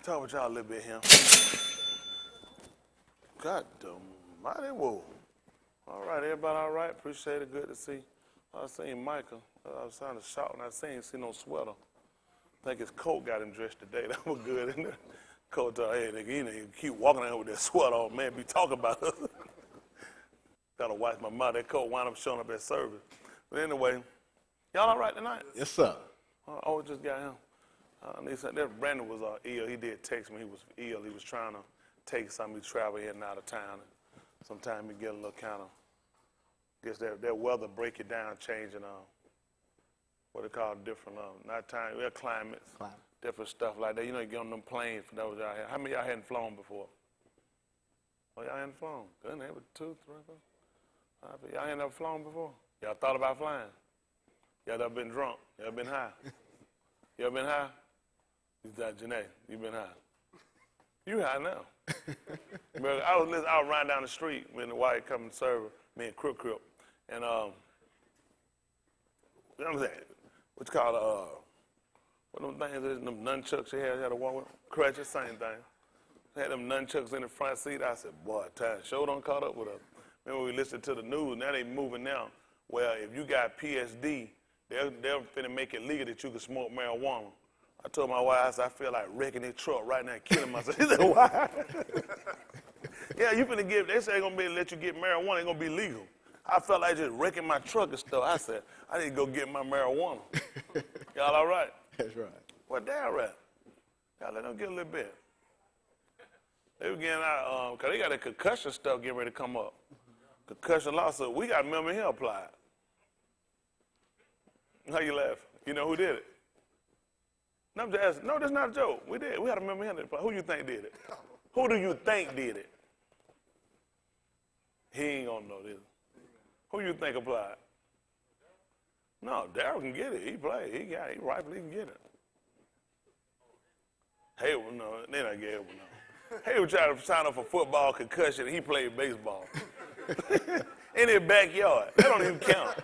talk with y'all a little bit here. God mighty whoa. All right, everybody all right? Appreciate it. Good to see. I seen Michael. I was trying to shout and I see no sweater. I think his coat got him dressed today. That was good, isn't it? Coat told, hey, nigga, you keep walking around with that sweater on, man, be talking about us. Gotta watch my mouth. That coat wound up showing up at service. But anyway, y'all all right tonight? Yes, sir. Oh, just got him. They said that Brandon was ill. He did text me. He was ill. He was trying to take something. He traveled in and out of town. Sometimes he get a little kind of, guess that weather break it down, changing what they call different, not time, climates, different stuff like that. You know, you get on them planes for those out here. How many of y'all hadn't flown before? Oh, y'all hadn't flown? Good, they were 2, 3, 4. Y'all ain't never flown before? Y'all thought about flying? Y'all ever been drunk? Y'all been high? You ever been high? Janae, you been high? You high now. I was riding down the street when the white come and serve me and Crip. And, you know what I'm saying? What's called, what them things is, them nunchucks you had to walk with? Crutches, same thing. They had them nunchucks in the front seat. I said, boy, time sure done caught up with us. Remember we listened to the news, now they moving now. Well, if you got PSD, they're finna make it legal that you can smoke marijuana. I told my wife, I said, I feel like wrecking this truck right now and killing myself. She said, why? Yeah, you finna they say they're gonna be let you get marijuana, it's gonna be legal. I felt like just wrecking my truck and stuff. I said, I need to go get my marijuana. Y'all all right? That's right. What they all right? Y'all let them get a little bit. They were getting out, cause they got the concussion stuff getting ready to come up. Concussion lawsuit, we got a member here applied. How you laughing? You know who did it? No, I'm just asking. No, that's not a joke. We did. We had a member here that applied. Who you think did it? Who do you think did it? He ain't gonna know this. Who you think applied? No, Darryl can get it. He played. He rightfully can get it. Hayward, no, they not get Hayward, no. Hayward tried to sign up for football concussion. He played baseball. In his backyard. That don't even count.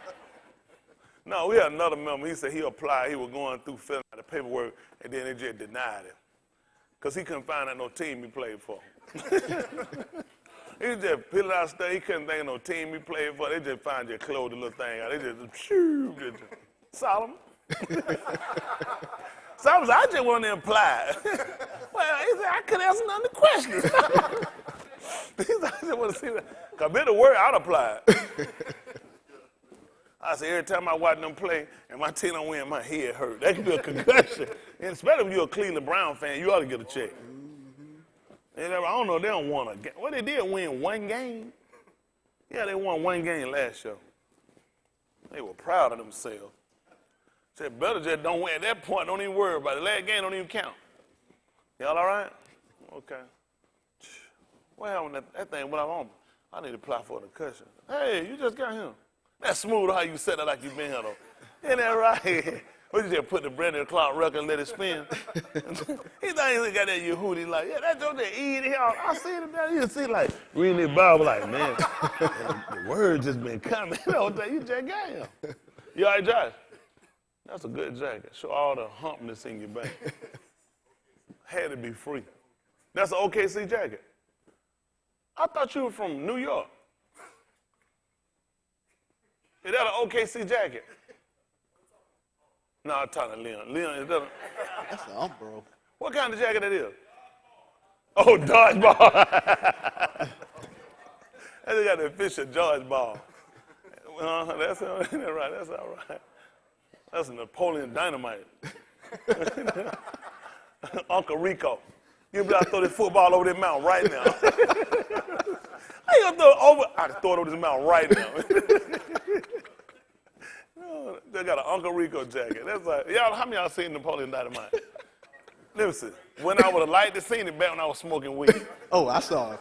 No, we had another member. He said he applied. He was going through filling out the paperwork, and then they just denied him because he couldn't find out no team he played for. He was just filling out stuff. He couldn't think of no team he played for. They just found your clothes, the little thing out. They just Solomon. Solomon said, I just want to apply. Well, he said, I couldn't answer none of the questions. He said, I just want to see that. Because if it word, I'd apply. I said, every time I watch them play and my team don't win, my head hurt. That could be a concussion. And especially if you're a Cleveland Brown fan, you ought to get a check. And I don't know, they don't want a game. Well, they did win one game. Yeah, they won one game last year. They were proud of themselves. Said, better just don't win. At that point, don't even worry about it. Last game don't even count. Y'all all right? Okay. Well, that thing went on. I need to apply for a concussion. Hey, you just got him. That's smooth how you said that like you been here, though. Ain't that right? What you just put the Brandon Clark record and let it spin? He thought he got that Yahudah. Like, yeah, that's what they eat here. I see it down here. You see, like, reading the Bible, like, man, the word just been coming. You just got him. You all right, Josh? That's a good jacket. Show all the humpness in your back. Had to be free. That's an OKC jacket. I thought you were from New York. Is that an OKC jacket? No, I'm talking to Leon. Leon, is that That's an bro. What kind of jacket it is? Oh, dodgeball. They got the official dodgeball. That's all right. That's all right. That's a Napoleon Dynamite. Uncle Rico. You better throw this football over this mountain right now. How you gonna throw it over? I can throw it over this mountain right now. They got an Uncle Rico jacket. That's like, y'all, how many of y'all seen Napoleon Dynamite? Listen, when I would have liked to seen it back when I was smoking weed. Oh, I saw it.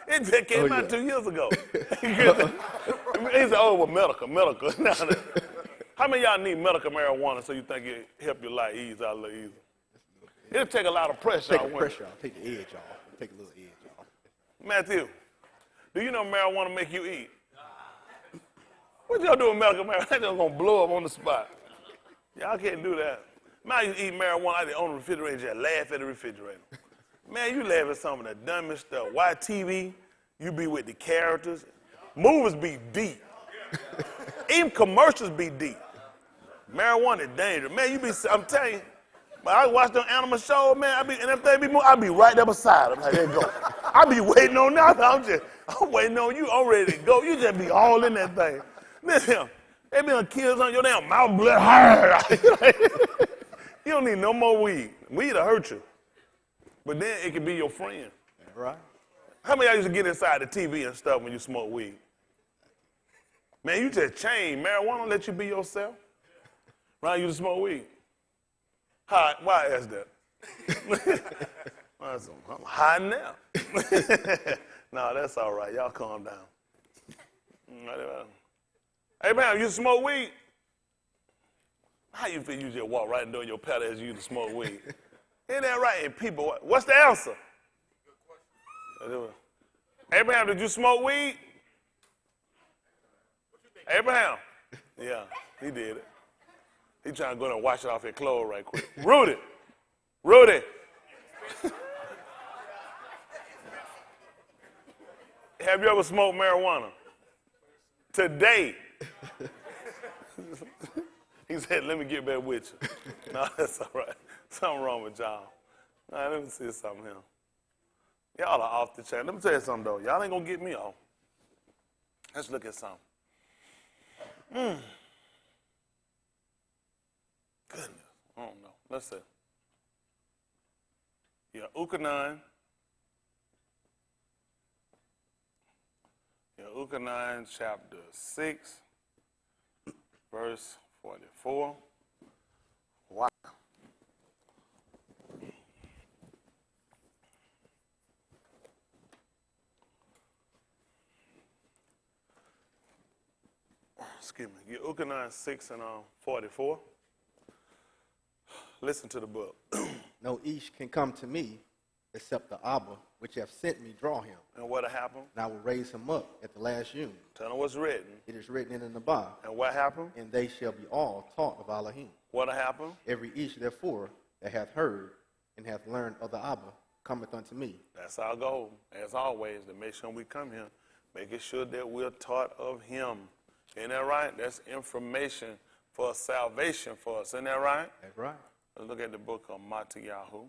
It just came out 2 years ago. He said, oh, well, medical. How many of y'all need medical marijuana so you think it help your life ease out a little easier? It'll take a lot of pressure off. Take the pressure off. Take the edge off. Take a little edge off. Matthew, do you know marijuana make you eat? What y'all do with medical marijuana? That's just gonna blow up on the spot. Y'all can't do that. Man, I used to eat marijuana out there on the refrigerator and just laugh at the refrigerator. Man, you laugh at some of the dumbest stuff. Why TV? You be with the characters. Movies be deep. Even commercials be deep. Marijuana is dangerous. Man, I'm telling you, but I watch them animal shows, man, and if they be moving, I be right there beside them. Like, there you go. I be waiting on that. I'm waiting on you. I'm ready to go. You just be all in that thing. Listen, they be on kills on your damn mouth blood. You don't need no more weed. Weed will hurt you. But then it can be your friend. Right. How many of y'all used to get inside the TV and stuff when you smoke weed? Man, you just changed. Marijuana let you be yourself. Right? You just smoke weed. Why I ask that? I'm hiding now. No, that's all right. Y'all calm down. Abraham, you smoke weed? How you feel you just walk right into your palace as you used to smoke weed? Ain't that right? And people, what's the answer? Good question. Abraham, did you smoke weed? Abraham? Yeah, he did it. He trying to go in and wash it off his clothes right quick. Rudy. Have you ever smoked marijuana? Today. He said, let me get back with you. No, that's all right. Something wrong with y'all. All right, let me see something here. Y'all are off the chain. Let me tell you something, though. Y'all ain't going to get me off. Let's look at something. Goodness. I don't know. Let's see. Yahudah 9, chapter 6, verse 44. Wow. Excuse me. Yahudah 9, 6 and 44. Listen to the book. No ish can come to me except the Abba, which have sent me, draw him. And what'll happen? And I will raise him up at the last Yom. Tell them what's written. It is written in the Nabah. And what happened? And they shall be all taught of Elohim. What'll happen? Every ish, therefore, that hath heard and hath learned of the Abba cometh unto me. That's our goal, as always, to make sure we come here, making sure that we're taught of him. Ain't that right? That's information for salvation for us. Isn't that right? That's right. Let's look at the book of Yahudah.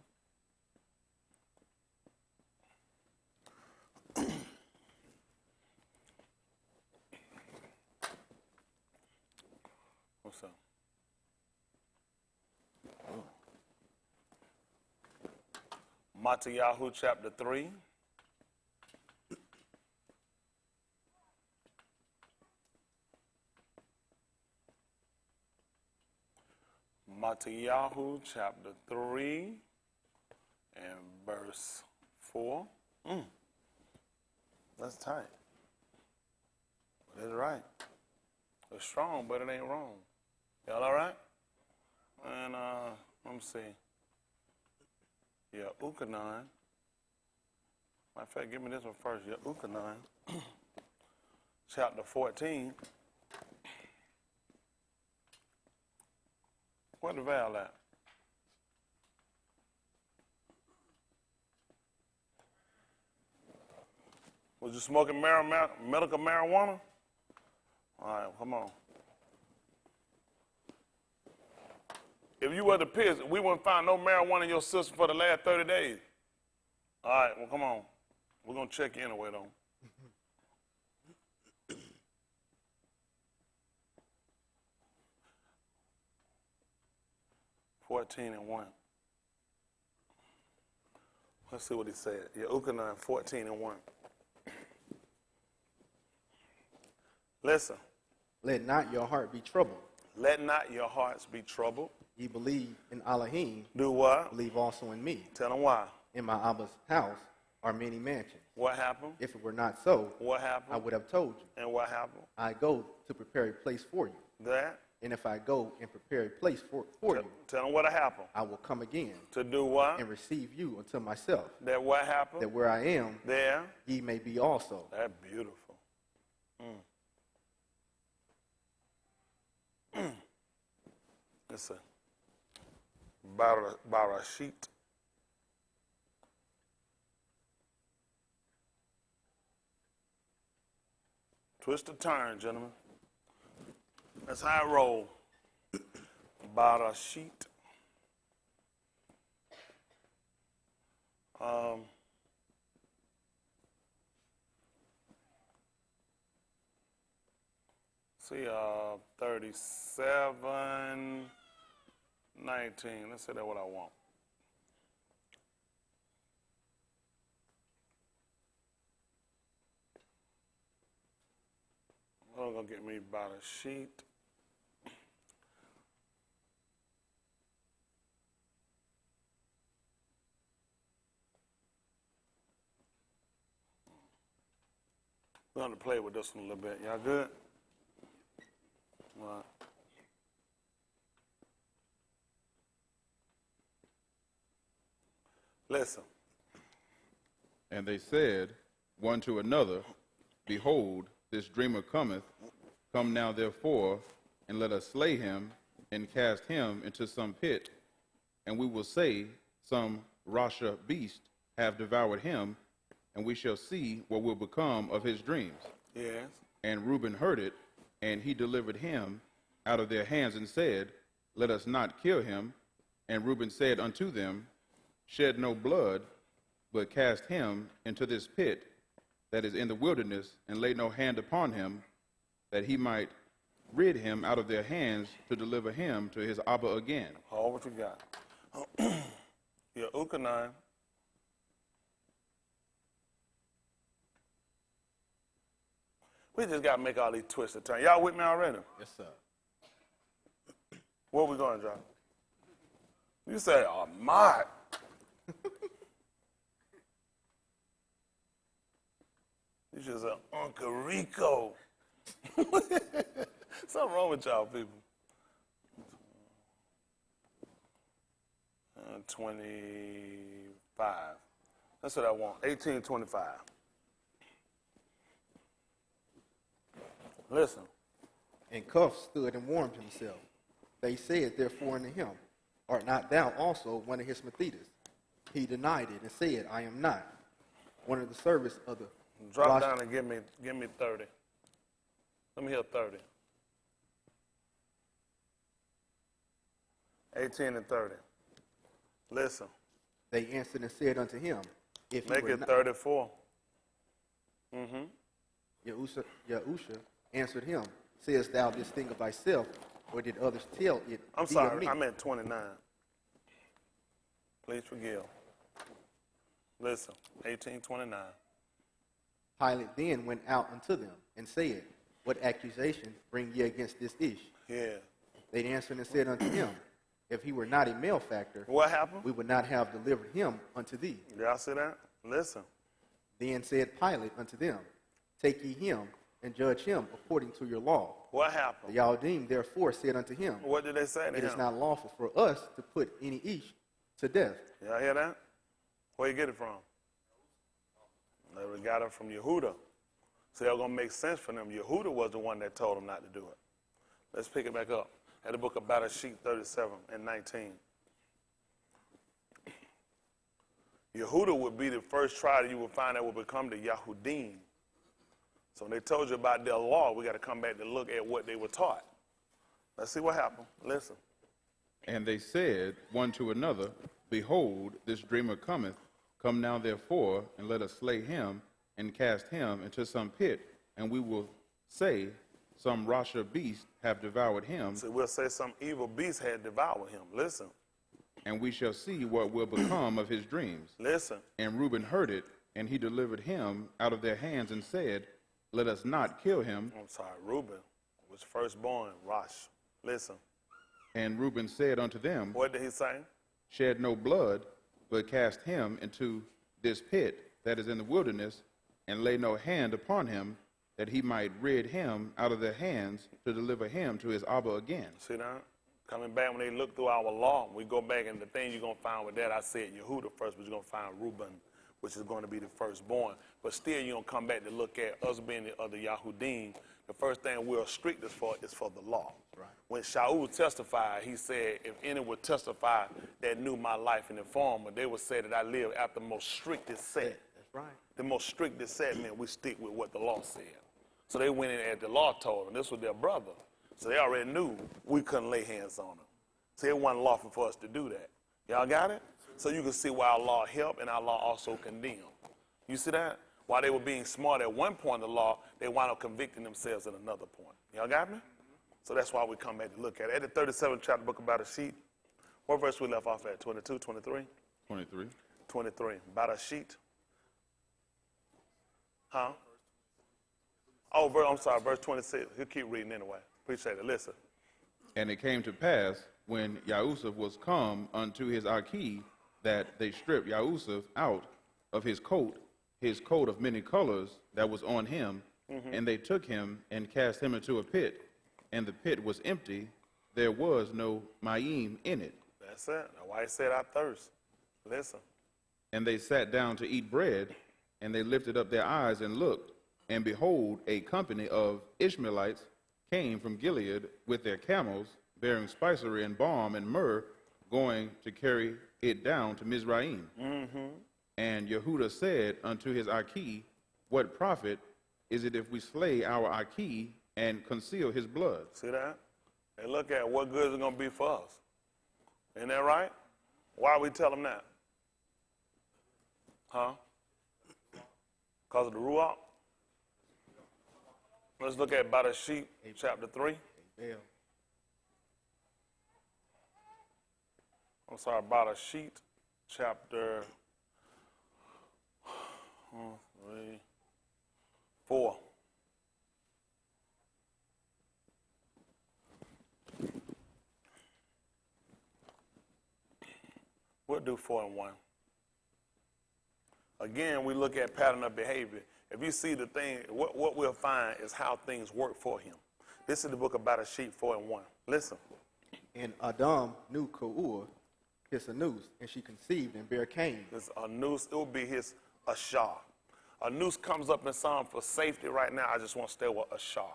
What's up? Yahudah chapter 3. Yahudah chapter 3 and verse 4. That's tight. But it's right. It's strong, but it ain't wrong. Y'all all right? And let me see. Yahudah 9. Matter of fact, give me this one first. Yahudah 9, chapter 14. Where the valve at? Was you smoking medical marijuana? All right, come on. If you were to piss, we wouldn't find no marijuana in your system for the last 30 days. All right, well, come on. We're going to check you anyway, though. 14 and 1. Let's see what he said. Yahudah 9, 14 and 1. Listen. Let not your heart be troubled. Let not your hearts be troubled. Ye believe in Elohim. Do what? Believe also in me. Tell them why. In my Abba's house are many mansions. What happened? If it were not so, what happened? I would have told you. And what happened? I go to prepare a place for you. That? And if I go and prepare a place for you, tell them what happened. I will come again. To do what? And receive you unto myself. That what happened? That where I am, there, ye may be also. That's beautiful. Listen. Barashit. Twist the turn, gentlemen. That's how I roll. Barashit. See, 37, 19. Let's say that's what I want. I'm going to get me about a sheet. We're going to play with this one a little bit. Y'all good? All right. Listen. And they said one to another, Behold, this dreamer cometh. Come now, therefore, and let us slay him and cast him into some pit. And we will say, Some Rasha beast have devoured him, and we shall see what will become of his dreams. Yes. And Reuben heard it, and he delivered him out of their hands and said, Let us not kill him. And Reuben said unto them, Shed no blood, but cast him into this pit that is in the wilderness, and lay no hand upon him, that he might rid him out of their hands to deliver him to his Abba again. All what you got. Yahudah. We just got to make all these twists and turns. Y'all with me already? Yes, sir. Where we going, John? You say, Ahmad. You should say, Uncle Rico. Something wrong with y'all people. 25. That's what I want. 1825. Listen. And Cuff stood and warmed himself. They said, therefore, unto him, Art not thou also one of his Methitas? He denied it and said, I am not. One of the servants of the Drop down and give me 30. Let me hear 30. 18 and 30. Listen. They answered and said unto him, If he Make were it not, 34. Yahusha answered him, Sayest thou this thing of thyself, or did others tell it I'm thee sorry, of me? I meant 29. Please forgive. Listen, 1829. Pilate then went out unto them and said, What accusation bring ye against this ish? Yeah. They answered and said unto him, If he were not a malefactor, What happened? we would not have delivered him unto thee. Y'all see that? Listen. Then said Pilate unto them, Take ye him and judge him according to your law. What The happened? Yahudim therefore said unto him, What did they say to It him? is not lawful for us to put any ish to death. Y'all hear that? Where you get it from? They got it from Yahudah. So y'all gonna make sense for them. Yahudah was the one that told them not to do it. Let's pick it back up. At the book of Barashit 37 and 19. Yahudah would be the first tribe you would find that would become the Yahudim. So when they told you about their law, we got to come back to look at what they were taught. Let's see what happened. Listen. And they said one to another, Behold, this dreamer cometh. Come now, therefore, and let us slay him and cast him into some pit, and we will say, Some Rasha beast have devoured him, So we'll say some evil beast had devoured him. Listen. and we shall see what will become of his dreams. Listen. And Reuben heard it, and he delivered him out of their hands and said, Let us not kill him. I'm sorry. Reuben was firstborn. Rosh. Listen. And Reuben said unto them, What did he say? Shed no blood, but cast him into this pit that is in the wilderness, and lay no hand upon him, that he might rid him out of their hands to deliver him to his Abba again. See that? Coming back when they look through our law, we go back and the thing you're going to find with that, I said Yahudah first, but you're going to find Reuben which is going to be the firstborn. But still, you don't come back to look at us being the other Yahudim. The first thing we're strict is for the law. Right. When Shaul testified, he said, if any would testify that knew my life in the former, they would say that I live after the most strictest set. That's right. The most strictest set meant we stick with what the law said. So they went in as the law told them. This was their brother. So they already knew we couldn't lay hands on him. So it wasn't lawful for us to do that. Y'all got it? So you can see why our law helped and our law also condemned. You see that? While they were being smart at one point in the law, they wound up convicting themselves at another point. Y'all got me? So that's why we come back to look at it. At the 37th chapter book about a sheet, what verse we left off at? 22, 23? 23. 23. About a sheet. Huh? Oh, I'm sorry, verse 26. He'll keep reading anyway. Appreciate it. Listen. And it came to pass, when Yahusuf was come unto his Aki, that they stripped Yahusuf out of his coat of many colors that was on him, and they took him and cast him into a pit, and the pit was empty, there was no mayim in it. That's it. That's why he said I thirst. Listen. And they sat down to eat bread, and they lifted up their eyes and looked, and behold, a company of Ishmaelites came from Gilead with their camels, bearing spicery and balm and myrrh, going to carry it down to Mizraim. And Yahudah said unto his Aki, what profit is it if we slay our Aki and conceal his blood? See that? And look at what good is it going to be for us. Isn't that right? Why we tell them that? Huh? Because of the Ruach? Let's look at Barashit, chapter 3. Abel. I'm sorry, Barashit, chapter 3, 4. We'll do 4 and 1. Again, we look at pattern of behavior. If you see the thing, what we'll find is how things work for him. This is the book about a sheep 4 and 1. Listen. And Adam knew Ka'ur, his Anus, and she conceived and bare Cain. This Anus, it will be his Ashar. Anus comes up in Psalm for safety right now. I just want to stay with Ashar.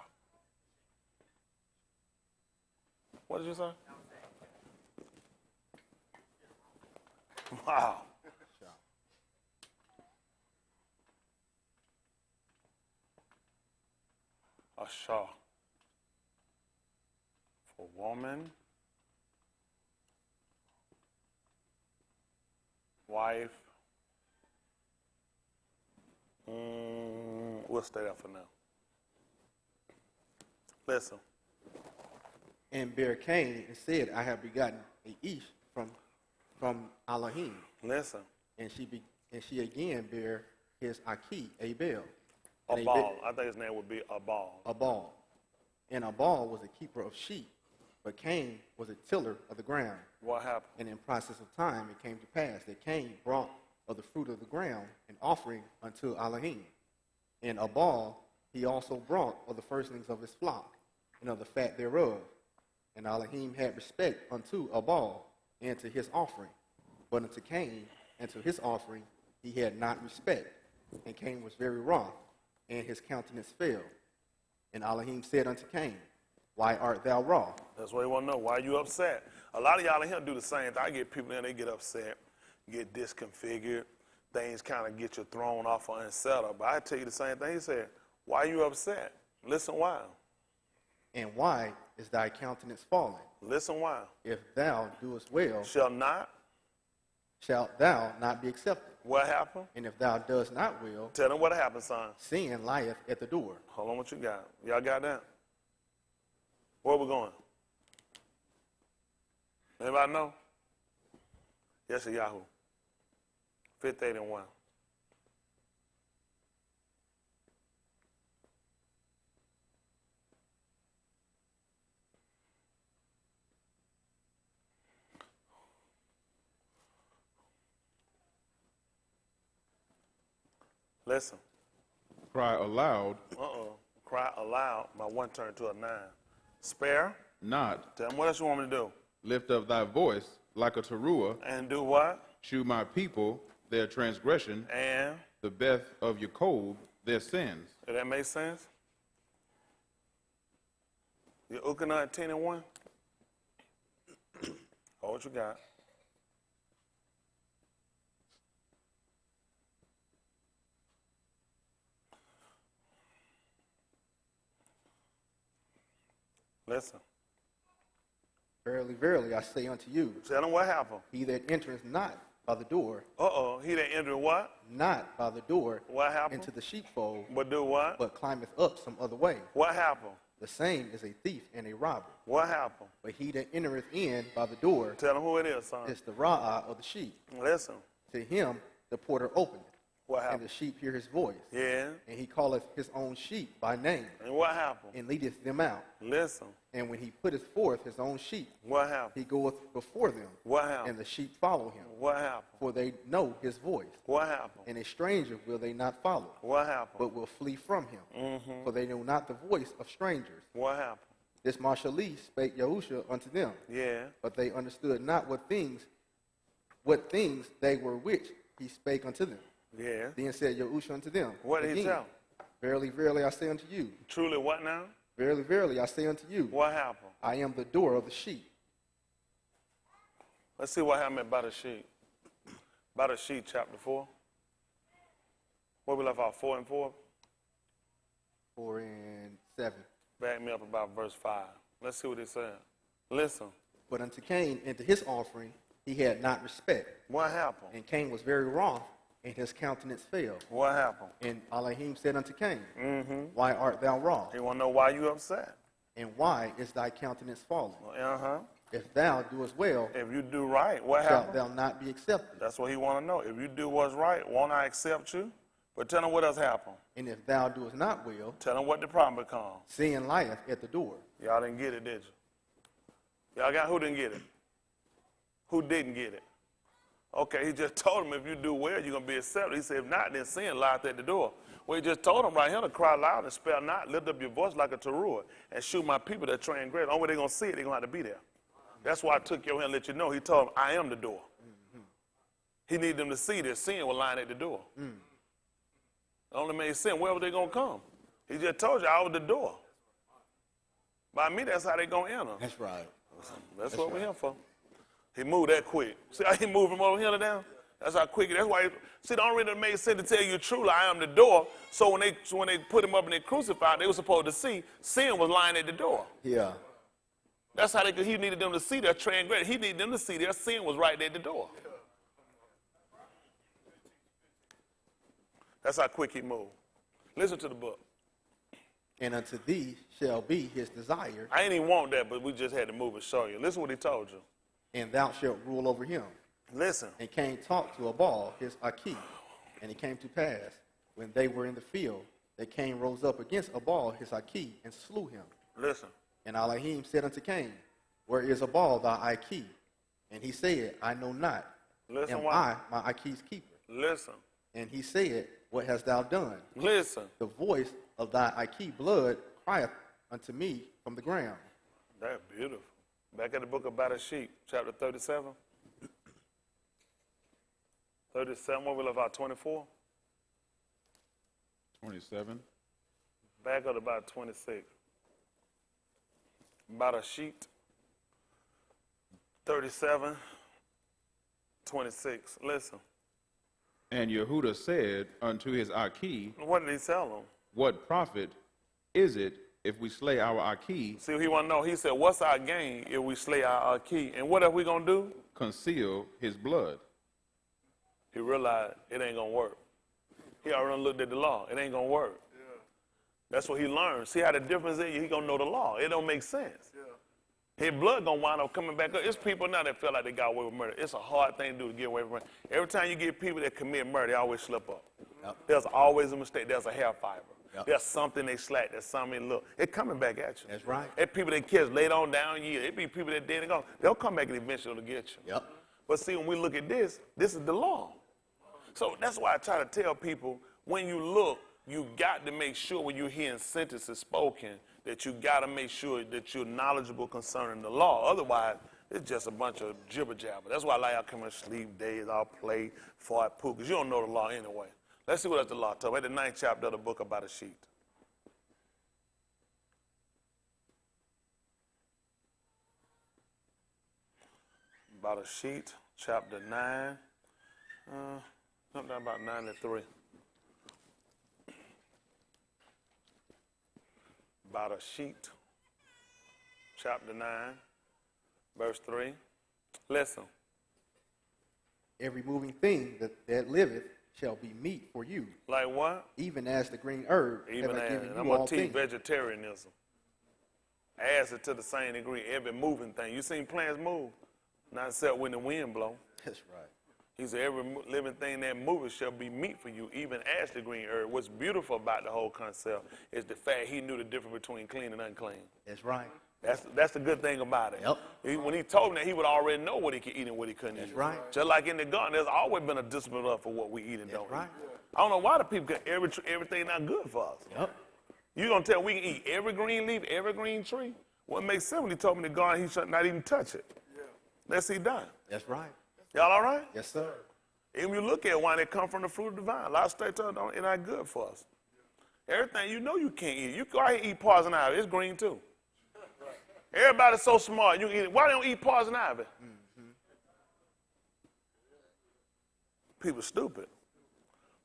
What did you say? Wow. Ashar. For woman, wife. We'll stay there for now. Listen. And bare Cain, and said, I have begotten a Ish from Elohim. Listen. And she again bare his Aki, Abel. Abal. I think his name would be Abal. Abal. And Abal was a keeper of sheep, but Cain was a tiller of the ground. What happened? And in process of time it came to pass that Cain brought of the fruit of the ground an offering unto Elohim. And Abal he also brought of the firstlings of his flock, and of the fat thereof. And Elohim had respect unto Abal and to his offering, but unto Cain and to his offering he had not respect. And Cain was very wroth, and his countenance fell. And Elohim said unto Cain, why art thou wroth? That's what you want to know. Why are you upset? A lot of y'all in here do the same thing. I get people in, they get upset, get disconfigured, things kind of get you thrown off or unsettled. But I tell you the same thing. He said, why are you upset? Listen why. And why is thy countenance fallen? Listen why. If thou doest well, shalt thou not be accepted. What happened? And if thou doest not well, Tell them what happened, son. sin lieth at the door. Hold on, what you got? Y'all got that? Where we going? Anybody know? Yes, Yahoo. 5th, 8, and 1. Listen. Cry aloud. Cry aloud. My 1 turned to a 9. Spare. Not. Tell them what else you want me to do. Lift up thy voice like a teruah. And do what? Shew my people their transgression, and the Beth of Jacob, their sins. does that make sense? Yahudah 19 and 1. Oh, what you got? Listen. Verily, verily, I say unto you, Tell them what happened. he that entereth not by the door, He that entered what? not by the door What happened? into the sheepfold, But do what? but climbeth up some other way, What happened? the same is a thief and a robber. What happened? But he that entereth in by the door Tell them who it is, son. is the ra'ah of the sheep. Listen. To him the porter openeth, What and the happened? sheep hear his voice. Yeah. And he calleth his own sheep by name, And what happened? and leadeth them out. Listen. And when he putteth forth his own sheep, What happened? he goeth before them, What and happened? the sheep follow him, What happened? for they know his voice. What happened? And a stranger will they not follow, What happened? but will flee from him. For they know not the voice of strangers. What happened? This Marshallee spake Yahudah unto them, Yeah. but they understood not what things they were which he spake unto them. Yeah. Then said Yahudah unto them, What did he again, tell them? Verily, verily, I say unto you, Truly what now? verily, verily, I say unto you, What happened? I am the door of the sheep. Let's see what happened about the sheep. About the sheep, chapter 4. Where we left off, 4 and 4? 4 and 7. Back me up about verse 5. Let's see what it said. Listen. But unto Cain and to his offering he had not respect. What happened? And Cain was very wroth, and his countenance fell. What happened? And Elohim said unto Cain, Why art thou wroth? He want to know why you upset. And why is thy countenance fallen? Uh-huh. If thou doest well, If you do right, what shalt happened? thou not be accepted. That's what he want to know. If you do what's right, won't I accept you? But tell him what else happened. And if thou doest not well, Tell him what the problem becomes. sin lieth at the door. Y'all didn't get it, did you? Y'all got who didn't get it? Who didn't get it? Okay, he just told him if you do well, you're going to be accepted. He said, if not, then sin lieth at the door. Well, he just told him right here to cry loud and spare not, lift up your voice like a teruah, and shoot my people that transgress. Only way they're going to see it, they're going to have to be there. That's why I took your hand and let you know. He told him, I am the door. He needed them to see that sin was lying at the door. It only made sense. Where were they going to come? He just told you I was the door. By me, that's how they going to enter. That's right. That's what we're here for. He moved that quick. See how he moved from over here to down? That's how quick. That's why. See, the only reason it made sense to tell you truly, I am the door. So when they put him up and they crucified, they were supposed to see sin was lying at the door. Yeah. That's how he needed them to see their transgression. He needed them to see their sin was right at the door. That's how quick he moved. Listen to the book. And unto thee shall be his desire, I ain't even want that, but we just had to move and show you. Listen what he told you. and thou shalt rule over him. Listen. And Cain talked to Abal, his Akhi. And it came to pass, when they were in the field, that Cain rose up against Abal, his Akhi, and slew him. Listen. And Elohim said unto Cain, Where is Abal thy Akhi? And he said, I know not. Listen Am why? I my Akhi's keeper? Listen. And he said, What hast thou done? Listen. The voice of thy Akhi blood crieth unto me from the ground. That's beautiful. Back in the book about a sheep, chapter 37. 37, where we left out 24. 27. Back up about 26. About a sheep. 37, 26. Listen. And Yahudah said unto his Akhi, What did he tell him? What profit is it if we slay our Akhi, See what he want to know? He said, what's our gain if we slay our key? And what are we going to do? conceal his blood? He realized it ain't going to work. He already looked at the law. It ain't going to work. That's what he learned. See how the difference is? He going to know the law. It don't make sense. His blood going to wind up coming back up. It's people now that feel like they got away with murder. It's a hard thing to do to get away with murder. Every time you get people that commit murder, they always slip up. Yep. There's always a mistake. There's a hair fiber. Yep. There's something they slack. There's something look. It's coming back at you. That's right. It's people that catch laid on down years. It be people that dead and gone. They'll come back and eventually get you. Yep. But see, when we look at this is the law. So that's why I try to tell people, when you look, you got to make sure when you're hearing sentences spoken that you got to make sure that you're knowledgeable concerning the law. Otherwise, It's just a bunch of jibber jabber. That's why I like y'all come and sleep days, I'll play, fight, pool, because you don't know the law anyway. Let's see what else the law tells. At the 9th chapter of the book about a sheet. About a sheet, chapter 9. Something about 93. About a sheet, chapter 9, verse 3. Listen. Every moving thing that liveth shall be meat for you, Like what? even as the green herb Even have I as, given I'm you going all to teach things. vegetarianism. Adds it to the same degree, every moving thing. You seen plants move? Not except when the wind blow. That's right. He said, every living thing that moveth shall be meat for you, even as the green herb. What's beautiful about the whole concept is the fact he knew the difference between clean and unclean. That's right. That's the good thing about it. Yep. When he told me that, he would already know what he could eat and what he couldn't eat. That's right. Just like in the garden, there's always been a discipline for what we eat and don't right. eat. I don't know why the people get everything not good for us. Yep. You gonna tell me we can eat every green leaf, every green tree? Well, it makes sense when he told me the garden he should not even touch it. Let's see done. That's right. Y'all all right? Yes, sir. And when you look at wine, they come from the fruit of the vine. A lot of states it's not good for us. Everything you know you can't eat. You go out here and eat poison ivy. It's green too. Everybody's so smart. You can eat it. Why they don't eat poison ivy? People stupid.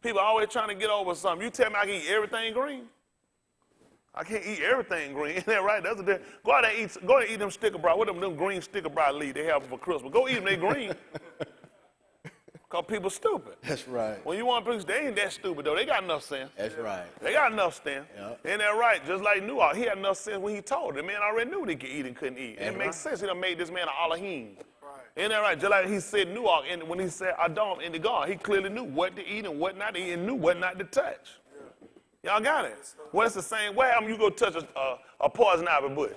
People always trying to get over something. You tell me I can eat everything green. I can't eat everything green. Isn't that right? Go out and eat them sticker bra. What them green sticker bra leaves they have for Christmas? Go eat them. They green. Because people stupid. That's right. When you want to, they ain't that stupid though. They got enough sense. That's right. They got enough sense. Yep. Isn't that right? Just like Noah, he had enough sense when he told the man already knew what he could eat and couldn't eat. And it makes sense. He done made this man an Elohim. Isn't that right? Just like he said Noah, and when he said Adam in the garden, he clearly knew what to eat and what not to eat and knew what not to touch. Y'all got it? Well, it's the same way. You go touch a poison ivy bush.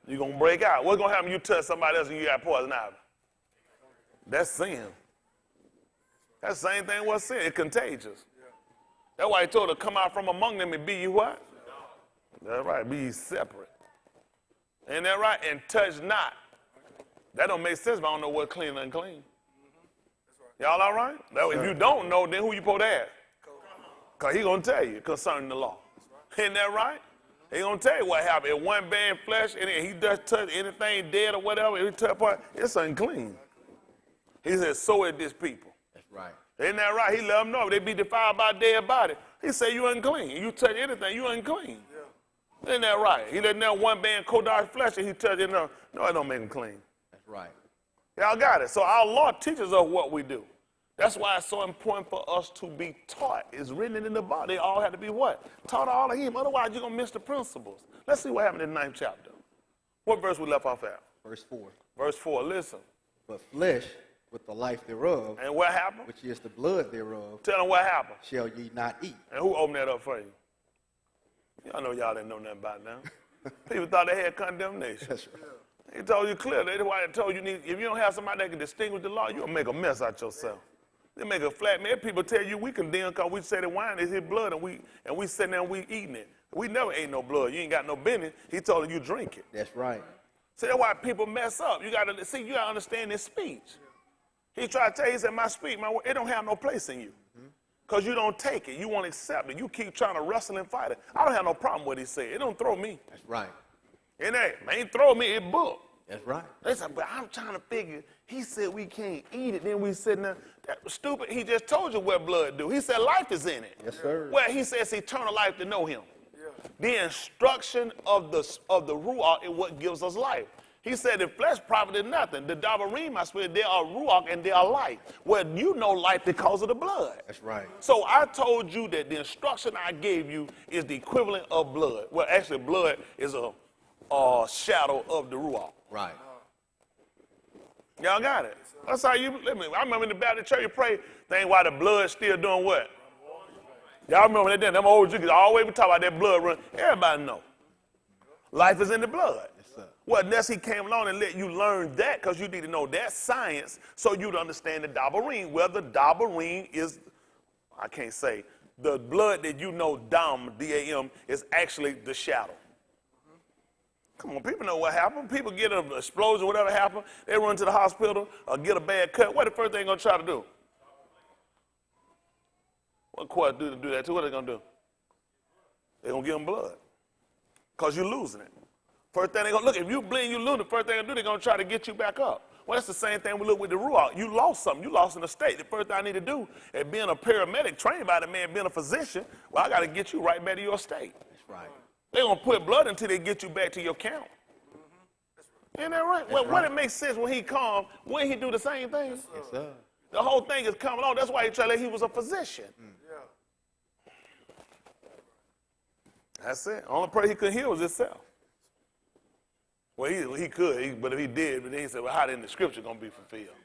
You're going to break out. What's going to happen when you touch somebody else and you got poison ivy? That's sin. That's the same thing with sin. It's contagious. That's why he told her, come out from among them and be you what? That's right. Be ye separate. Ain't that right? And touch not. That don't make sense if I don't know what's clean and unclean. Y'all all right? If you don't know, then who you supposed to ask? Because he going to tell you concerning the law. Isn't that right? He going to tell you what happened. If one bad flesh, and he does touch anything dead or whatever, if he touch part, it's unclean. He said, so is this people. That's right. Isn't that right? He let them know if they be defiled by a dead body. He said, you unclean. You touch anything, you unclean. Yeah. Isn't that right? He let that one band Kodak flesh and he touched it. No, it don't make him clean. That's right. Y'all got it. So our law teaches us what we do. That's why it's so important for us to be taught. It's written in the Bible. They all have to be what? Taught all of him. Otherwise, you're going to miss the principles. Let's see what happened in the 9th chapter. What verse we left off at? Verse 4. Verse 4. Listen. But flesh with the life thereof, and what happened? which is the blood thereof, tell them what happened. Shall ye not eat. And who opened that up for you? Y'all know y'all didn't know nothing about it now. People thought they had condemnation. That's right. He told you clearly. That's why I told you, if you don't have somebody that can distinguish the law, you'll make a mess out yourself. They make a flat man. People tell you we condemn because we say the wine is his blood and we sitting there and we eating it. We never ate no blood. You ain't got no business. He told you drink it. That's right. See, that's why people mess up. You got to understand his speech. He tried to tell you, he said, my speech, my word, it don't have no place in you. Because you don't take it. You won't accept it. You keep trying to wrestle and fight it. I don't have no problem with what he said. It don't throw me. That's right. It ain't throw me, it book. That's right. They said, but I'm trying to figure, he said we can't eat it, then we sitting there. That was stupid. He just told you what blood do. He said life is in it. Yes, sir. Well, he says eternal life to know him. Yeah. The instruction of the Ruach is what gives us life. He said the flesh profited nothing. The Dabarim, my spirit, they are Ruach and they are life. Well, you know life because of the blood. That's right. So I told you that the instruction I gave you is the equivalent of blood. Well, actually, blood is a shadow of the Ruach. Right. Y'all got it. That's how you, I remember in the Baptist church you pray, thing why the blood still doing what? Y'all remember that then, them old jiggies, always we talk about that blood run. Everybody know. Life is in the blood. Yes, sir. Well, unless he came along and let you learn that, because you need to know that science so you'd understand the Dabarim. Well, the Dabarim is, I can't say, the blood that you know, Dam, D-A-M, is actually the shadow. Come on, people know what happened. People get an explosion, whatever happened. They run to the hospital or get a bad cut. What the first thing they're going to try to do? What court do to do that too? What are they going to do? They're going to give them blood because you're losing it. First thing they're going to look, if you bleed, you lose, the first thing they're going to do, they're going to try to get you back up. Well, that's the same thing we look with the Ruach. You lost something. You lost an estate. The first thing I need to do is being a paramedic, trained by the man, being a physician, well, I got to get you right back to your estate. That's right. They're going to put blood until they get you back to your count. Isn't that right? Well, what it makes sense when he come, when he do the same thing? Yes, sir. The whole thing is coming on. That's why he tried to, he was a physician. Yeah. That's it. Only person he couldn't heal was himself. Well, he could, but if he did, but then he said, well, how then the scripture going to be fulfilled?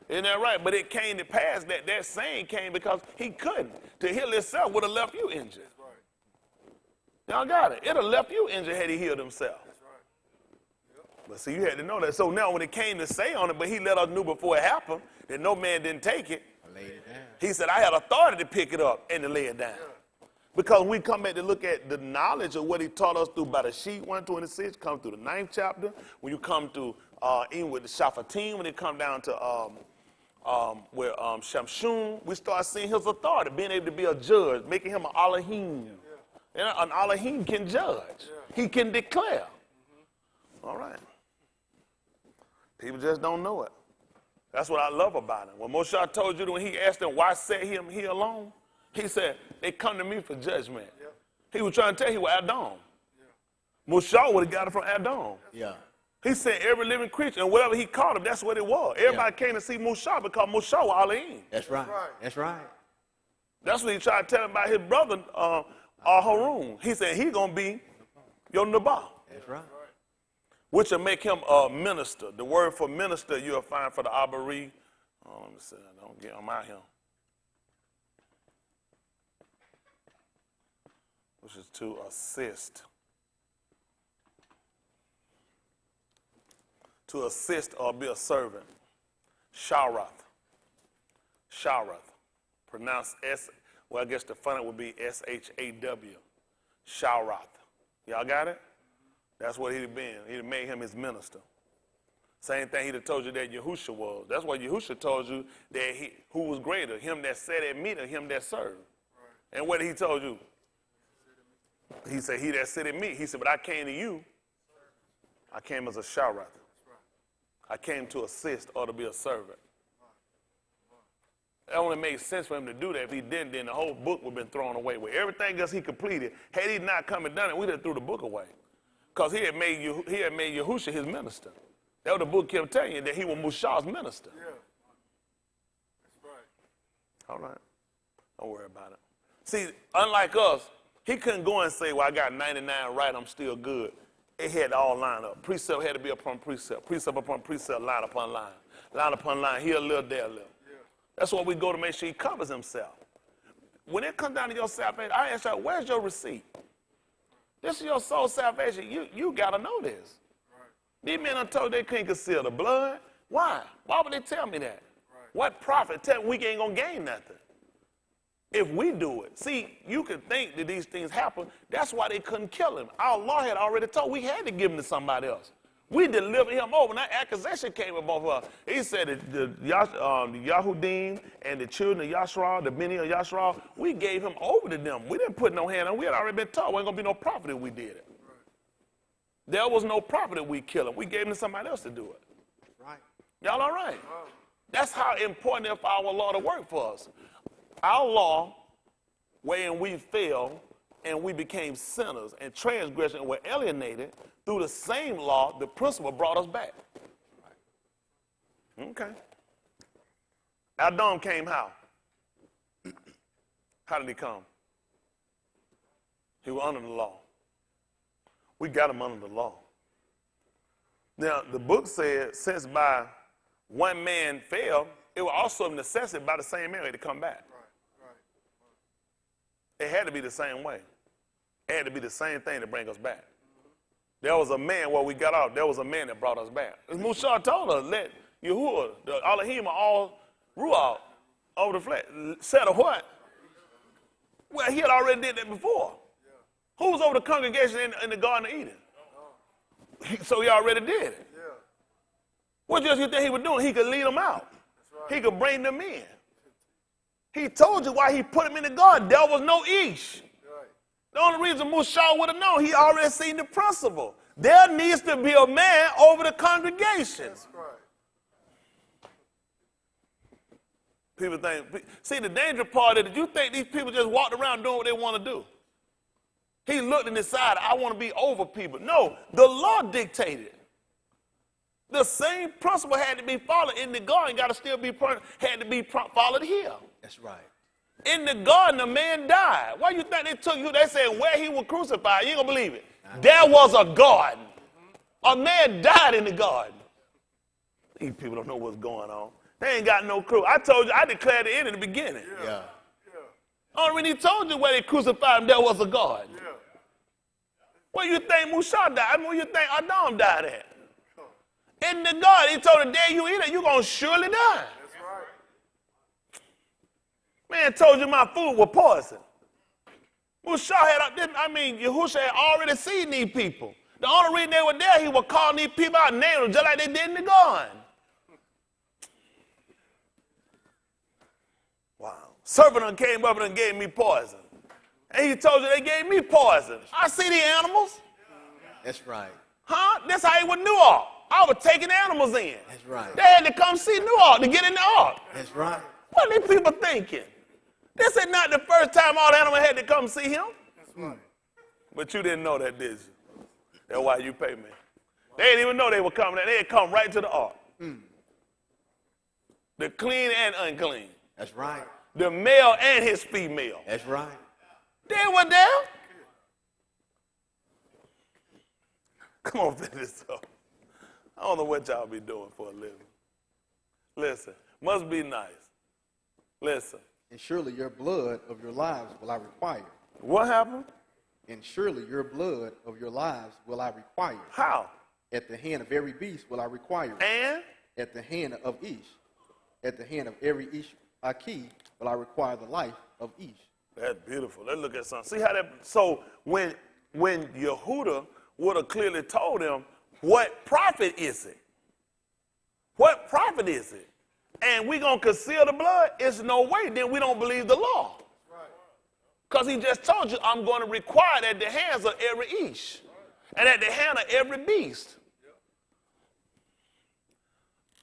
Isn't that right? But it came to pass that saying came because he couldn't. To heal himself would have left you injured. Y'all got it. It would have left you injured had he healed himself. But see, you had to know that. So now when it came to say on it, but he let us know before it happened that no man didn't take it. I laid it down. He said, I had authority to pick it up and to lay it down. Because we come back to look at the knowledge of what he taught us through by the sheet 126, come through the 9th chapter. When you come to, even with the Shaphatim, when it come down to where Shamshun, we start seeing his authority, being able to be a judge, making him an Elohim. Yeah. An Elohim can judge. Yeah. He can declare. All right. People just don't know it. That's what I love about him. When Moshe told you when he asked them, why set him here alone? He said, they come to me for judgment. Yep. He was trying to tell you what Adam. Yeah. Moshe would have got it from Adam. Yeah. He said every living creature, and whatever he called him, that's what it was. Everybody came to see Moshe because Moshe was Elohim. That's right. That's right. That's what he tried to tell him about his brother, Harun. He said he's going to be your Nabal. That's right. Which will make him a minister. The word for minister you'll find for the Abari. Oh, let me see. I don't get him out here. Which is to assist. To assist or be a servant. Sharath. Sharath. Pronounced S, well, I guess the fun would be S-H-A-W. Sharath. Y'all got it? That's what he'd have been. He'd have made him his minister. Same thing he'd have told you that Yahudah was. That's why Yahudah told you that who was greater, him that sat at meat or him that served. Right. And what did he told you? He said, he that sit at meat. He said, but I came to you. I came as a sharath. I came to assist or to be a servant. It only made sense for him to do that. If he didn't, then the whole book would have been thrown away. With everything else he completed, had he not come and done it, we'd have threw the book away. Because he had made Yahudah his minister. That was the book kept telling you, that he was Moshe's minister. Yeah. That's right. All right. Don't worry about it. See, unlike us, he couldn't go and say, well, I got 99 right, I'm still good. It had to all line up. Precept had to be upon precept. Precept upon precept, line upon line. Line upon line, here a little, there a little. Yeah. That's what we go to make sure he covers himself. When it comes down to your salvation, I ask you, where's your receipt? This is your soul salvation. You got to know this. Right. These men are told they can't conceal the blood. Why? Why would they tell me that? Right. What profit? Tell me we ain't going to gain nothing if we do it. See, you could think that these things happen. That's why they couldn't kill him. Our law had already told we had to give him to somebody else. We delivered him over. That accusation came above us. He said that the Yahudim and the children of Yashra, the many of Yashra, we gave him over to them. We didn't put no hand on. We had already been told there ain't going to be no profit if we did it. Right. There was no profit if we kill him. We gave him to somebody else to do it. Right. Y'all all right? Wow. That's how important it is for our law to work for us. Our law, wherein we fell and we became sinners and transgressed and were alienated, through the same law, the principle brought us back. Okay. Adam came how? How did he come? He was under the law. We got him under the law. Now, the book said, since by one man fell, it was also of necessity by the same man to come back. It had to be the same way. It had to be the same thing to bring us back. There was a man where we got off. There was a man that brought us back. As Moshe told us, let Yahudah, the Elohim, all Ruach over the flesh. Said of what? Well, he had already did that before. Who was over the congregation in the Garden of Eden? So he already did it. Yeah. What else you think he was doing? He could lead them out. Right. He could bring them in. He told you why he put him in the garden. There was no Ish. Right. The only reason Musa would have known, he already seen the principle. There needs to be a man over the congregation. That's right. People think, see, the danger part is that you think these people just walked around doing what they want to do. He looked and decided, I want to be over people. No, the law dictated. The same principle had to be followed in the garden, got to still be had to be followed here. That's right. In the garden, a man died. Why you think they took you? They said where he was crucified. You ain't gonna believe it. There was a garden. A man died in the garden. These people don't know what's going on. They ain't got no clue. I told you, I declared it in the beginning. Yeah. Only when he told you where they crucified him, there was a garden. Yeah. Where you think Musa died? I mean, where you think Adam died at? In the garden. He told the day you eat it, you're going to surely die. That's right. Man told you my food was poison. Musa had, Yahudah had already seen these people. The only reason they were there, he was calling these people out and naming them just like they did in the garden. Wow. Serpent came up and gave me poison. And he told you they gave me poison. I see the animals. That's right. Huh? That's how he was New Ark. I was taking animals in. That's right. They had to come see New Ark to get in the ark. That's right. What are these people thinking? This is not the first time all the animals had to come see him. That's right. But you didn't know that, did you? That's why you pay me. They didn't even know they were coming. They had come right to the ark. The clean and unclean. That's right. The male and his female. That's right. They were there. Come on, finish this up. I don't know what y'all be doing for a living. Listen, must be nice. Listen. And surely your blood of your lives will I require. What happened? And surely your blood of your lives will I require. How? At the hand of every beast will I require. And? At the hand of Ish. At the hand of every Ish Aki will I require the life of Ish. That's beautiful. Let's look at something. See how that, so when Yahudah would have clearly told him, what profit is it? What profit is it? And we're going to conceal the blood? It's no way. Then we don't believe the law. Because he just told you, I'm going to require it at the hands of every Ish. And at the hand of every beast.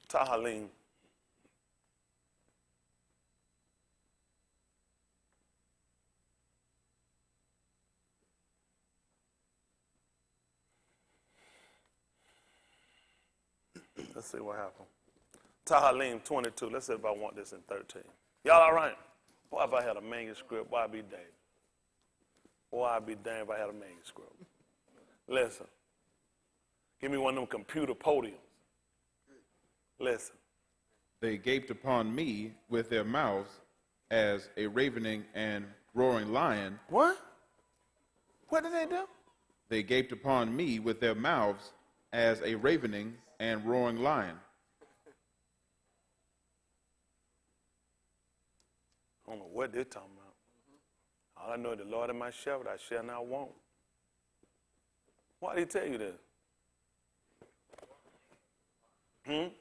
Tahalim. Let's see what happened. Tahalim 22. Let's see if I want this in 13. Y'all all right? Boy, if I had a manuscript, boy, I'd be damned. Boy, I'd be damned if I had a manuscript. Listen. Give me one of them computer podiums. Listen. They gaped upon me with their mouths as a ravening and roaring lion. What? What did they do? They gaped upon me with their mouths as a ravening and roaring lion. I don't know what they're talking about. All I know is the Lord is my shepherd, I shall not want. Why did he tell you this? They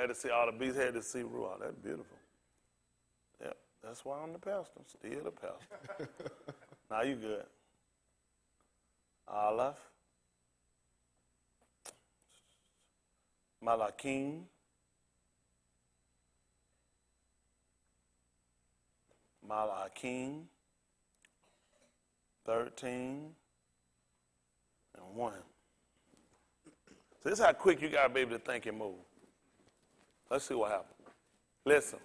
had to see, all the beasts had to see Ruah. That's beautiful. Yep, that's why I'm the pastor. Still the pastor. Now you good. Aleph. Malakim. Malakim. 13 and 1. So this is how quick you got to be able to think and move. Let's see what happened. Listen.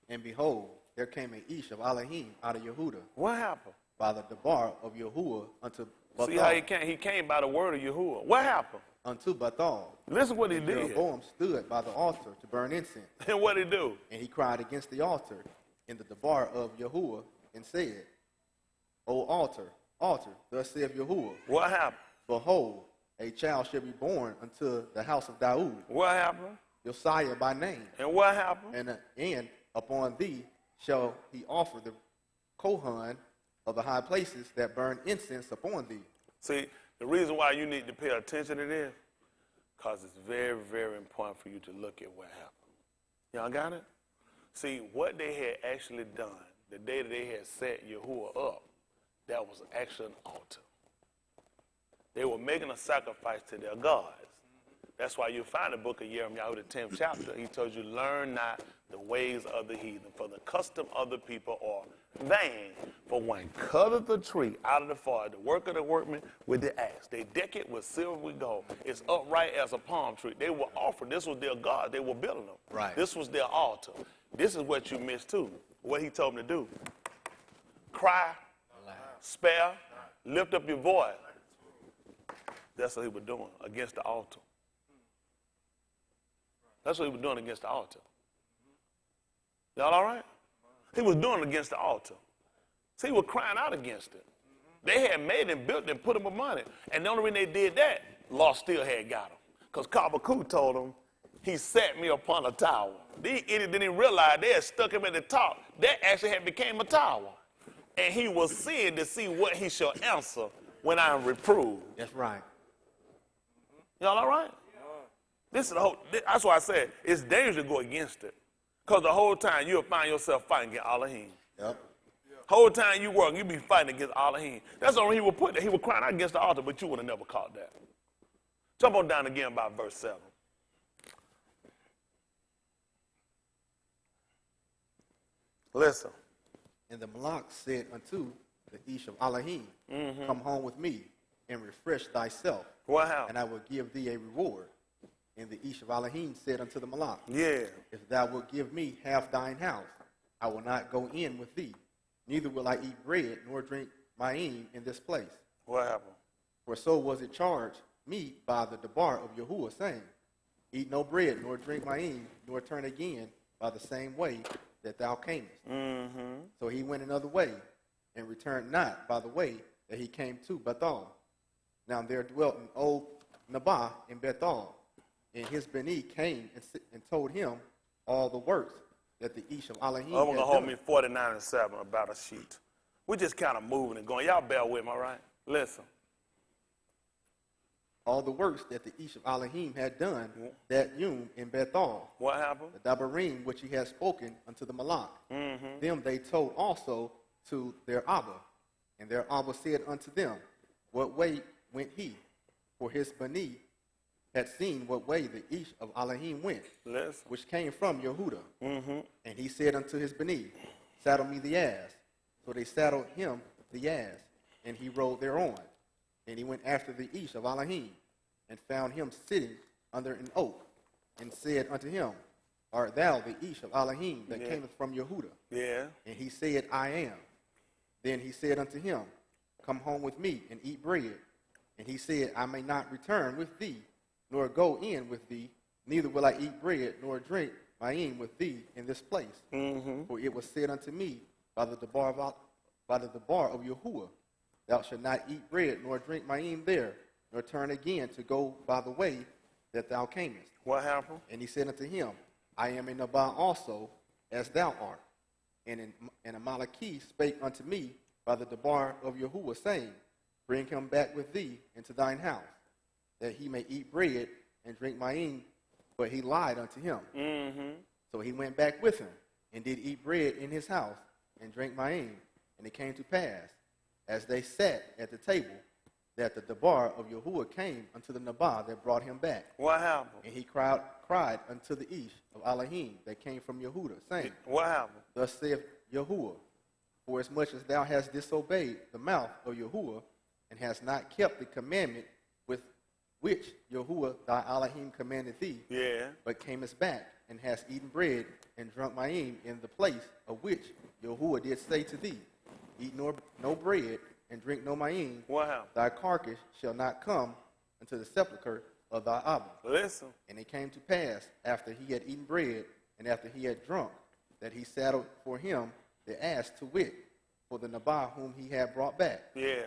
And behold, there came an Ish of Elohim out of Yahudah. What happened? By the debar of Yahuwah unto Bathal. See how he came? He came by the word of Yahuwah. What happened? Unto Bathal. Listen what he and did. Jeroboam stood by the altar to burn incense. And what did he do? And he cried against the altar in the debar of Yahuwah and said, O altar, altar, thus saith Yahuwah. What happened? Behold, a child shall be born unto the house of Daud. What happened? Josiah by name. And what happened? And upon thee shall he offer the Kohan of the high places that burn incense upon thee. See, the reason why you need to pay attention to this, because it's very, very important for you to look at what happened. Y'all got it? See, what they had actually done, the day that they had set Yahudah up, that was actually an altar. They were making a sacrifice to their gods. That's why you find the book of Jeremiah, the 10th chapter. He tells you, learn not the ways of the heathen, for the custom of the people are vain. For one cutteth the tree out of the forest, the work of the workmen with the axe. They deck it with silver with gold. It's upright as a palm tree. They were offering. This was their God. They were building them. Right. This was their altar. This is what you missed too. What he told them to do. Cry, spare, lift up your voice. That's what he was doing against the altar. That's what he was doing against the altar. Y'all all right? He was doing it against the altar. See, he was crying out against it. They had made him, built it, put him among it. And the only reason they did that, law still had got him. Because Kabaku told him, he set me upon a tower. These idiots didn't even realize they had stuck him at the top. That actually had became a tower. And he was seeing to see what he shall answer when I am reproved. That's right. Y'all all right? This is the whole, that's why I said it's dangerous to go against it. Because the whole time you'll find yourself fighting against Elohim. Yep. Whole time you work, you'll be fighting against Elohim. That's the only reason he would put that. He would cry out against the altar, but you would have never caught that. Jump on down again by verse 7. Listen. And the Malak said unto the Ish of Elohim, come home with me and refresh thyself, What happened? and I will give thee a reward. And the Ish of Elohim said unto the Malak, Yeah. if thou wilt give me half thine house, I will not go in with thee, neither will I eat bread nor drink ma'im in this place. What happened? For so was it charged me by the debar of Yahudah, saying, eat no bread nor drink ma'im, nor turn again by the same way that thou camest. So he went another way, and returned not by the way that he came to Bethel. Now there dwelt an old Nabah in Bethel, and his Beni came and told him all the works that the Ish of Elohim I'm had going to hold done. me 49 and 7 about a sheet. We're just kind of moving and going. Y'all bear with me, all right? Listen. All the works that the Ish of Elohim had done that Yom in Bethel, What happened? the Dabarim which he had spoken unto the Malak. Them they told also to their Abba. And their Abba said unto them, what way went he? For his Bani had seen what way the Ish of Elohim went, Listen. which came from Yahudah. And he said unto his Bani, saddle me the ass. So they saddled him the ass, and he rode thereon. And he went after the Ish of Elohim, and found him sitting under an oak, and said unto him, art thou the Ish of Elohim that cameth from Yahudah? Yeah. And he said, I am. Then he said unto him, come home with me and eat bread. And he said, I may not return with thee, nor go in with thee, neither will I eat bread nor drink ma'im with thee in this place. For it was said unto me by the debar of Yahudah, thou shalt not eat bread nor drink ma'im there, nor turn again to go by the way that thou camest. What happened? And he said unto him, I am a Nabah also, as thou art. And Amaleki spake unto me by the debar of Yahudah, saying, bring him back with thee into thine house, that he may eat bread and drink ma'im. But he lied unto him. So he went back with him, and did eat bread in his house, and drank ma'im. And it came to pass, as they sat at the table, that the debar of Yahudah came unto the Nabah that brought him back. What happened? And he cried unto the Ish of Elohim that came from Yahudah, saying, What happened? thus saith Yahudah, for as much as thou hast disobeyed the mouth of Yahudah, and hast not kept the commandment with which Yahudah thy Elohim commanded thee, Yeah. but camest back, and hast eaten bread and drunk ma'im in the place of which Yahudah did say to thee, eat no bread and drink no ma'im, What happened? thy carcass shall not come unto the sepulchre of thy Abba. Listen. And it came to pass, after he had eaten bread, and after he had drunk, that he saddled for him the ass, to wit, for the Nabah whom he had brought back. Yeah.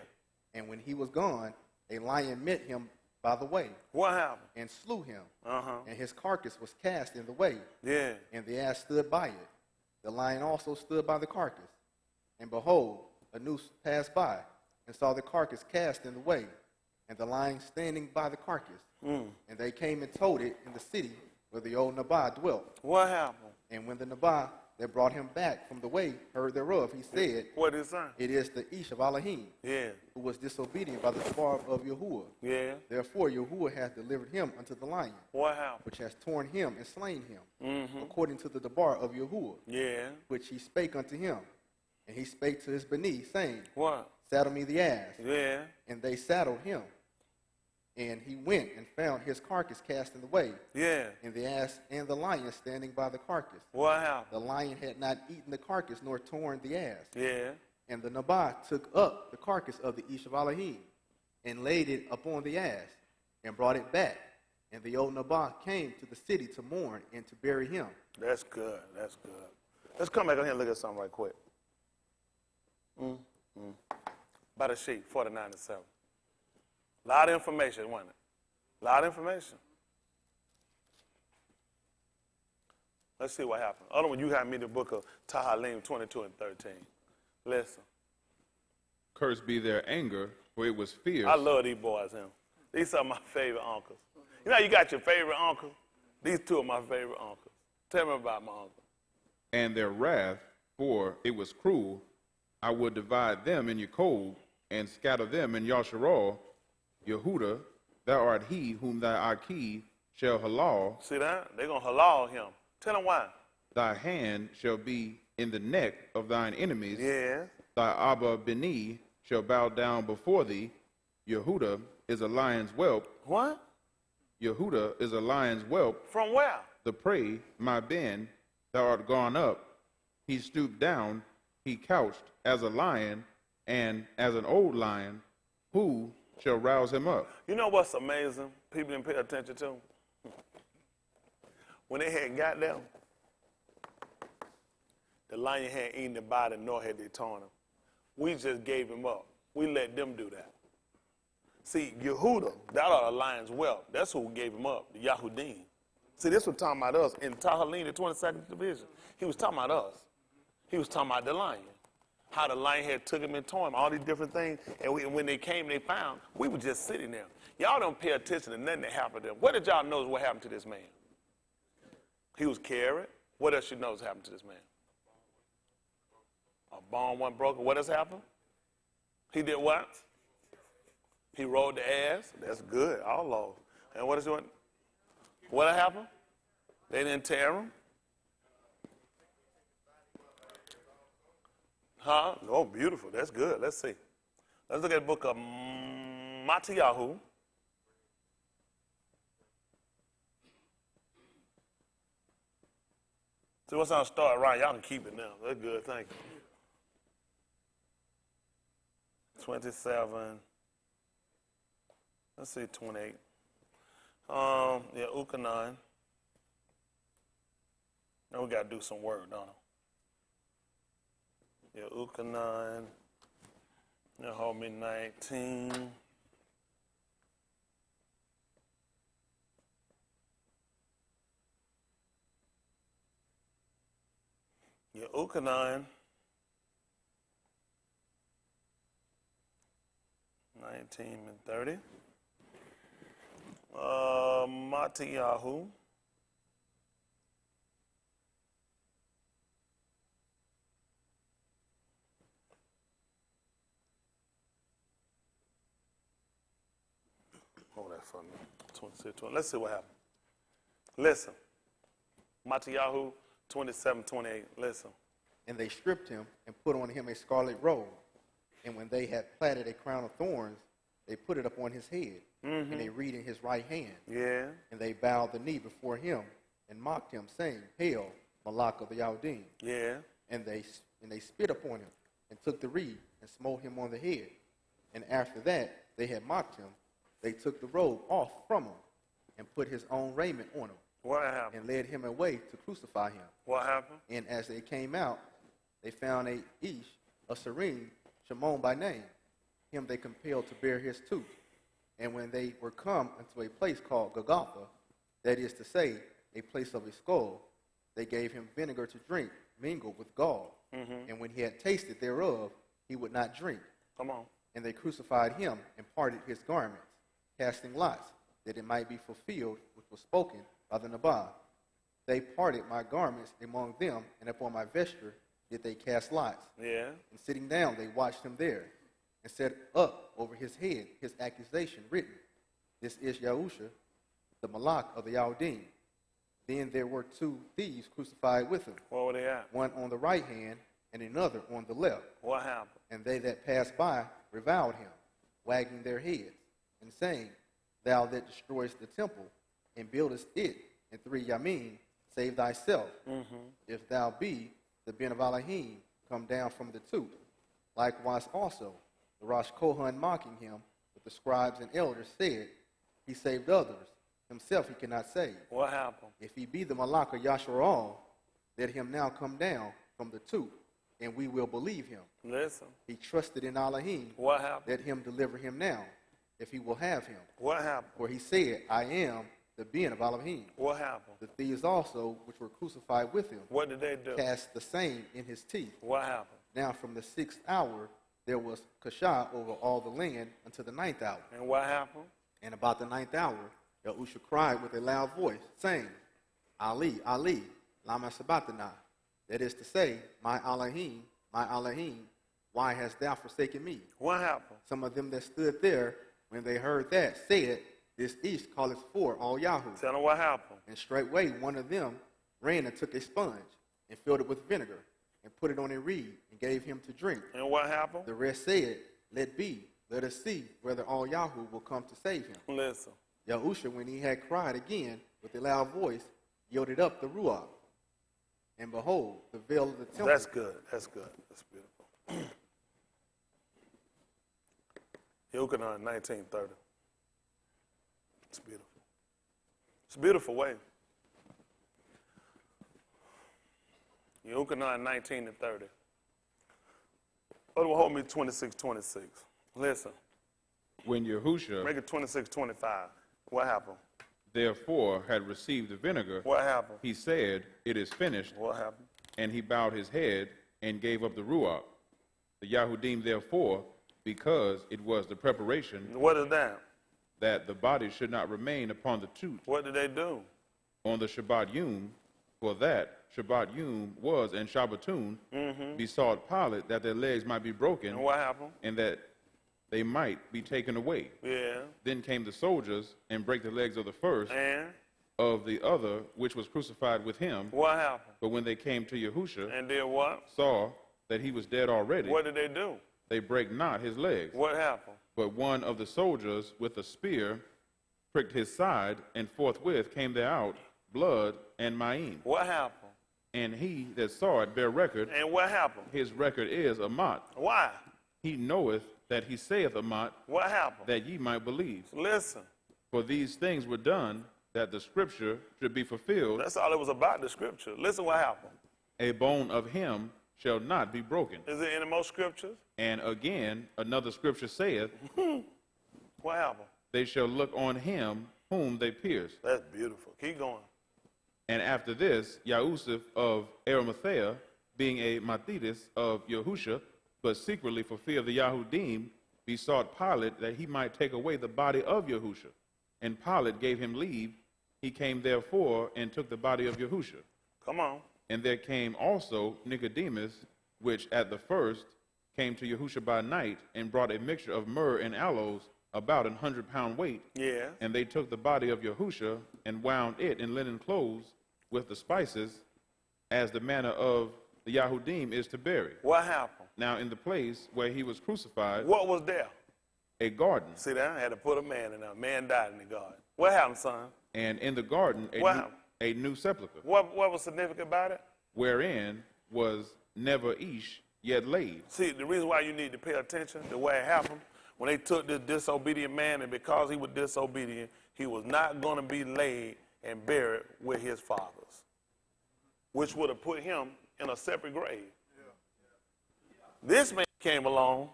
And when he was gone, a lion met him by the way, What happened? and slew him. Uh-huh. And his carcass was cast in the way, Yeah. and the ass stood by it. The lion also stood by the carcass. And behold, a noose passed by, and saw the carcass cast in the way, and the lion standing by the carcass. And they came and told it in the city where the old Naboth dwelt. What happened? And when the Naboth that brought him back from the way heard thereof, he said, What did it say? it is the Ish of Elohim, Yeah. who was disobedient by the bar of Yahudah. Yeah. Therefore Yahudah hath delivered him unto the lion, What happened? which has torn him and slain him, according to the debar of Yahudah, Yeah. which he spake unto him. And he spake to his Beni, saying, What? saddle me the ass. Yeah. And they saddled him. And he went and found his carcass cast in the way, Yeah. and the ass and the lion standing by the carcass. What happened? The lion had not eaten the carcass nor torn the ass. Yeah. And the Naboth took up the carcass of the Ish of Elohim and laid it upon the ass and brought it back. And the old Naboth came to the city to mourn and to bury him. That's good. That's good. Let's come back on here and look at something right quick. By the sheep, 49-7. A lot of information, wasn't it? A lot of information. Let's see what happened. Other one, you had me the book of Tahalim 22 and 13. Listen. Cursed be their anger, for it was fierce. I love these boys, him. These are my favorite uncles. You know how you got your favorite uncle? These two are my favorite uncles. Tell me about my uncle. And their wrath, for it was cruel. I would divide them in Yaakov and scatter them in Yasharal. Yahudah, thou art he whom thy Akiv shall halal. See that? They're going to halal him. Tell him why. Thy hand shall be in the neck of thine enemies. Yeah. Thy Abba Beni shall bow down before thee. Yahudah is a lion's whelp. What? Yahudah is a lion's whelp. From where? The prey, my Ben, thou art gone up. He stooped down. He couched as a lion and as an old lion. Who shall rouse him up? You know what's amazing? People didn't pay attention to. When they had got there, the lion hadn't eaten the body, nor had they torn him. We just gave him up. We let them do that. See, Yahudah, that are the lion's whelp. That's who gave him up, the Yahudim. See, this was talking about us in Tahalim, the 22nd division. He was talking about us. He was talking about the lion. How the lion had took him and torn him, all these different things. And when they came, they found, we were just sitting there. Y'all don't pay attention to nothing that happened to them. What did y'all know what happened to this man? He was carried. What else you know has happened to this man? A bone wasn't broken. What else happened? He did what? He rode the ass. That's good. All law. And what is it? What happened? They didn't tear him. Huh? Oh, beautiful. That's good. Let's see. Let's look at the book of Mattiyahu. See, what's on start right? Y'all can keep it now. That's good. Thank you. 27. Let's see, 28. Yeah, Ukanan. Now we got to do some work, don't we? Yeah, Ukanan. Now hold me 19. Yeah, Ukanan. 19 and 30. Mattiyahu. Hold that for me. 26, 20. Let's see what happened. Listen. Mattiyahu 27, 28. Listen. And they stripped him and put on him a scarlet robe. And when they had plaited a crown of thorns, they put it upon his head, and a reed in his right hand. Yeah. And they bowed the knee before him and mocked him, saying, Hail, Malak of the Yahudim. Yeah. And they spit upon him and took the reed and smote him on the head. And after that they had mocked him, they took the robe off from him and put his own raiment on him. What happened? And led him away to crucify him. What happened? And as they came out, they found a Ish, a Serene, Shimon by name. Him they compelled to bear his tooth. And when they were come unto a place called Golgotha, that is to say, a place of a skull, they gave him vinegar to drink, mingled with gall. And when he had tasted thereof, he would not drink. Come on. And they crucified him and parted his garments, casting lots, that it might be fulfilled which was spoken by the Naboth. They parted my garments among them, and upon my vesture did they cast lots. Yeah. And sitting down, they watched him there, and set up over his head his accusation written, This is Yahudah, the Malach of the Yahudim. Then there were 2 thieves crucified with him, Where were they at? one on the right hand and another on the left. What happened? And they that passed by reviled him, wagging their heads, and saying, Thou that destroyest the temple, and buildest it in 3 yamim, save thyself. If thou be the Ben of Elohim, come down from the Tooth. Likewise also, the Rosh Kohan mocking him, but the scribes and elders said, He saved others, himself he cannot save. What happened? If he be the Malach of Yasharal, let him now come down from the Tooth, and we will believe him. Listen. He trusted in Elohim. What happened? Let him deliver him now, if he will have him. What happened? For he said, I am the Ben of Elohim. What happened? The thieves also, which were crucified with him, What did they do? cast the same in his teeth. What happened? Now from the 6th hour there was Kashah over all the land until the 9th hour. And what happened? And about the 9th hour, Yahudah cried with a loud voice, saying, Ali, Ali, lama sabachthani. That is to say, my Elohim, why hast thou forsaken me? What happened? Some of them that stood there, when they heard that, said, This east calleth for all Yahoo. Tell them what happened. And straightway one of them ran and took a sponge, and filled it with vinegar, and put it on a reed, and gave him to drink. And what happened? The rest said, Let be, let us see whether all Yahoo will come to save him. Listen. Yahudah, when he had cried again with a loud voice, yielded up the Ruach. And behold, the veil of the temple. That's good. That's good. That's beautiful. Yochanan 19:30. It's beautiful. It's a beautiful way. Yochanan 19:30. Oh, hold me 26:26. Listen. When Yahushua Make it 26:25. What happened? therefore had received the vinegar, What happened? he said, It is finished, What happened? and he bowed his head and gave up the Ruach. The Yahudim therefore, because it was the preparation What is that? that the body should not remain upon the tooth What did they do? on the Shabbat Yom, for that Shabbat Yom was and Shabbatun, besought Pilate that their legs might be broken And what happened? and that they might be taken away. Yeah. Then came the soldiers and brake the legs of the first, And of the other which was crucified with him. what happened? But when they came to Yahushua, And did what? saw that he was dead already, What did they do? they brake not his legs. What happened? But one of the soldiers with a spear pricked his side, and forthwith came there out blood and Maim. What happened? And he that saw it bare record. And what happened? His record is Amat. Why? He knoweth that he saith Amat, What happened? that ye might believe. Listen, For these things were done, that the scripture should be fulfilled. that's all it was about, the scripture. Listen what happened. A bone of him shall not be broken. Is there any more scriptures? And again, another scripture saith, What happened? They shall look on him whom they pierced. That's beautiful. Keep going. And after this, Yahusuf of Arimathea, being a Matthias of Yahushua, but secretly for fear of the Yahudim, besought Pilate that he might take away the body of Yahushua. And Pilate gave him leave. He came therefore and took the body of Yahushua. Come on. And there came also Nicodemus, which at the first came to Yahushua by night, and brought a mixture of myrrh and aloes, about 100-pound weight. Yeah. And they took the body of Yahushua and wound it in linen clothes with the spices, as the manner of the Yahudim is to bury. What happened? Now in the place where he was crucified, What was there? a garden. See that? I had to put a man in there. A man died in the garden. What happened, son? And in the garden Wow. a new sepulchre, What was significant about it? wherein was never Ish yet laid. See, the reason why you need to pay attention to where it happened, when they took this disobedient man, and because he was disobedient, he was not going to be laid and buried with his fathers, which would have put him in a separate grave. This man came along,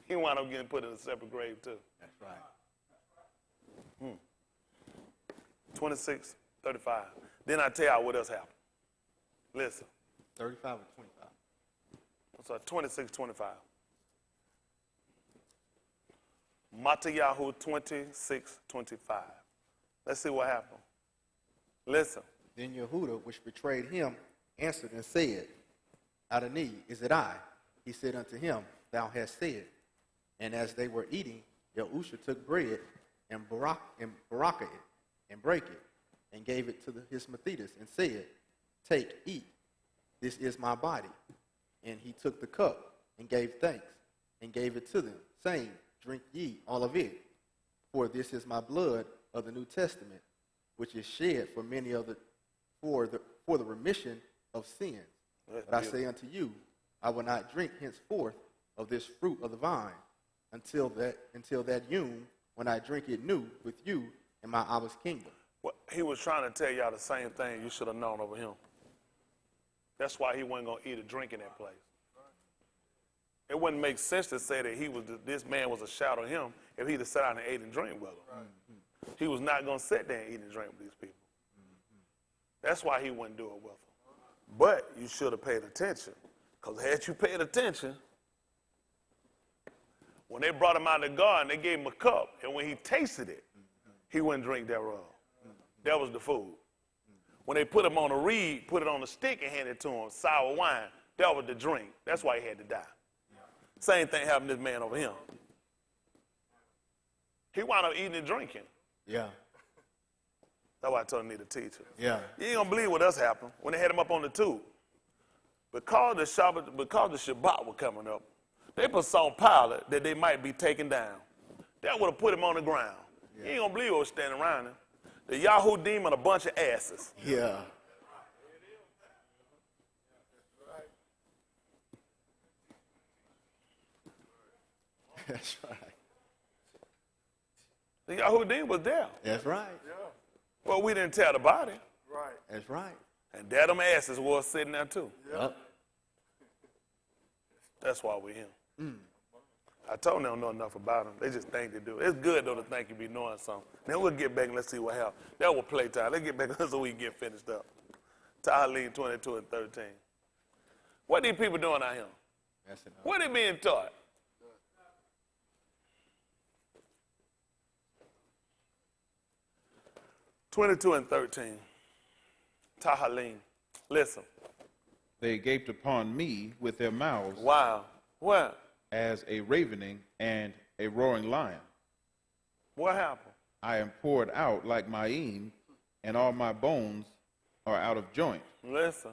he wound up getting put in a separate grave too. That's right. 26:35. Then I tell y'all what else happened. Listen. 35 or 25? So 26, 25. Matthew 26, 25. Let's see what happened. Listen. Then Yahudah, which betrayed him, answered and said, Adonai, is it I? He said unto him, Thou hast said. And as they were eating, Yahushua took bread and baraka it, and brake it, and gave it to his Methodis, and said, Take, eat, this is my body. And he took the cup, and gave thanks, and gave it to them, saying, Drink ye all of it, for this is my blood of the New Testament, which is shed for many of the for the remission of sins. But I say unto you, I will not drink henceforth of this fruit of the vine until that union, when I drink it new with you in my Abba's kingdom. Well, he was trying to tell y'all the same thing you should have known over him. That's why he wasn't going to eat or drink in that place. It wouldn't make sense to say that this man was a shadow of him if he'd have sat down and ate and drank with him. Right. He was not going to sit there and eat and drink with these people. That's why he wouldn't do it with them. But you should have paid attention, because had you paid attention, when they brought him out of the garden, they gave him a cup, and when he tasted it, he wouldn't drink thereof. That was the food. When they put him on a reed, put it on a stick and handed it to him, sour wine, that was the drink. That's why he had to die. Same thing happened to this man over here. He wound up eating and drinking. Yeah. That's why I told him to teach it. Yeah. You ain't gonna believe what else happened when they had him up on the tube. Because the Shabbat was coming up, they put on Pilate that they might be taken down. That would have put him on the ground. Yeah. You ain't gonna believe what was standing around him. The Yahudah and a bunch of asses. Yeah. That's right. The Yahudah was there. That's right. Yeah. Well, we didn't tell the body. Right. That's right. And there them asses was sitting there too. Yep. That's why we're here. I told them they don't know enough about them. They just think they do. It's good, though, to think you be knowing something. Then we'll get back and let's see what happens. That was playtime. Let's get back so we can get finished up. Tahalim 22 and 13. What these people doing out here? That's enough. What they being taught? (22 and 13). Tahalim. Listen. They gaped upon me with their mouths. Wow. What? As a ravening and a roaring lion. What happened? I am poured out like Ma'im, and all my bones are out of joint. Listen.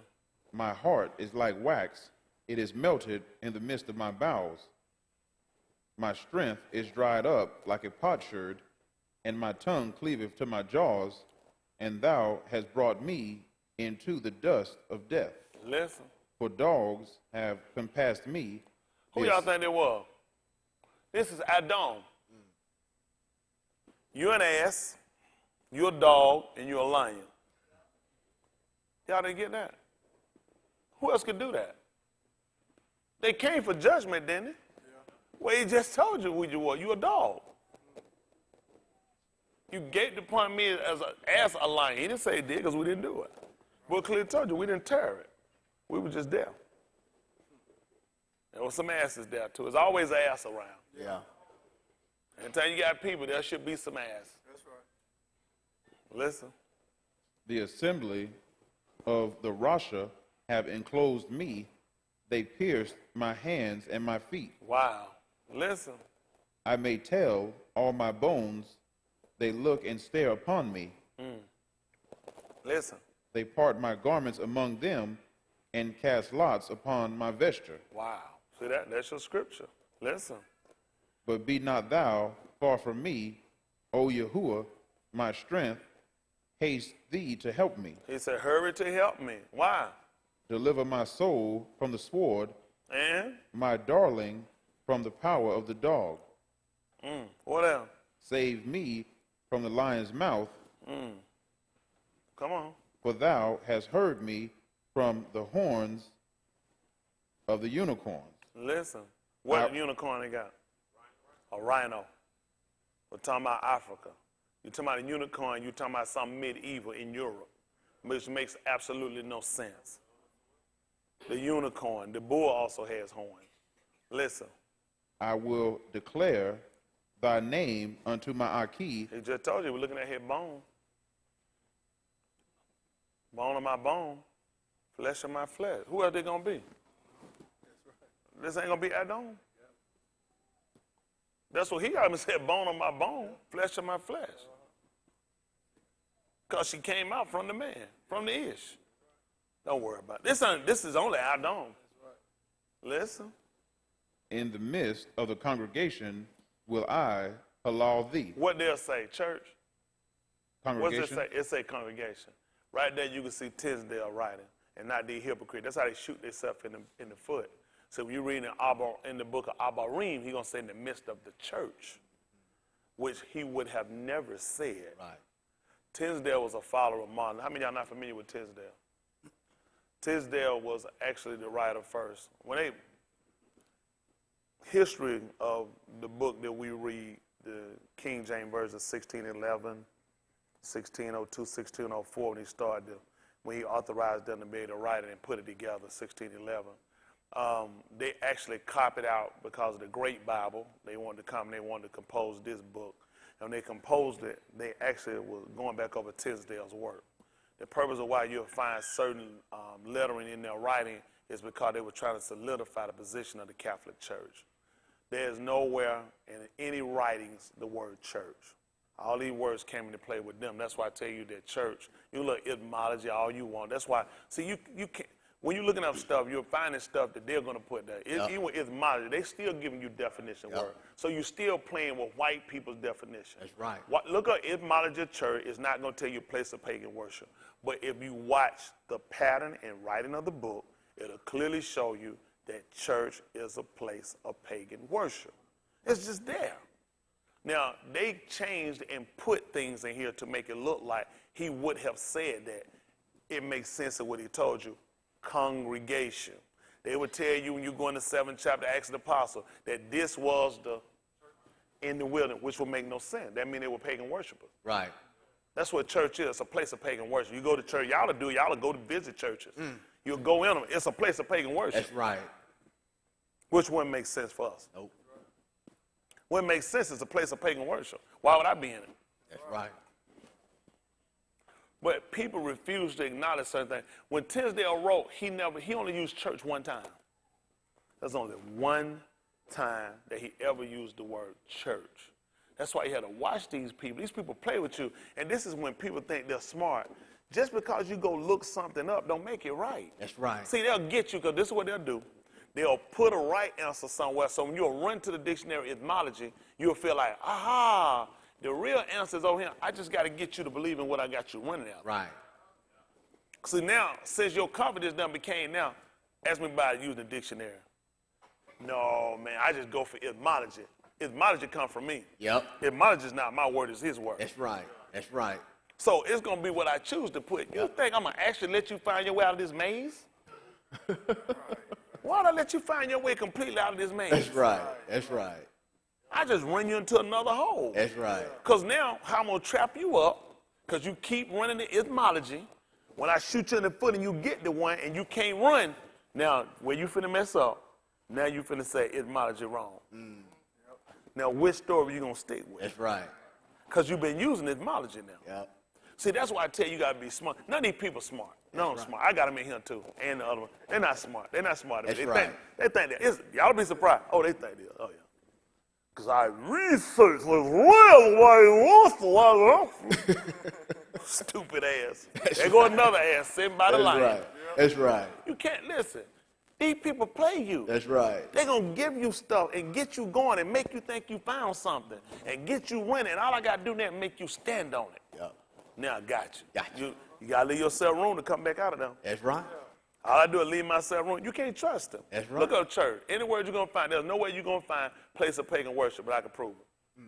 My heart is like wax. It is melted in the midst of my bowels. My strength is dried up like a potsherd, and my tongue cleaveth to my jaws, and thou hast brought me into the dust of death. Listen. For dogs have compassed me. Who y'all think it was? This is Adam. You're an ass, you're a dog, and you're a lion. Y'all didn't get that? Who else could do that? They came for judgment, didn't they? Yeah. Well, he just told you who you were. You a dog. You gaped upon me as a lion. He didn't say he did because we didn't do it. But clearly told you we didn't tear it. We were just there. There were some asses there too. There's always an ass around. Yeah. Anytime you got people, there should be some ass. That's right. Listen. The assembly of the Rasha have enclosed me. They pierced my hands and my feet. Wow. Listen. I may tell all my bones. They look and stare upon me. Listen. They part my garments among them and cast lots upon my vesture. Wow. See that? That's your scripture. Listen. But be not thou far from me, O Yahuwah, my strength. Haste thee to help me. He said, hurry to help me. Why? Deliver my soul from the sword, And? my darling from the power of the dog. What else? Save me from the lion's mouth. Come on. For thou hast heard me from the horns of the unicorns. Listen. What unicorn they got? A rhino. We're talking about Africa. You're talking about a unicorn, you're talking about something medieval in Europe, which makes absolutely no sense. The unicorn. The bull also has horns. Listen. I will declare thy name unto my Aki. He just told you we're looking at his bone. Bone of my bone, flesh of my flesh. Who else they gonna be? This ain't gonna be Adam. That's what he got me said, bone of my bone, flesh of my flesh. Because she came out from the man, from the ish. Don't worry about it. This is only Adam. Listen. In the midst of the congregation will I halal thee. What they'll say, church? Congregation? What's it say? It say congregation. Right there you can see Tisdale writing, and not the hypocrite. That's how they shoot themselves in the foot. So when you read in the book of Abarim, he's going to say in the midst of the church, which he would have never said. Right. Tisdale was a follower of Martin. How many of y'all not familiar with Tisdale? Tisdale was actually the writer first. History of the book that we read, the King James Version 1611, 1602, 1604, when he authorized them to be able to write it and put it together, 1611. They actually copied out because of the Great Bible. They wanted to compose this book. And when they composed it, they actually were going back over Tisdale's work. The purpose of why you'll find certain lettering in their writing is because they were trying to solidify the position of the Catholic Church. There's nowhere in any writings the word church. All these words came into play with them. That's why I tell you that church, you look etymology all you want. That's why, see, you can't, when you're looking up stuff, you're finding stuff that they're going to put there. Even with etymology, they still giving you definition word. So you're still playing with white people's definition. That's right. Look at etymology of church. It's not going to tell you place of pagan worship. But if you watch the pattern and writing of the book, it'll clearly show you that church is a place of pagan worship. It's just there. Now, they changed and put things in here to make it look like he would have said that. It makes sense of what he told you. Congregation. They would tell you when you go in the 7th chapter, Acts of the Apostle, that this was in the wilderness, which would make no sense. That means they were pagan worshipers. Right. That's what church is, a place of pagan worship. You go to church, y'all will go to visit churches. You'll go in them. It's a place of pagan worship. That's right. Which wouldn't make sense for us. Nope. What makes sense is a place of pagan worship. Why would I be in it? That's right. But people refuse to acknowledge certain things. When Tisdale wrote, he only used church one time. There's only one time that he ever used the word church. That's why you had to watch these people. These people play with you. And this is when people think they're smart. Just because you go look something up don't make it right. That's right. See, they'll get you because this is what they'll do. They'll put a right answer somewhere. So when you'll run to the dictionary etymology, you'll feel like, aha, the real answer is over here. I just got to get you to believe in what I got you running at. Right. See, now, since your confidence done became now, ask me about using the dictionary. No, man, I just go for etymology. Etymology come from me. Yep. Etymology is not my word, it's his word. That's right. That's right. So it's going to be what I choose to put. You think I'm going to actually let you find your way out of this maze? Why would I let you find your way completely out of this maze? That's right. That's right. I just run you into another hole. That's right. Because now, how I'm going to trap you up, because you keep running the etymology. When I shoot you in the foot and you get the one and you can't run, now, where you finna mess up, now you finna say etymology wrong. Now, which story you going to stick with? That's right. Because you've been using etymology now. Yep. See, that's why I tell you, you got to be smart. None of these people smart. None of them smart. I got them in here, too, and the other one. They're not smart. They're not smart. That's They right. think that. Y'all be surprised. Oh, they think that. Oh, yeah. Because I researched this real way. Stupid ass. There go another ass sitting by the line. Right. That's right. You can't listen. These people play you. That's right. They're going to give you stuff and get you going and make you think you found something and get you running. All I got to do now is make you stand on it. Yep. Now I got you. Got you. You got to leave yourself room to come back out of them. That's right. All I do is leave myself room. You can't trust them. That's right. Look up church. Any word you're going to find, there's no way you're going to find place of pagan worship, but I can prove it.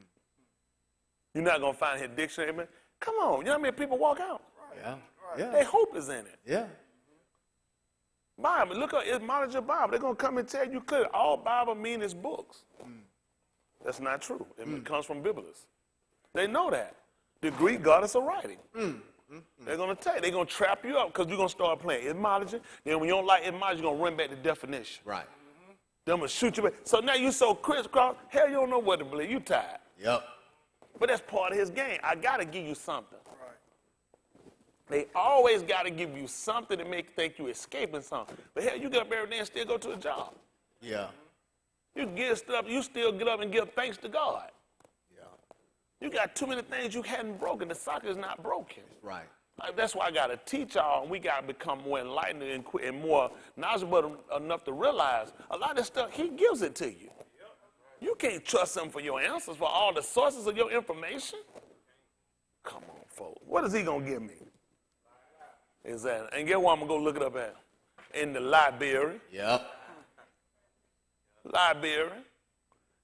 You're not going to find his dictionary. Man. Come on. You know how many people walk out? Yeah. Yeah. Their hope is in it. Yeah. Bible. Look up etymology of Bible. They're going to come and tell you clearly all Bible mean is books. That's not true. It comes from Bibulus. They know that. The Greek goddess of writing. They're going to tell you. They're going to trap you up because you're going to start playing etymology. Then when you don't like etymology, you're going to run back to definition. Right. Then I'm going to shoot you back. So now you so crisscross, hell, you don't know what to believe. You tired. Yep. But that's part of his game. I got to give you something. They always got to give you something to make you think you're escaping something. But hell, you get up every day and still go to a job. Yeah. You get stuff, you still get up and give thanks to God. Yeah. You got too many things you hadn't broken. The socket is not broken. Right. That's why I got to teach y'all, and we got to become more enlightened and more knowledgeable enough to realize a lot of this stuff, he gives it to you. You can't trust him for your answers, for all the sources of your information. Come on, folks. What is he going to give me? Is that, and guess what I'm going to go look it up at? In the library. Yep. Library.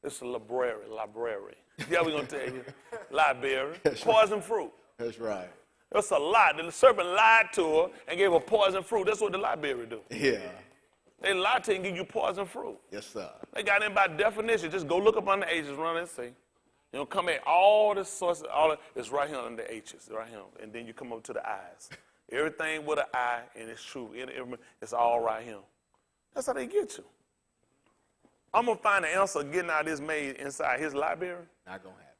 It's a library. Yeah, we're going to tell you. Library. Poison fruit. That's right. That's a lie. The serpent lied to her and gave her poison fruit. That's what the library do. Yeah. They lie to you and give you poison fruit. Yes, sir. They got in by definition. Just go look up on the H's, run and see. You know, come at all the sources, it's right here on the H's, right here. And then you come up to the I's. Everything with an I, and it's true. It's all right here. That's how they get you. I'm going to find the answer getting out of this made inside his library. Not going to happen.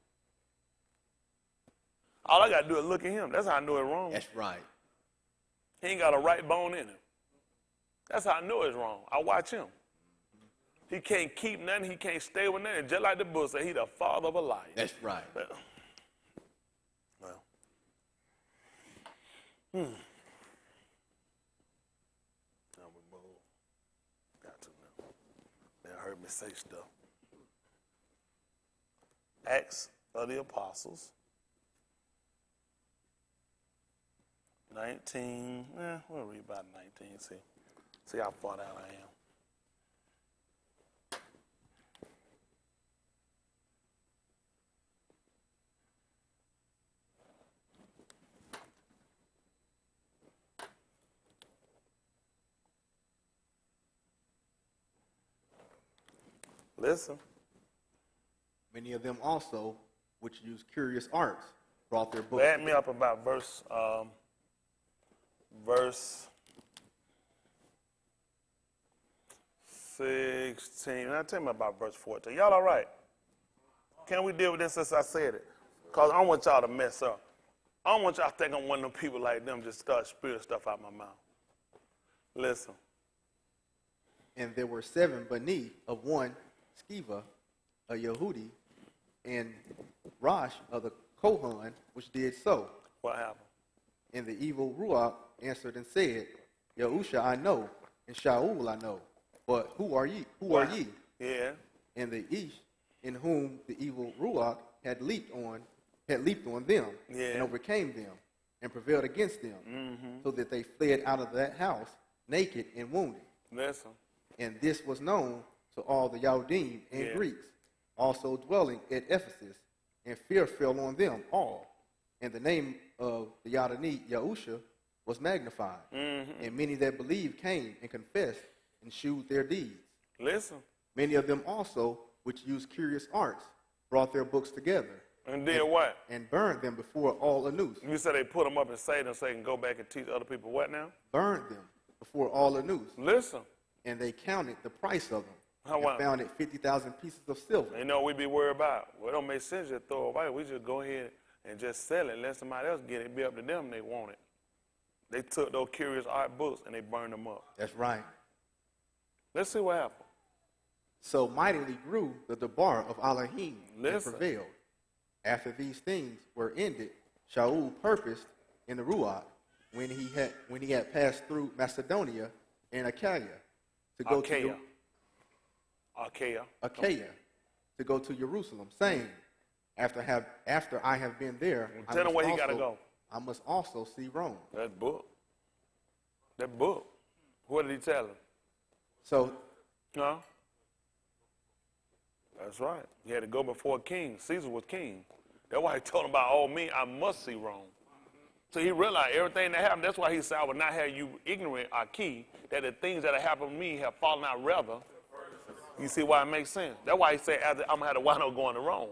All I got to do is look at him. That's how I know it's wrong. That's right. He ain't got a right bone in him. That's how I know it's wrong. I watch him. He can't keep nothing. He can't stay with nothing. Just like the book said, he the father of a liar. That's right. Well. Now we move. Got to know. They heard me say stuff. Acts of the Apostles. 19. We'll read about 19. See how far out I am. Listen. Many of them also, which use curious arts, brought their books. Back me up about verse 16. Now tell me about verse 14. Y'all all right? Can we deal with this since I said it? Because I don't want y'all to mess up. I don't want y'all to think I'm one of them people like them just start spewing stuff out my mouth. Listen. And there were 7 beneath of one Sceva, a Yehudi, and Rosh of the Kohan, which did so. What happened? And the evil Ruach answered and said, Yahusha I know, and Shaul I know, but who are ye? Who are ye? Yeah. And the Ish, in whom the evil Ruach had leaped on them, and overcame them, and prevailed against them, so that they fled out of that house naked and wounded. Listen. And this was known to all the Yahudim and Greeks, also dwelling at Ephesus, and fear fell on them all. And the name of the Yadani, Yahusha, was magnified. And many that believed came and confessed and shewed their deeds. Listen. Many of them also, which used curious arts, brought their books together. And did what? And burned them before all Anus. You said they put them up in Satan so they can go back and teach other people what now? Burned them before all Anus. Listen. And they counted the price of them. How and found it 50,000 pieces of silver. You know what we be worried about? Well, it don't make sense to throw it away. We just go ahead and just sell it. Let somebody else get it. Be up to them. They want it. They took those curious art books and they burned them up. That's right. Let's see what happened. So mightily grew the debar of Elohim and Listen. prevailed. After these things were ended, Shaul purposed in the Ruach, when he had passed through Macedonia and Achaia, to go to Jerusalem, saying, after I have been there, Tell them where he got to go. I must also see Rome. That book. What did he tell him? So, No. That's right. He had to go before a king. Caesar was king. That's why he told him about all me, I must see Rome. So he realized everything that happened. That's why he said, I will not have you ignorant or key that the things that have happened to me have fallen out rather. You see why it makes sense? That's why he said, I'm going to have to wind up going to Rome.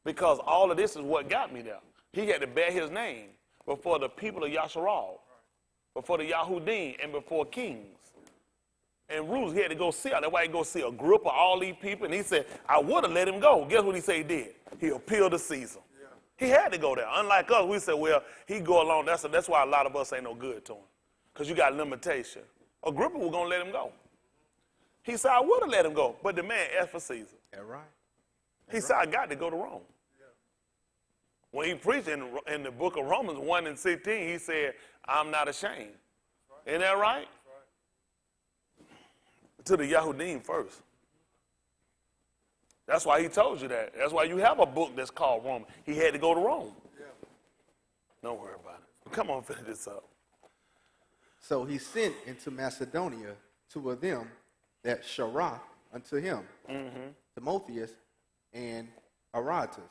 Because all of this is what got me there. He had to bear his name. before the people of Yasharal, before the Yahudim, and before kings and rulers. He had to go see. That's why he go see a group of all these people. And he said, I would have let him go. Guess what he said he did? He appealed to Caesar. Yeah. He had to go there. Unlike us, we said, well, he go along. That's why a lot of us ain't no good to him. Because you got limitation. Agrippa was going to let him go. He said, I would have let him go. But the man asked for Caesar. That's right. He said, I got to go to Rome. Yeah. When he preached in the book of Romans 1 and 16, he said, I'm not ashamed. Right. Isn't that right? To the Yahudim first. That's why he told you that. That's why you have a book that's called Rome. He had to go to Rome. Yeah. Don't worry about it. Come on, finish this up. So he sent into Macedonia two of them that Sharah unto him, Timotheus and Aristarchus.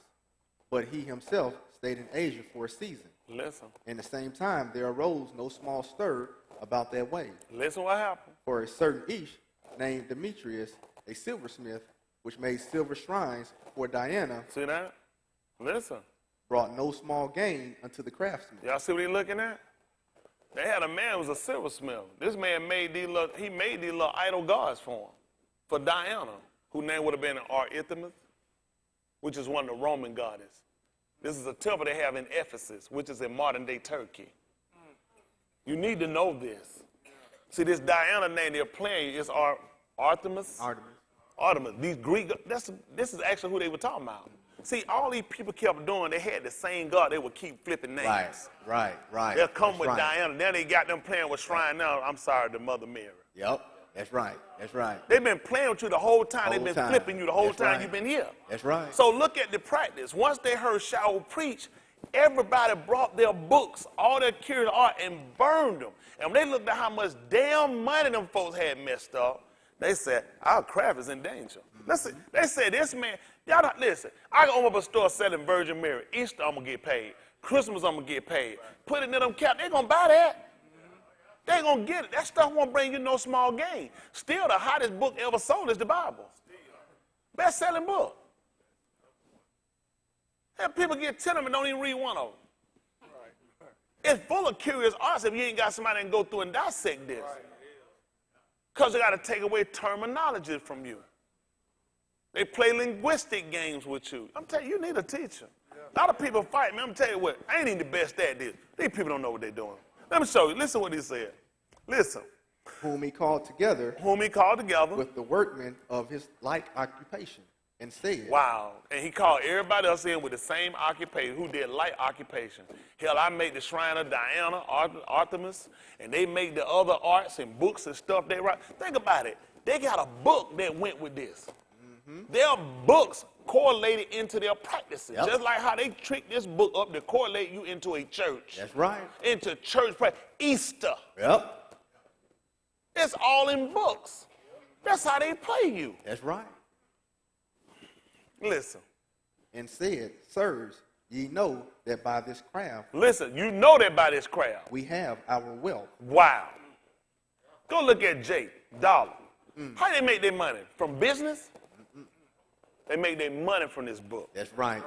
But he himself stayed in Asia for a season. Listen. In the same time, there arose no small stir about that way. Listen what happened. For a certain Ish named Demetrius, a silversmith, which made silver shrines for Diana. See that? Listen. Brought no small gain unto the craftsmen. Y'all see what he's looking at? They had a man who was a silversmith. This man made these little idol gods for him, for Diana, whose name would have been Artemis, which is one of the Roman goddess. This is a temple they have in Ephesus, which is in modern-day Turkey. You need to know this. See, this Diana name they're playing is Artemis. Artemis. These Greek, this is actually who they were talking about. See, all these people kept doing, they had the same God. They would keep flipping names. Right. They'll come with Diana. Then they got them playing with shrine now. I'm sorry, the Mother Mary. Yep, that's right. They've been playing with you the whole time. They've been flipping you the whole time you've been here. That's right. So look at the practice. Once they heard Shaul preach, everybody brought their books, all their curious art, and burned them. And when they looked at how much damn money them folks had messed up, they said, our craft is in danger. Listen, they said, this man, y'all don't, listen, I can open up a store selling Virgin Mary. Easter, I'm going to get paid. Christmas, I'm going to get paid. Put it in them cap, they're going to buy that. They ain't going to get it. That stuff won't bring you no small gain. Still, the hottest book ever sold is the Bible. Best-selling book. And people get 10 of them and don't even read one of them. It's full of curious arts if you ain't got somebody that can go through and dissect this. Because they got to take away terminology from you. They play linguistic games with you. I'm telling you, you need a teacher. A lot of people fight me. I'm telling you what, I ain't even the best at this. These people don't know what they're doing. Let me show you. Listen what he said. Listen. Whom he called together. With the workmen of his like occupation. And said. Wow. And he called everybody else in with the same occupation, who did like occupation. Hell, I made the shrine of Diana, Artemis, and they make the other arts and books and stuff they write. Think about it. They got a book that went with this. Their books correlated into their practices. Yep. Just like how they trick this book up to correlate you into a church. That's right. Into church practice. Easter. Yep. It's all in books. That's how they play you. That's right. Listen. And said, sirs, ye know that by this craft. Listen, you know that by this craft. We have our wealth. Wow. Go look at Jake, Dollar. How they make their money? From business? They make their money from this book. That's right.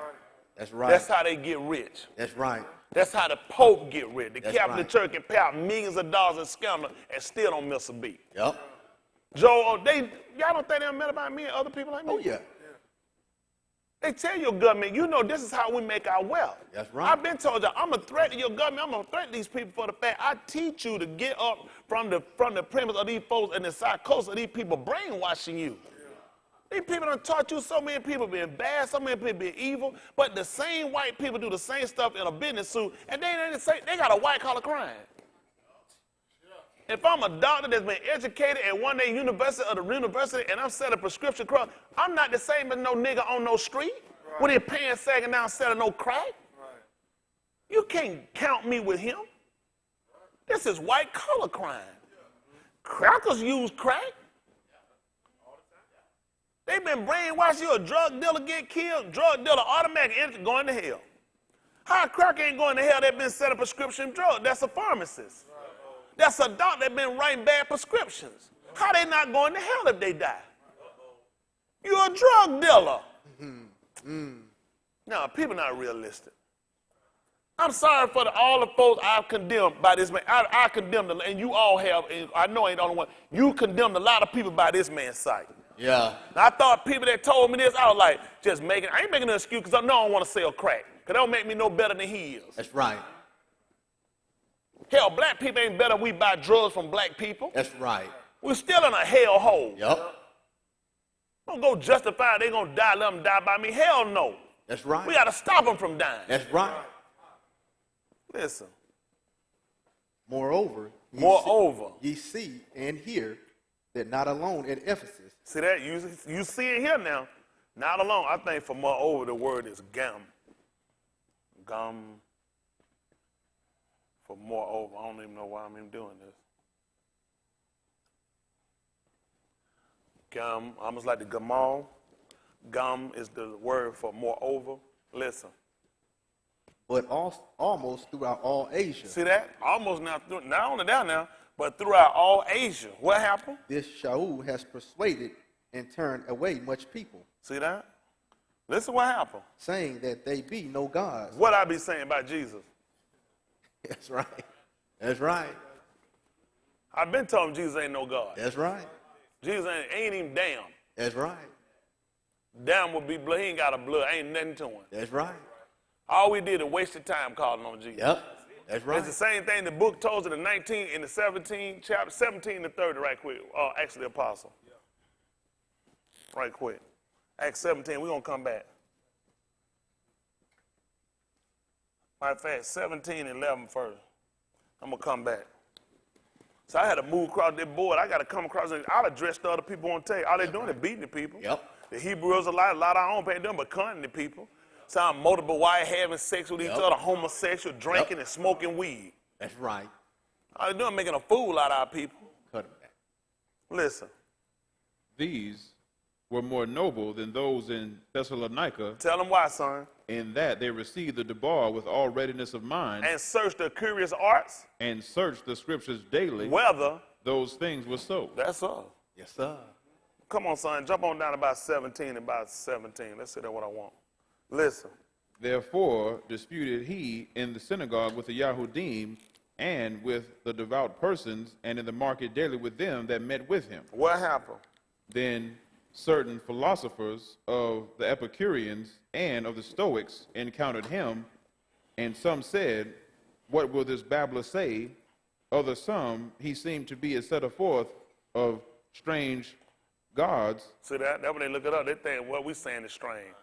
That's right. That's how they get rich. That's right. That's how the Pope get rich. The Catholic Church can pay out millions of dollars in scandal and still don't miss a beat. Yep. Joe, y'all don't think they're mad about me and other people like me? Oh, yeah. They tell your government, you know, this is how we make our wealth. That's right. I've been told you, I'm going to threaten your government. I'm going to threaten these people for the fact I teach you to get up from the premise of these folks and the psychosis of these people brainwashing you. These people done taught you so many people being bad, so many people being evil, but the same white people do the same stuff in a business suit, and they got a white-collar crime. If I'm a doctor that's been educated at one day university and I'm selling prescription drugs, I'm not the same as no nigga on no street with his pants sagging down selling no crack. You can't count me with him. This is white-collar crime. Crackers use crack. They've been brainwashed. You a drug dealer get killed, drug dealer automatically going to hell. How a cracker ain't going to hell? They've been selling prescription drugs. That's a pharmacist. That's a doctor that been writing bad prescriptions. How they not going to hell if they die? You're a drug dealer. No, people not realistic. I'm sorry for all the folks I've condemned by this man. I condemned, and you all have, and I know I ain't the only one. You condemned a lot of people by this man's sight. Yeah. Now, I thought people that told me this, I was like, I ain't making an excuse because I know I don't want to sell crack. Because that don't make me no better than he is. That's right. Hell, black people ain't better. We buy drugs from black people. That's right. We're still in a hell hole. Yep. Don't go justify they going to die, let them die by me. Hell no. That's right. We got to stop them from dying. That's right. Listen. Moreover, ye see and hear that not alone in Ephesus. See that? You see it here now. Not alone. I think for moreover, the word is gam. Gum. For moreover. I don't even know why I'm even doing this. Gum, almost like the gamal. Gum is the word for moreover. Listen. But almost throughout all Asia. See that? Almost now, not only that now, but throughout all Asia. What happened? This Shaul has persuaded and turned away much people. See that? Listen what happened. Saying that they be no gods. What I be saying about Jesus? That's right. That's right. I've been telling Jesus ain't no God. That's right. Jesus ain't even damn. That's right. Damn would be blood. He ain't got a blood. Ain't nothing to him. That's right. All we did is wasted time calling on Jesus. Yep. That's right. It's the same thing the book told us in the 17 chapter 17 to 30 right quick. Acts of the Apostle. Right quick. Acts 17, we're going to come back. Matter of fact, 17 and 11 first. I'm going to come back. So I had to move across that board. I got to come across it. I'll address the other people on tape. All they're doing is beating the people. Yep. The Hebrews a lot of our own ain't doing but cutting the people. Some multiple wives having sex with each other, homosexual, drinking and smoking weed. That's right. All they're doing making a fool out of our people. Cut them back. Listen. These were more noble than those in Thessalonica, Tell them why, son. in that they received the debar with all readiness of mind, And search the curious arts, and searched the scriptures daily, whether those things were so. that's all. Yes, sir. Come on, son. Jump on down about 17. Let's see that what I want. Listen. Therefore disputed he in the synagogue with the Yahudim, and with the devout persons, and in the market daily with them that met with him. What happened? Then certain philosophers of the Epicureans and of the Stoics encountered him, and some said, what will this babbler say? Other some, he seemed to be a setter forth of strange gods. See that? That's when they look it up. They think what we saying is strange.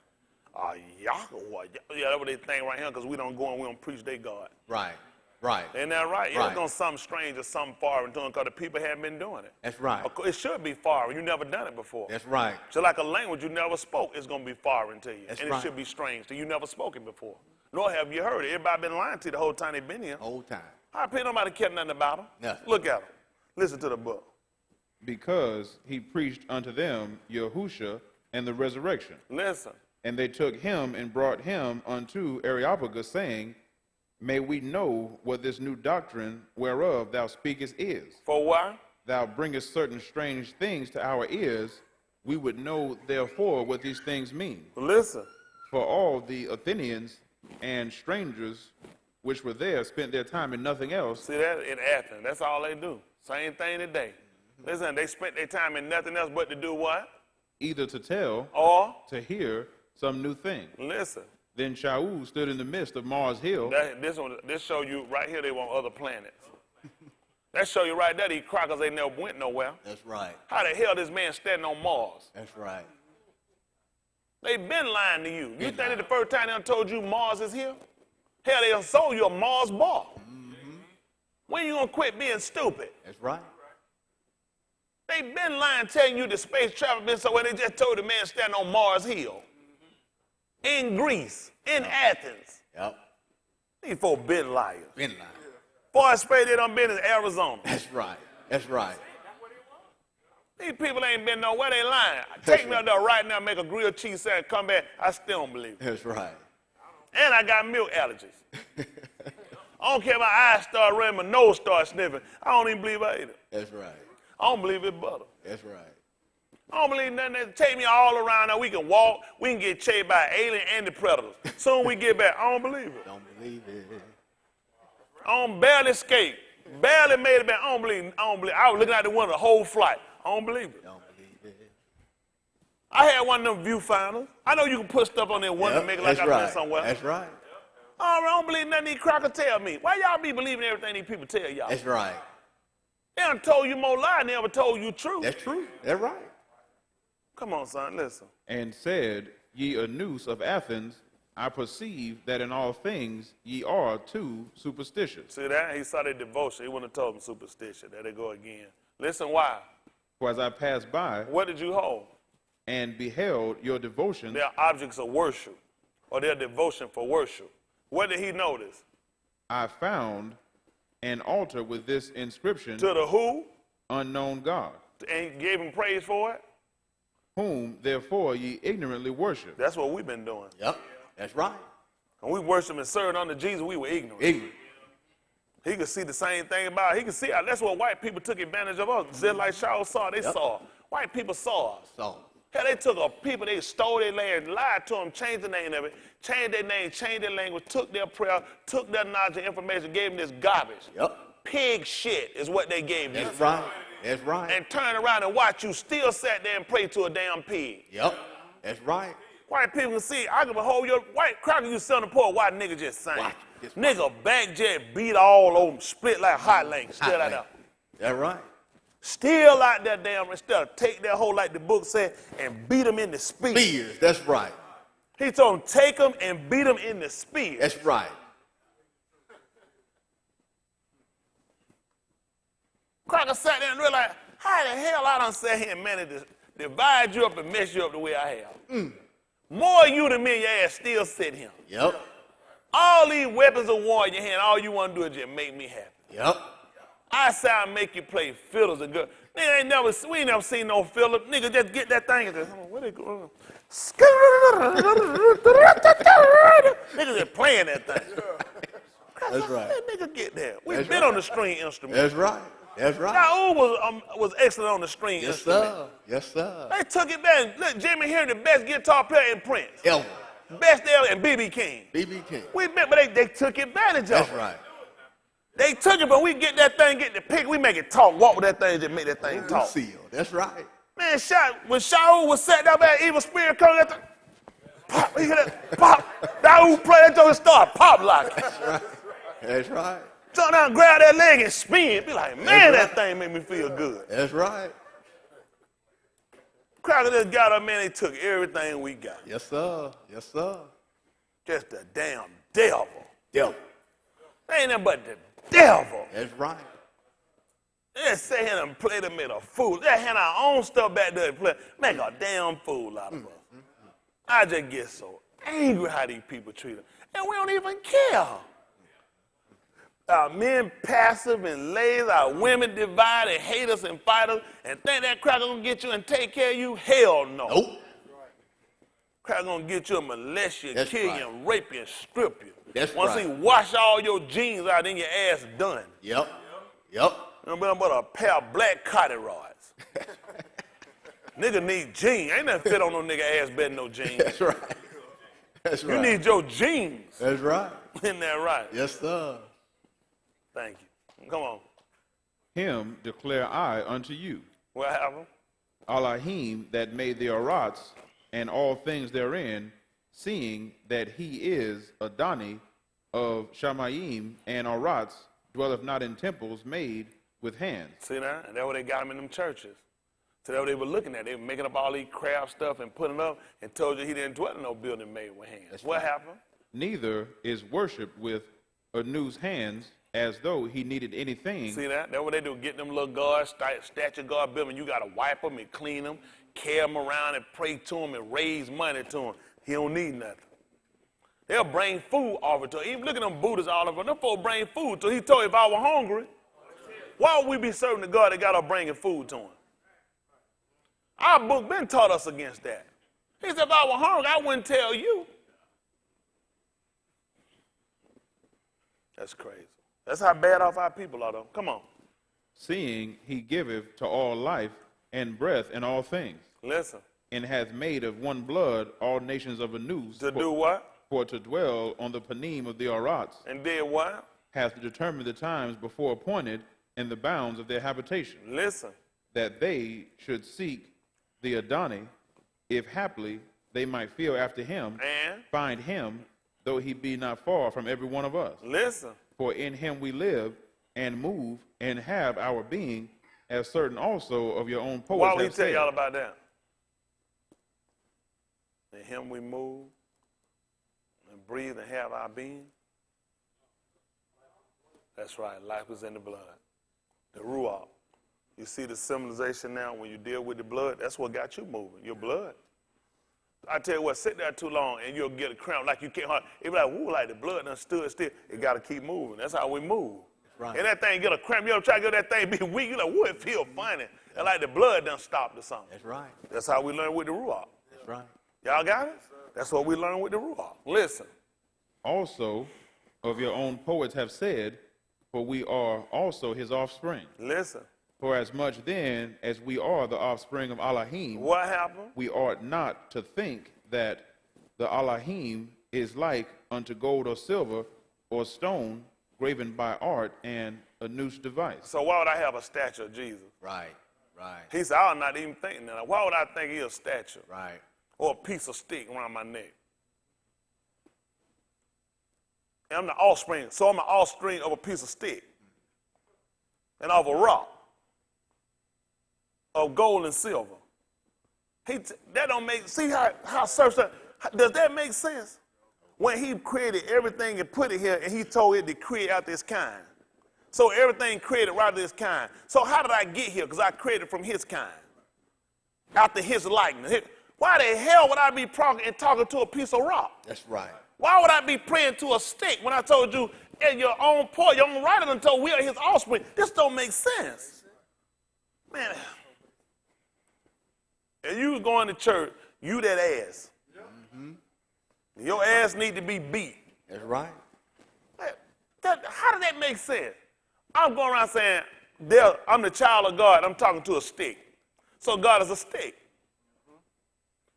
Yahudah. Yeah, that's what they think right here because we don't go and we don't preach their God. Right. Right. Ain't that right? Right. It's going to something strange or something foreign to them because the people haven't been doing it. That's right. Of course, it should be foreign. You never done it before. That's right. Just like a language you never spoke, it's going to be foreign to you. That's and right. it should be strange to you. You never spoken before. Nor have you heard it. Everybody been lying to you the whole time they've been here. Whole time. I pay nobody care nothing about them. Nothing. Look at them. Listen to the book. Because he preached unto them Yahusha and the resurrection. Listen. And they took him and brought him unto Areopagus, saying, may we know what this new doctrine whereof thou speakest is. For what? Thou bringest certain strange things to our ears. We would know therefore what these things mean. Listen. For all the Athenians and strangers which were there spent their time in nothing else. See that? In Athens. That's all they do. Same thing today. Listen, they spent their time in nothing else but to do what? Either to tell Or? to hear some new thing. Listen. Then Shaul stood in the midst of Mars Hill. This show you right here they want other planets. That show you right there these crackers they never went nowhere. That's right. How the hell this man standing on Mars? That's right. They been lying to you. You think that the first time they done told you Mars is here? Hell, they done sold you a Mars bar. Mm-hmm. When you gonna quit being stupid? That's right. They been lying telling you the space travel been so well they just told the man standing on Mars Hill. In Greece, in Athens. Yep. These folk been liars. Been lying. Boy, space they done been in Arizona. That's right. That's right. These people ain't been nowhere, they lying. Take me out there right now, make a grilled cheese sandwich, come back, I still don't believe it. That's right. And I got milk allergies. I don't care if my eyes start running, my nose starts sniffing. I don't even believe I ate it. That's right. I don't believe it's butter. That's right. I don't believe nothing that take me all around now. We can walk, we can get chased by alien and the predators. Soon we get back, I don't believe it. Don't believe it. I don't barely escape. Barely made it back. I don't believe. I was looking out the window the whole flight. I don't believe it. Don't believe it. I had one of them viewfinders. I know you can put stuff on there window and make it like that's I've been right. somewhere. That's right. I don't believe nothing these crackers tell me. Why y'all be believing everything these people tell y'all? That's right. They done told you more lies than they ever told you truth. That's true. That's right. Come on, son, listen. And said, Ye Anus of Athens, I perceive that in all things ye are too superstitious. See that? He saw their devotion. He wouldn't have told them superstition. There they go again. Listen, why? For as I passed by What did you hold? and beheld your devotion, They're objects of worship, or their devotion for worship. What did he notice? I found an altar with this inscription, To the who? Unknown God, And gave him praise for it? whom therefore ye ignorantly worship. That's what we've been doing. Yep. That's right. When we worshiped and served under Jesus, we were ignorant. Ignorant. He could see the same thing about it. He could see how that's what white people took advantage of us. Just like Charles saw, they saw. White people saw us. So, Hell, they took people, they stole their land, lied to them, changed the name of it, changed their name, changed their language, took their prayer, took their knowledge and information, gave them this garbage. yep. Pig shit is what they gave you. That's right. That's right. And turn around and watch you still sat there and pray to a damn pig. Yep. That's right. White people can see, I can behold your white cracker you sell on the poor, white nigga just sang. Watch it, just Nigga back jet beat all over them, split like hot links, still out there. That's right. Still out there damn, instead of take their whole, like the book said, and beat them in the spear. Spears. That's right. He told them, take them and beat them in the spear. That's right. Cracker sat there and realized, how the hell I done sat here and managed to divide you up and mess you up the way I have. More you than me, your ass still sit here. Yep. All these weapons of war in your hand, all you want to do is just make me happy. Yep. I say I make you play fiddles and good. Nigga, we ain't never seen no fiddle. Nigga, just get that thing and just, where they go? Nigga just playing that thing. That's right. That nigga get there. We That's been right. on the string instrument. That's right. That's right. Yahudah was excellent on the string Yes, instrument. sir. Yes, sir. They took it back. Look, Jimmy here, the best guitar player in Prince. Elmer. Best ever, and B.B. King. B.B. King. We been, but they took advantage of That's it. right. They took it, but we get that thing, get the pick, we make it talk, walk with that thing, just make that thing talk. Seal. That's right. Man, when Shaul was sat down there, evil spirit coming at the pop, he hear that pop. Daoud play that joke start pop locking. That's right. That's right. Turn down, grab that leg and spin. Be like, man, That's that thing made me feel good. That's right. Cracker just got up, man, they took everything we got. Yes, sir. Yes, sir. Just the damn devil. Devil. Ain't nothing but the devil. That's right. They just sit here and play them, made a fool. They had our own stuff back there to play. Make a damn fool out of us. I just get so angry how these people treat us. And we don't even care. Our men passive and lazy, our women divided, hate us and fight us, and think that cracker gonna get you and take care of you? Hell no. Nope. Cracker gonna get you and molest you, That's kill right. you, and rape you, and strip you. That's Once right. he wash all your jeans out, then your ass done. Yep. Yep. Nothing but a pair of black cotton rods. Nigga need jeans. Ain't nothing fit on no nigga ass better than no jeans. That's right. That's You right. need your jeans. That's right. Isn't that right? Yes, sir. Thank you. Come on. Him declare I unto you, What happened? Elohim that made the Arats and all things therein, seeing that he is Adoni of Shamayim and Arats, dwelleth not in temples made with hands. See that? And that's what they got him in them churches. So that's what they were looking at. They were making up all these craft stuff and putting up and told you he didn't dwell in no building made with hands. That's What right. happened? Neither is worshipped with Anu's hands, as though he needed anything. See that? That's what they do. Get them little guards, statue guard building. You got to wipe them and clean them, carry them around and pray to them and raise money to them. He don't need nothing. They'll bring food over to him. Even look at them Buddhists all over. Them folks bring food to him. He told you if I were hungry, why would we be serving the God that got up bringing food to him? Our book been taught us against that. He said if I were hungry, I wouldn't tell you. That's crazy. That's how bad off our people are, though. Come on. Seeing he giveth to all life and breath and all things, Listen. and hath made of one blood all nations of Anus, To do what? for to dwell on the panim of the Arats, And did what? hath determined the times before appointed and the bounds of their habitation, Listen. that they should seek the Adonai, if haply they might feel after him, And find him, though he be not far from every one of us. listen. For in him we live and move and have our being, as certain also of your own poets Why would he have tell said. y'all about that? In him we move and breathe and have our being. That's right. Life is in the blood. The ruach. You see the symbolization now when you deal with the blood? That's what got you moving, your blood. I tell you what, sit there too long and you'll get a cramp like you can't hardly. It'll be like, woo, like the blood done stood still. It got to keep moving. That's how we move. Right. And that thing get a cramp, you ever try to get that thing be weak, you're like, woo, it feel funny. And like the blood done stopped or something. That's right. That's how we learn with the ruach. That's right. Y'all got it? That's what we learn with the ruach. Listen. Also of your own poets have said, for we are also his offspring. Listen. For as much then as we are the offspring of Elohim, What happened? we ought not to think that the Elohim is like unto gold or silver or stone graven by art and a noose device. So why would I have a statue of Jesus? Right. Right. He said, I'm not even thinking that. Why would I think he's a statue? Right. Or a piece of stick around my neck? And I'm the offspring, so I'm the offspring of a piece of stick and of a rock, of gold and silver. That don't make, see how search that, does that make sense? When he created everything and put it here and he told it to create out this kind. So everything created right out this kind. So how did I get here? Because I created from his kind, after his likeness. Why the hell would I be talking to a piece of rock? That's right. Why would I be praying to a stick when I told you in your own poet, your own writer until we are his offspring? This don't make sense. Man, and you going to church, you that ass. Mm-hmm. Your ass need to be beat. That's right. How does that make sense? I'm going around saying, I'm the child of God, I'm talking to a stick. So God is a stick.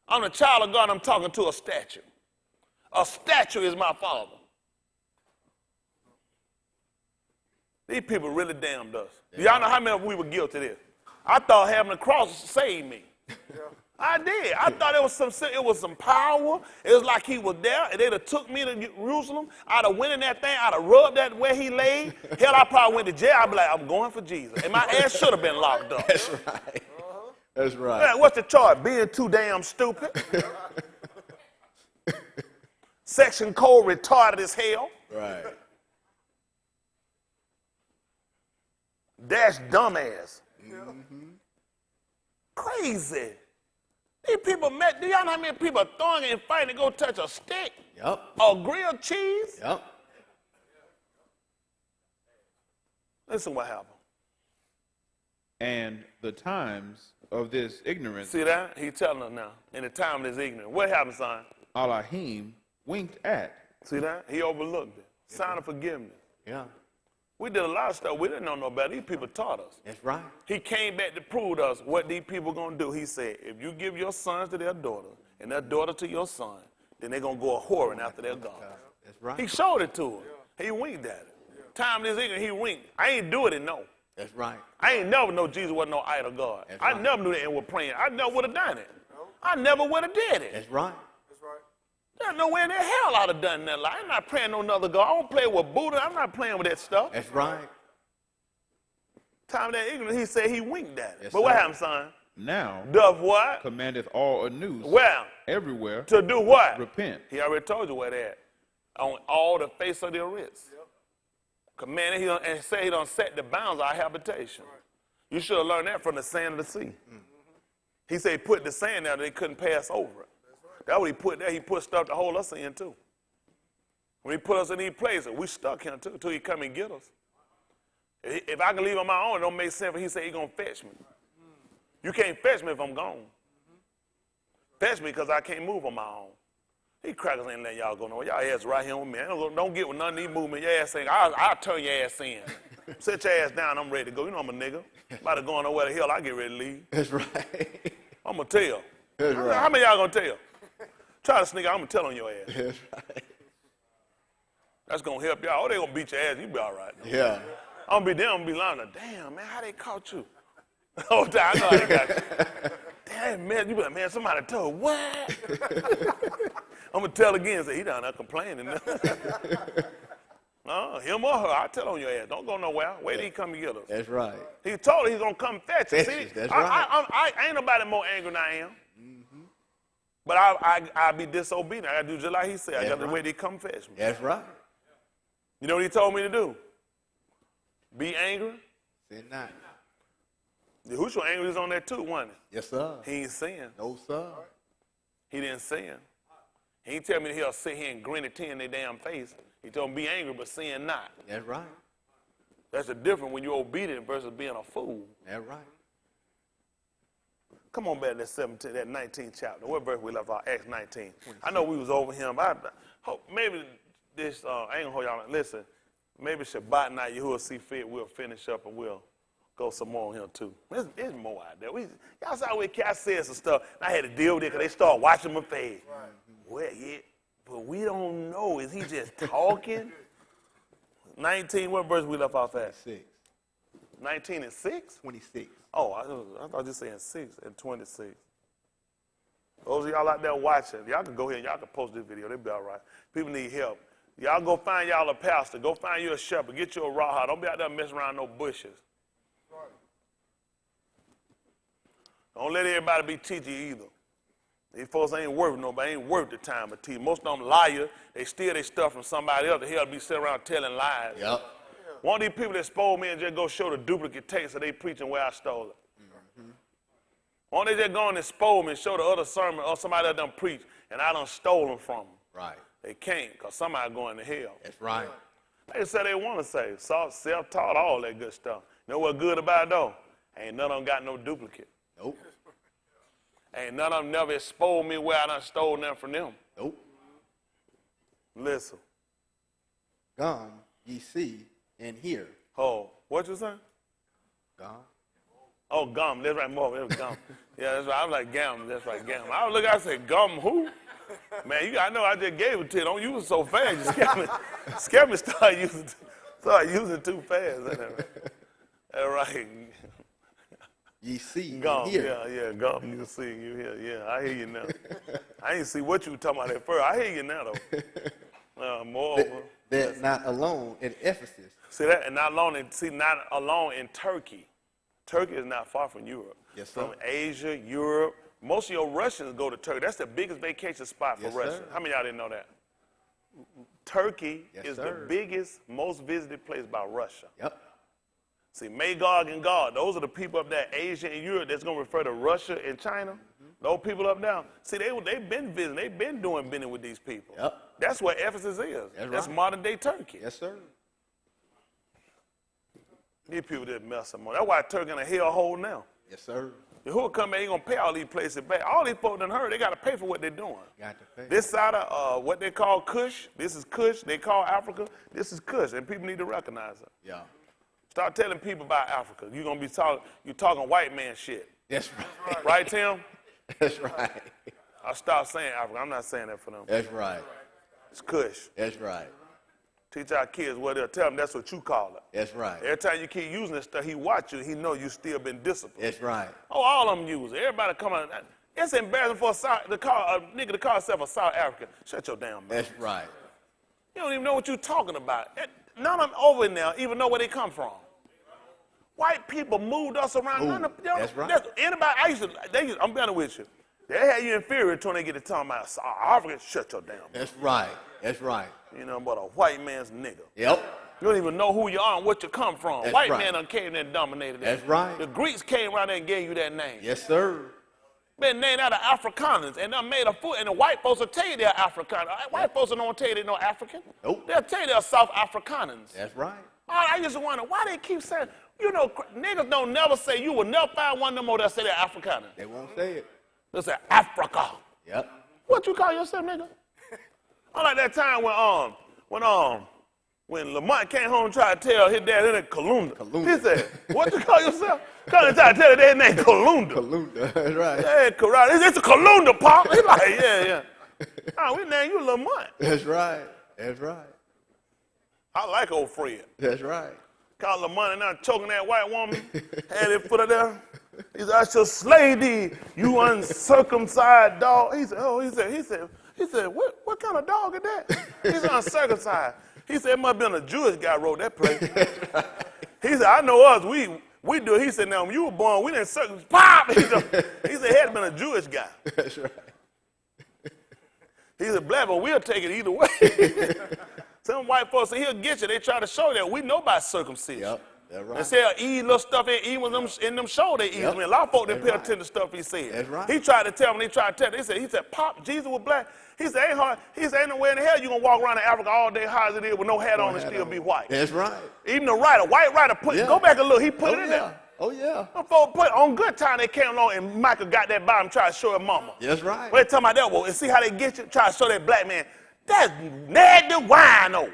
I'm the child of God, I'm talking to a statue. A statue is my father. These people really damned us. Y'all know how many of we were guilty of this? I thought having the cross saved me. I did. I thought it was some power. It was like he was there, and they'd have took me to Jerusalem. I'd have went in that thing. I'd have rubbed that where he laid. Hell, I probably went to jail. I'd be like, I'm going for Jesus. And my ass should have been locked up. That's right. That's right. Man, what's the charge? Being too damn stupid. Section code retarded as hell. Right. Dash dumbass. Crazy. These people do y'all know how many people are throwing and fighting to go touch a stick? Yep. Or grilled cheese? Yep. Listen what happened. And the times of this ignorance, See that? He telling us now. In the time of this ignorance. What happened, son? Elohim winked at. See that? He overlooked it. Sign of forgiveness. Yeah. We did a lot of stuff we didn't know no better. These people taught us. That's right. He came back to prove to us what these people going to do. He said, if you give your sons to their daughter and their daughter to your son, then they're going to go a whoring after their God. That's right. He showed it to him. He winked at it. Time this ignorant, he winked. I ain't do it and know. That's right. I ain't never know Jesus wasn't no idol God. That's I right. never knew that and was praying. I never would have done it. I never would have did it. That's right. There's no way in the hell I'd have done that. I'm not praying no other God. I don't play with Buddha. I'm not playing with that stuff. That's right. Time of that ignorance, he said he winked at it. Yes, but what sir. happened, son? Now Doth what? commandeth all Anus Well, everywhere to do what? repent. He already told you where that. On all the face of the wrist. Commanded, and say he done set the bounds of our habitation. You should have learned that from the sand of the sea. He said he put the sand there that they couldn't pass over it. That's what he put there. He put stuff to hold us in too. When he put us in these places, we stuck here too till he come and get us. If I can leave on my own, it don't make sense, but he said he's going to fetch me. You can't fetch me if I'm gone. Fetch me because I can't move on my own. These crackers ain't letting y'all go nowhere. Y'all ass right here with me. Don't get with none of these movements. Your ass saying, I'll turn your ass in. Sit your ass down, I'm ready to go. You know I'm a nigga. About to go nowhere the hell I get ready to leave. That's right. I'm going to tell. That's right. How many of y'all going to tell? Try to sneak out, I'm going to tell on your ass. That's right. That's going to help y'all. Oh, they going to beat your ass. You be all right. Yeah. I'm going to be them. I'm going to be lying. Damn, man, how they caught you? Oh, I know how they got you. Damn, man, you be like, man, somebody told what? I'm going to tell again and say, he down there complaining. Him or her, I'll tell on your ass. Don't go nowhere. Wait till he come to get us. That's right. He told her he's going to come fetch us. See, That's right. I ain't nobody more angry than I am. Mm-hmm. But I'll be disobedient. I got to do just like he said. I got to wait till he come fetch me. That's right. You know what he told me to do? Be angry. Sin not. The Yahudah angry was on that too, wasn't he? Yes, sir. He ain't sin. No, sir. He didn't sin. He ain't tell me that he'll sit here and grin and tear in their damn face. He told them be angry, but sin not. That's right. That's the difference when you're obedient versus being a fool. That's right. Come on back to that 17, that 19th chapter. What verse we left off? Acts 19. I know we was over him. I hope maybe this, I ain't gonna hold y'all. Listen, maybe Shabbat night, Yahudah see fit, we'll finish up and we'll go some more on him too. There's more out there. Y'all saw where I said some stuff, and I had to deal with it because they started watching my face. Right. Well, yeah, but we don't know. Is he just talking? 19, what verse we left off at? 6. 19 and 6? 26. Oh, I thought you were saying 6 and 26. Those of y'all out there watching, y'all can go ahead and y'all can post this video. They'll be all right. People need help. Y'all go find y'all a pastor. Go find you a shepherd. Get you a rawhide. Don't be out there messing around no bushes. Don't let everybody be teaching you either. These folks ain't worth nobody, ain't worth the time to teach. Most of them liars, they steal their stuff from somebody else. The hell be sitting around telling lies. Yep. One of these people that spoiled me and just go show the duplicate tape so they preaching where I stole it. Mm-hmm. Why don't they just go and spoil me and show the other sermon or somebody that done preach and I done stole them from them? Right. They can't because somebody going to hell. That's right. They say they want to say, self-taught, all that good stuff. You know what good about it though? Ain't none of them got no duplicate. Nope. Ain't none of them never exposed me where I done stole them from them. Nope. Listen. Come, ye see and hear. Oh, what you say? Gum. Oh, gum. That's right, more. It was gum. Yeah, that's right. I was like, gum. That's right, gum. I look, I said, gum who? Man, I know I just gave it to you. Don't use it so fast. You scared me start using too fast. That's right. Ye see Gum, and hear. yeah, gum, you see, you hear, yeah, I hear you now. I ain't see what you were talking about at first. I hear you now, though. Moreover. They're not alone in Ephesus. See that, and not alone in Turkey. Turkey is not far from Europe. Yes, sir. From Asia, Europe. Most of your Russians go to Turkey. That's the biggest vacation spot for Yes, Russia. sir. How many of y'all didn't know that? Turkey Yes, is sir. the biggest, most visited place by Russia. Yep. See, Magog and Gog, those are the people up there, Asia and Europe, that's going to refer to Russia and China. Mm-hmm. Those people up there, see, they've been visiting. They've been doing business with these people. Yep. That's where Ephesus is. That's right. modern-day Turkey. Yes, sir. These people didn't mess them up. That's why Turkey in a hellhole now. Yes, sir. Who'll come in, ain't going to pay all these places back. All these folks done heard, they got to pay for what they're doing. Got to pay. This side of what they call Kush, this is Kush. They call Africa, this is Kush, and people need to recognize it. Yeah. Start telling people about Africa. You're going to be talking white man shit. That's right. Right, Tim? That's right. I'll stop saying Africa. I'm not saying that for them. That's right. It's Kush. That's right. Teach our kids what they'll tell them that's what you call it. That's right. Every time you keep using this stuff, he watch you. He know you still been disciplined. That's right. Oh, all of them use it. Everybody come on. It's embarrassing for a nigga to call himself a South African. Shut your damn mouth. That's right. You don't even know what you're talking about. None of them over there even know where they come from. White people moved us around. None of, That's right. Anybody, I'm better with you. They had you inferior to when they get to talking about South African. Shut your damn mouth. That's right. That's right. You know, but a white man's nigga. Yep. You don't even know who you are and what you come from. That's White right. man done came there and dominated that. That's right. The Greeks came around there and gave you that name. Yes, sir. Been named out of Afrikaners and done made a fool. And the white folks will tell you they're Afrikaners. White folks don't tell you they're no African. Nope. They'll tell you they're South Afrikaners. That's right. I used to wonder why they keep saying, you know, niggas don't never say, you will never find one of them more that say they're Afrikaners. They won't say it. They'll say Africa. Yep. What you call yourself, nigga? I like that time when Lamont came home and tried to tell his dad his name Kalunda. He said, "What you call yourself?" Come and try to tell his dad his name Kalunda. Kalunda, that's right. Yeah, karate. It's a Kalunda, Pop. He like, yeah. Oh, we name you Lamont. That's right. That's right. I like old Fred. That's right. Called Lamont and now choking that white woman. Had it put her there. He said, "I shall slay thee, you uncircumcised dog." He said, what kind of dog is that? He said, "Uncircumcised." He said, "It must have been a Jewish guy wrote that play." He said, "I know us, we do it." He said, "Now, when you were born, we didn't circumcise." Pop! He said, it had been a Jewish guy. That's right. He said, "Black, but we'll take it either way." Some white folks say, "He'll get you." They try to show that we know about circumcision. Yep, that's right. And say, eat little stuff in them show they eat. Yep. I mean, a lot of folks didn't pay That's attention to stuff he said. That's right. He tried to tell them, he said, "Pop, Jesus was black." He said, "Ain't hard." He said, "Ain't no way in the hell you gonna walk around in Africa all day hard as it is with no hat on and still be white." That's right. Even the white writer go back and look, he put it in there. Oh, yeah. Them folks put on good time they came along and Michael got that by him, tried to show his mama. That's right. Well, they talking about that, well, and see how they get you? Try to show that black man, that's Ned the wino.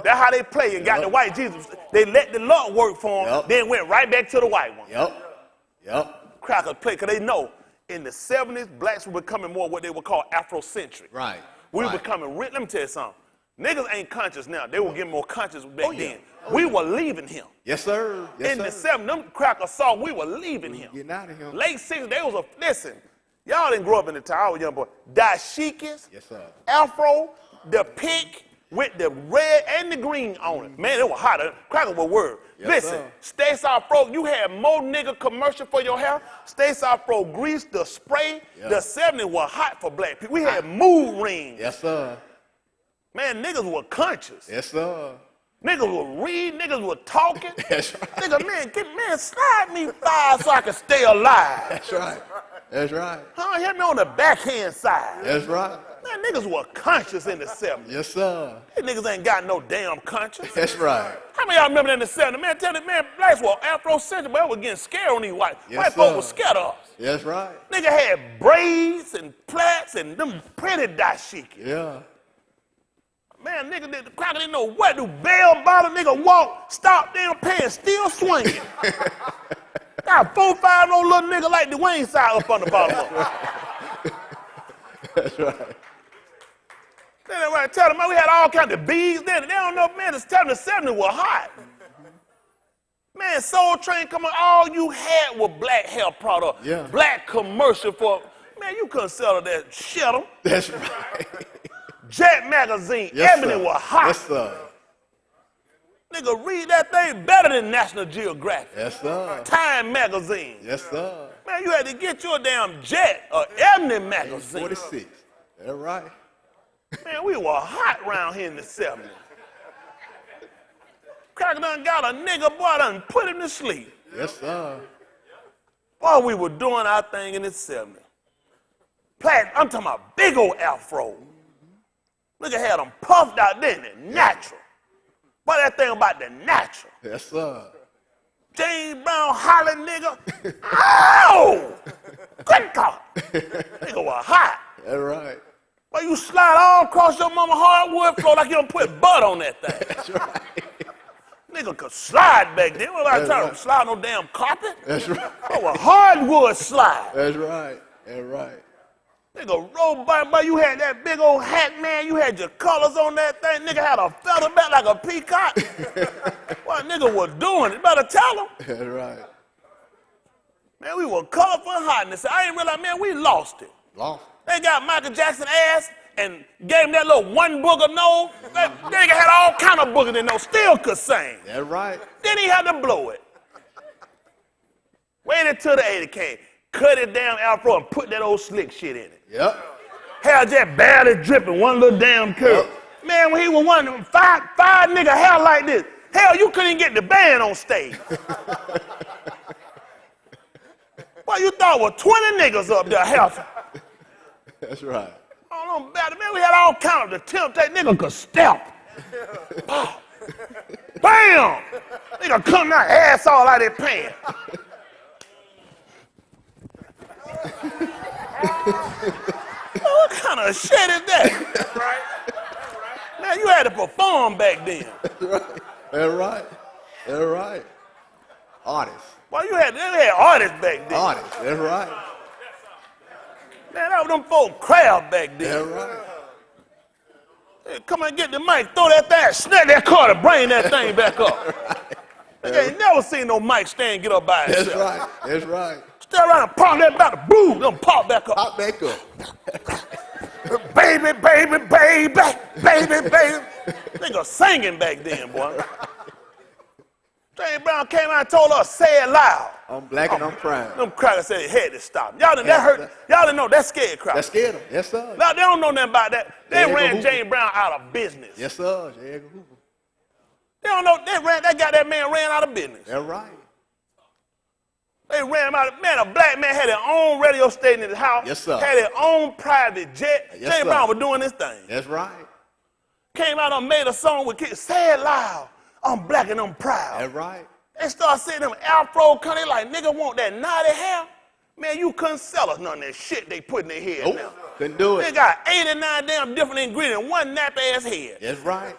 That's how they play and got the white Jesus. They let the Lord work for them, then went right back to the white one. Yep. Crackers play, because they know in the 70s, blacks were becoming more what they would call Afrocentric. Right. We were becoming rich. Let me tell you something. Niggas ain't conscious now. They were getting more conscious back then. We were leaving him. Yes, sir. In the 70s, them crackers saw we were leaving him. Getting out of him. Late 60s, they was listen, y'all didn't grow up in the time. I was a young boy. Dashikis, Yes, sir. Afro, the pick with the red and the green on it. Man, it was hot. Crackers were word. Yes, Listen, sir. Stay Soft Fro, you had more nigga commercial for your hair. Stay Soft Fro grease, the spray. Yeah. The 70s were hot for black people. We had mood rings. Yes, sir. Man, niggas were conscious. Yes, sir. Niggas were reading, niggas were talking. That's right. Nigga, man, slide me 5 so I can stay alive. That's right. That's right. Huh? Hit me on the backhand side. That's right. Man, niggas were conscious in the 70s. Yes, sir. These niggas ain't got no damn conscience. That's right. How many of y'all remember that in the 70s? Man, tell me, man, blacks were Afrocentric, but I was getting scared on these white. Yes, white folks sir. were scared of us. That's right. Nigga had braids and plaits and them pretty dashiki. Yeah. Man, nigga, the cracker didn't know what to do. Bell bottom, nigga walk, stop damn pants, still swinging. Got 4, 5 no little nigga like the Wayne side up on the bottom of it. That's right. Then right, tell them, man, we had all kinds of beads then. They don't know, man, it's telling the 70s were hot. Man, Soul Train coming, all you had was black hair product. Yeah. Black commercial for, man, you couldn't sell that shit 'em. That's right. Jet magazine, Yes, Ebony sir. was hot. Yes, sir. Nigga, read that thing better than National Geographic. Yes, sir. Time magazine. Yes, sir. Man, you had to get your damn Jet or Ebony magazine. 46. That's right. Man, we were hot around here in the 70s. Cracker done got a nigga, boy, done put him to sleep. Yes, sir. Boy, we were doing our thing in the 70s. I'm talking about big old afro. Look at how them puffed out, didn't it? Natural. Boy, that thing about the natural. Yes, sir. James Brown hollering nigga. Ow! Good God. Nigga was hot. That's right. Boy, you slide all across your mama hardwood floor like you done put butt on that thing. That's right. Nigga could slide back then. What I That's trying right. to slide no damn carpet? That's right. Oh, a hardwood slide. That's right. That's right. Nigga, roll by, you had that big old hat, man. You had your colors on that thing. Nigga had a feather back like a peacock. What nigga was doing? You better tell him. That's right. Man, we were colorful and hotness. I didn't realize, man, we lost it. Lost. They got Michael Jackson ass and gave him that little one booger nose. That nigga had all kind of boogers in nose, still could sing. That's right. Then he had to blow it. Waited till the 80 came. Cut it down afro and put that old slick shit in it. Yep. Hair just barely dripping, one little damn curl. Man, when he was one of them five nigga hair like this, hell, you couldn't get the band on stage. Well, you thought was 20 niggas up there hair. That's right. I don't know about it, man. We had all kinds of attempts. That nigga could step. Pow. Bam! Nigga come out, ass all out of his pants. kind of shit is that? Right. Man, you had to perform back then. That's right. That's right. Artists. Well, they had artists back then. Artists. That's right. Man, that was them folk crowd back That's then. right. Hey, come and get the mic, throw that thing, snap that cord, bring that thing back up. They ain't never seen no mic stand get up by itself. That's right. That's right. Stay around and pop that back, boom, them pop back up. Pop back up. Baby, baby, baby, baby, baby. Nigga singing back then, boy. James Brown came out and told us, say it loud. I'm black and I'm proud. Them crackers said it had to stop. Y'all didn't, that hurt. Y'all didn't know that scared crowd. That scared them. Yes, sir. Now, they don't know nothing about that. They J. Edgar ran Hoover. James Brown out of business. Yes, sir. J. Edgar Hoover. They don't know, that got that man ran out of business. That's right. They ran him out of, man, a black man had his own radio station in his house. Yes, sir. Had his own private jet. Yes, James sir. Brown was doing this thing. That's right. Came out and made a song with kids, say it loud, I'm black and I'm proud. That's right. They start saying them afro country like, nigga want that naughty hair? Man, you couldn't sell us none of that shit they put in their head Nope. now. Couldn't do They it. got 89 damn different ingredients, one nap-ass head. That's right.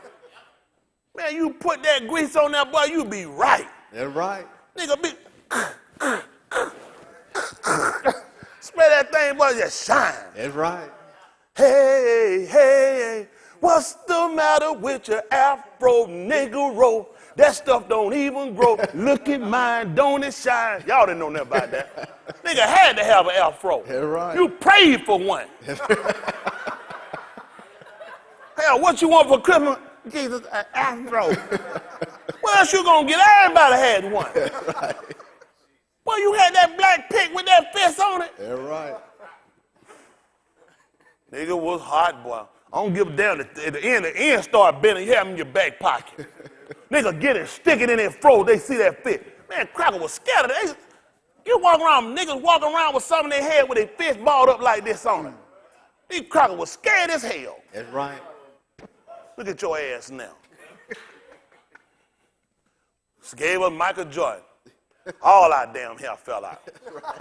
Man, you put that grease on that boy, you be right. That's right. Nigga be, spray that thing, boy, just shine. That's right. Hey, hey, what's the matter with your afro Negro? That stuff don't even grow. Look at mine, don't it shine? Y'all didn't know nothing about that. Nigga had to have an afro. That's right. You prayed for one. Hell, what you want for Christmas? Jesus, an afro. What else you gonna get? Everybody had one. That's right. Well, you had that black pig with that fist on it. That's right. Nigga was hot, boy. I don't give a damn. At the end start bending. You have them in your back pocket. Nigga get it, stick it in their throat. They see that fit. Man, Cracker was scared of that. You walk around, niggas walking around with something in their head with their fist balled up like this on it. These Cracker was scared as hell. That's right. Look at your ass now. Just gave us Michael Jordan. All our damn hair fell out.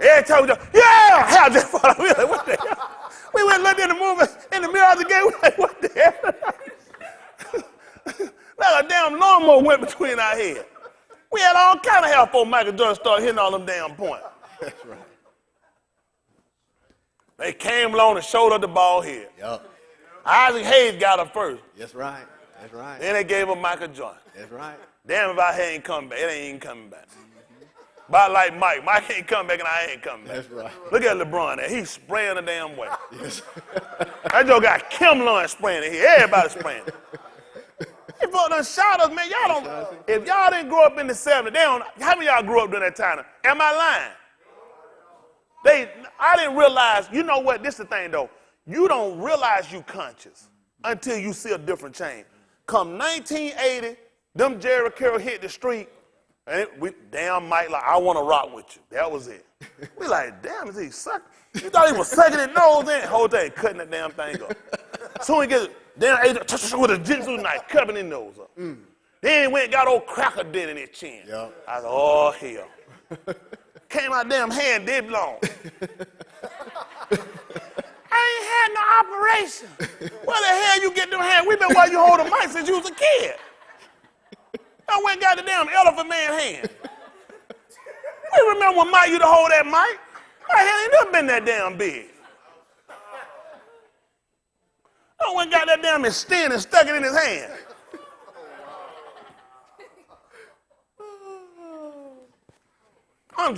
Every time we go, yeah, hair just fell out. We like, what the hell? We went and looked in the movie, in the mirror of the game. We like, what the hell? Like a damn lawnmower went between our heads. We had all kind of hair before Michael Jordan started hitting all them damn points. That's right. They came along and showed us the ball head. Yup. Isaac Hayes got her first. That's right. That's right. Then they gave her Michael Jordan. That's right. Damn if our hair ain't coming back. It ain't even coming back. About like Mike. Mike ain't coming back and I ain't coming back. That's right. Look at LeBron there. He's spraying the damn way. Yes. That joke got Kim Lund spraying it here. Everybody spraying it. They folk done shot us, man. Y'all don't, if y'all didn't grow up in the 70s, they don't, how many of y'all grew up during that time? Am I lying? I didn't realize, you know what, this is the thing though. You don't realize you conscious until you see a different change. Come 1980, them Jerry Curl hit the street, and damn Mike like, I want to rock with you. That was it. We like, damn, is he sucking? You thought he was sucking his nose in? Whole day cutting that damn thing up. So he gets damn with a jitsu knife, cutting his nose up. Then he went and got old cracker dent in his chin. Yep. I said, oh hell. Came out damn hand dead long. I ain't had no operation. Where the hell you get them hands? We been while you hold a mic since you was a kid. I went and got the damn elephant man hand. We remember when Mike used to hold that mic? My hand ain't never been that damn big. I went and got that damn extend and stuck it in his hand. I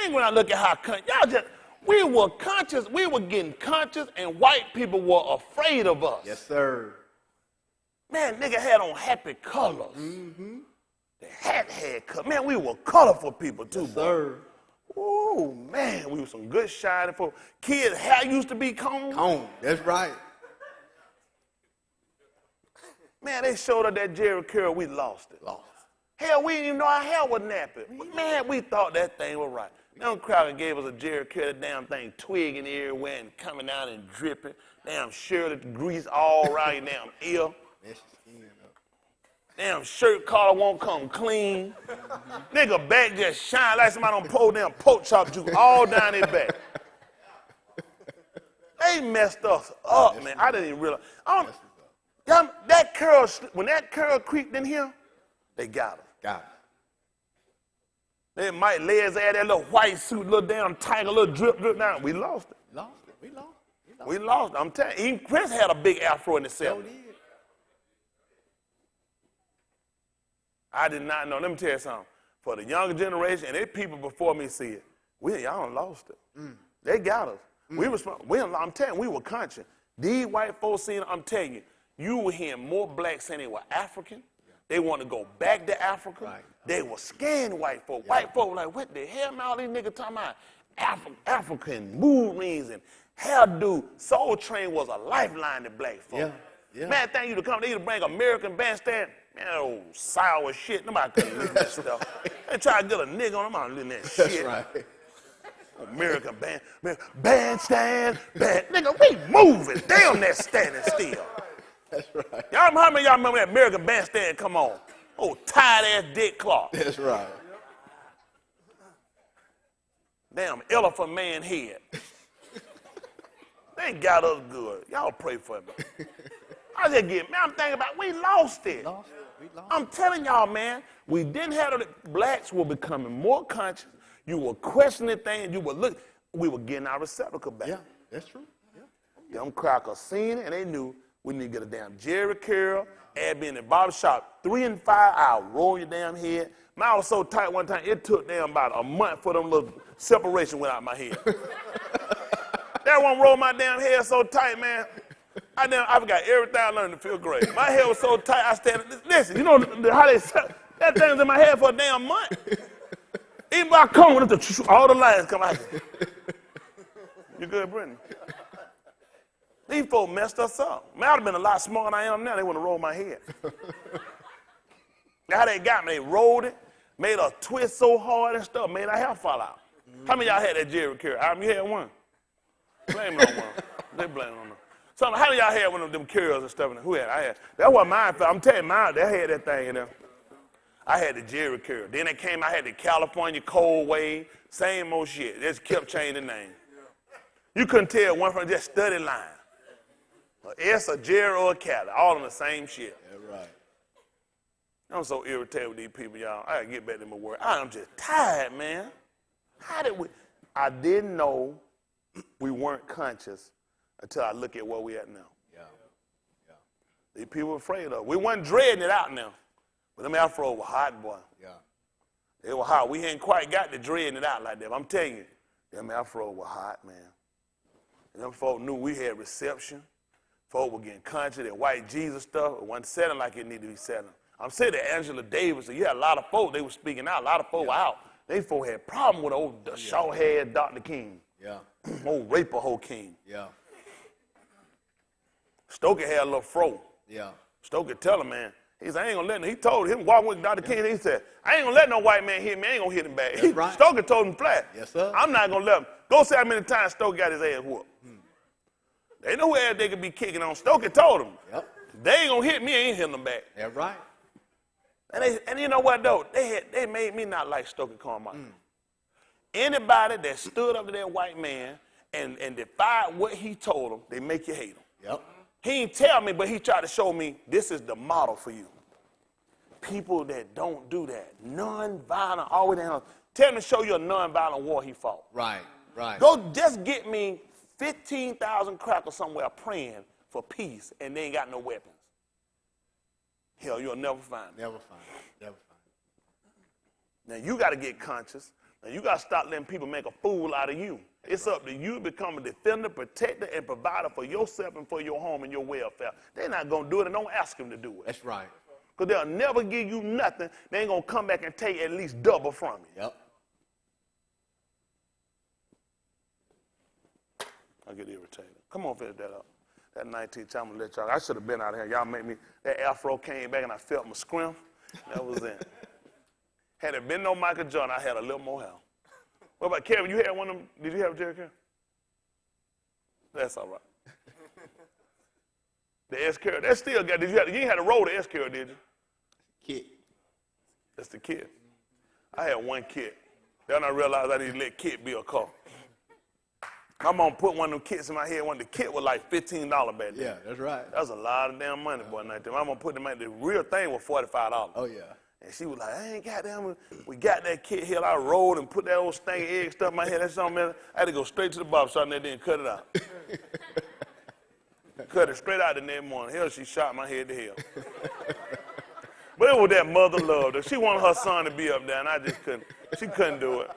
ain't gonna look at how we were conscious, we were getting conscious, and white people were afraid of us. Yes, sir. Man, nigga had on happy colors. The hat had color. Man, we were colorful people too, Yes, boy. sir. Oh man, we were some good shiny folks. Kids' hair used to be combed. Home. That's right. Man, they showed us that Jerry Curl, we lost it. Lost. Hell, we didn't even know our hair was nappy. Man, we thought that thing was right. Them Crowder gave us a Jerry Curl, that damn thing twigging everywhere and coming out and dripping. Damn Shirley grease all around your damn ear. Mess your skin up. Damn shirt collar won't come clean. Nigga back just shine like somebody done pulled damn pork chop juice all down their back. They They messed us up, man. I didn't even realize. That curl, when that curl creeped in here, they got him. Got it. They might lay his ass that little white suit, little damn tiger, little drip down. We lost it. Lost it. We lost it. We lost it. I'm telling you, even Chris had a big afro in the 70s. I did not know. Let me tell you something. For the younger generation, and they people before me see it, y'all done lost it. They got us. I'm telling you, we were conscious. These white folks seen it, I'm telling you, you were hearing more blacks saying they were African. They want to go back to Africa. Right. They were scaring white folk. Yeah. White folk were like, what the hell, man, all these niggas talking about African mood rings and hairdo. Soul Train was a lifeline to black folk. Yeah. Yeah. Man, thank you to come. They used to bring American Bandstand. Man, that old sour shit. Nobody couldn't listen to that stuff. They try to get a nigga on them out listening to that shit. That's right. American Bandstand. Nigga, we moving. Damn, that standing still. That's right. Y'all, how many of y'all remember that American Bandstand come on? Oh, tired-ass Dick Clark. That's right. Damn, elephant man head. They got us good. Y'all pray for me. I just get, man, I'm thinking about, we lost it. We lost I'm telling y'all, man, we didn't have it. Blacks were becoming more conscious. You were questioning things. You were looking. We were getting our receptacle back. Yeah, that's true. Yeah. Them crackers seen it, and they knew we need to get a damn Jerry curl, and be in the barbershop 3 and 5 hours, roll your damn head. Mine was so tight one time, it took damn about a month for them little separation went out my head. That one rolled my damn hair so tight, man. I forgot everything I learned in the 5th grade. My hair was so tight, I stand. Listen, you know how they that thing was in my hair for a damn month. Even by comb, all the lines come out. You good, Brittany? These folks messed us up. Man, I'd have been a lot smarter than I am now. They want to roll my head. Now, how they got me, they rolled it, made a twist so hard and stuff, made our hair fall out. How many of y'all had that Jerry curl? You had one? Blame it on one. They blame it on them. So how many of y'all had one of them curls and stuff? Who had? I had. That's what mine felt. I'm telling you, mine, they had that thing in there. I had the Jerry curl. Then it came, I had the California cold wave, same old shit. They just kept changing the name. You couldn't tell one from just study line. S, a Jerry, or a Cali, all in the same shit. Yeah, right. I'm so irritated with these people, y'all. I gotta get back to my work. I'm just tired, man. How did we? I didn't know we weren't conscious until I look at where we at now. Yeah. Yeah. These people are afraid of. We wasn't dreading it out now. But them afro were hot, boy. Yeah. They were hot. We ain't quite got to dreading it out like that. But I'm telling you, them afro were hot, man. And them folk knew we had reception. Folk were getting conscious. That white Jesus stuff, it wasn't selling like it needed to be selling. I'm saying that Angela Davis, you had a lot of folk, they were speaking out. A lot of folk were out. They folk had problem with old short-haired Dr. King. Yeah. Old raper hoe King. Yeah. Stoker had a little fro. Yeah. Stoker tell him, man, he said, I ain't gonna let him. He told him, walking with Dr. King, he said, I ain't gonna let no white man hit me. I ain't gonna hit him back. That's right. Stoker told him flat. Yes, sir. I'm not gonna let him. Go see how many times Stoker got his ass whooped. They know who ass they could be kicking on. Stoker told him. Yep. They ain't gonna hit me, I ain't hitting them back. That's right. And you know what though? They made me not like Stoker Carmichael. Anybody that stood up to that white man and defied what he told them, they make you hate him. Yep. He ain't tell me, but he tried to show me this is the model for you. People that don't do that, non-violent, always down. Tell me to show you a non-violent war he fought. Right. Right. Go just get me 15,000 crackers somewhere praying for peace and they ain't got no weapons. Hell, you'll never find it. Never find it. Never find it. Now, you got to get conscious. Now, you got to stop letting people make a fool out of you. It's up to you to become a defender, protector, and provider for yourself and for your home and your welfare. They're not going to do it, and don't ask them to do it. That's right. Because they'll never give you nothing. They ain't going to come back and take at least double from you. Yep. I get irritated. Come on, finish that up. That 19th, I'm going to let y'all. I should have been out of here. Y'all made me. That afro came back, and I felt my scrimp. That was it. Had it been no Michael Jordan, I had a little more hair. What about Kevin? You had one of them? Did you have a Jerry curl? That's all right. The S curl. That still got. You ain't had to roll the S curl, did you? Kid. That's the kid. I had one kid. Then I realized I didn't let kid be a car. My mom put one of them kits in my head. The kit was like $15 back then. Yeah, that's right. That was a lot of damn money, boy. My mom put them in. The real thing was $45. Oh, yeah. And she was like, I ain't got them. We got that kit here. I rolled and put that old stinky egg stuff in my head. That's something, man. I had to go straight to the barber shop and then cut it out. Cut it straight out the next morning. Hell, she shot my head to hell. But it was that mother love. She wanted her son to be up there, and I just couldn't. She couldn't do it.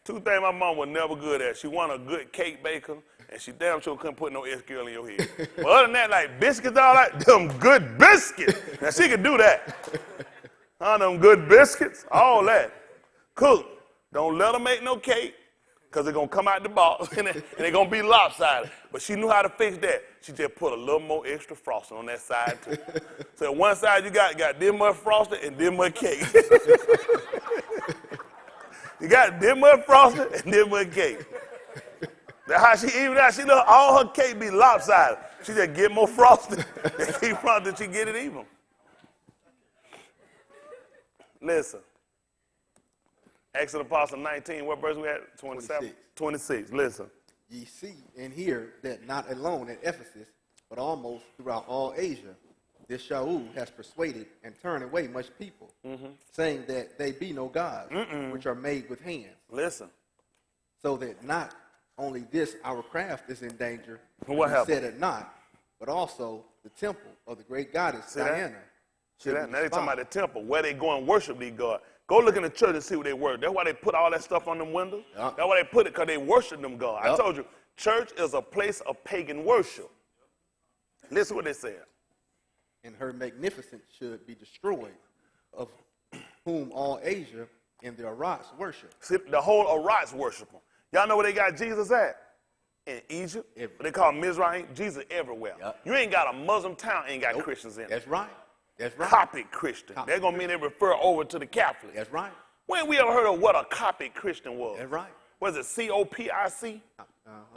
Two things my mom was never good at. She wanted a good cake baker, and she damn sure couldn't put no S-girl in your head. But other than that, like biscuits, all that, them good biscuits. Now, she could do that. Them good biscuits, all that. Cook. Don't let her make no cake, because they're going to come out the box, and they're going to be lopsided. But she knew how to fix that. She just put a little more extra frosting on that side, too. So one side you got this much frosting and this much cake. You got this much frosting and this much cake. That's how she let all her cake be lopsided. She just get more frosting and keep frosting till she get it even. Listen. Acts of the Apostle 19, what verse we at? 27? 26. Listen. Ye see and hear that not alone at Ephesus, but almost throughout all Asia, this Shaul has persuaded and turned away much people, saying that they be no gods, which are made with hands. Listen. So that not only this our craft is in danger, What happened? set at naught, but also the temple of the great goddess Diana. See that? Now they talking about the temple, where they go and worship these gods. Go look in the church and see what they worship. That's why they put all that stuff on them windows. Yep. That's why they put it, because they worship them gods. Yep. I told you, church is a place of pagan worship. Listen what they said. And her magnificence should be destroyed, of whom all Asia and the Arats worship. See, the whole Arats worship them. Y'all know where they got Jesus at? In Egypt. Everywhere. What they call Mizraim. Jesus everywhere. Yep. You ain't got a Muslim town ain't got Nope. Christians in it. That's right. That's right. Coptic Christian. Coptic. They're going to mean they refer over to the Catholics. That's right. When we ever heard of what a Coptic Christian was? That's right. Was it C-O-P-I-C?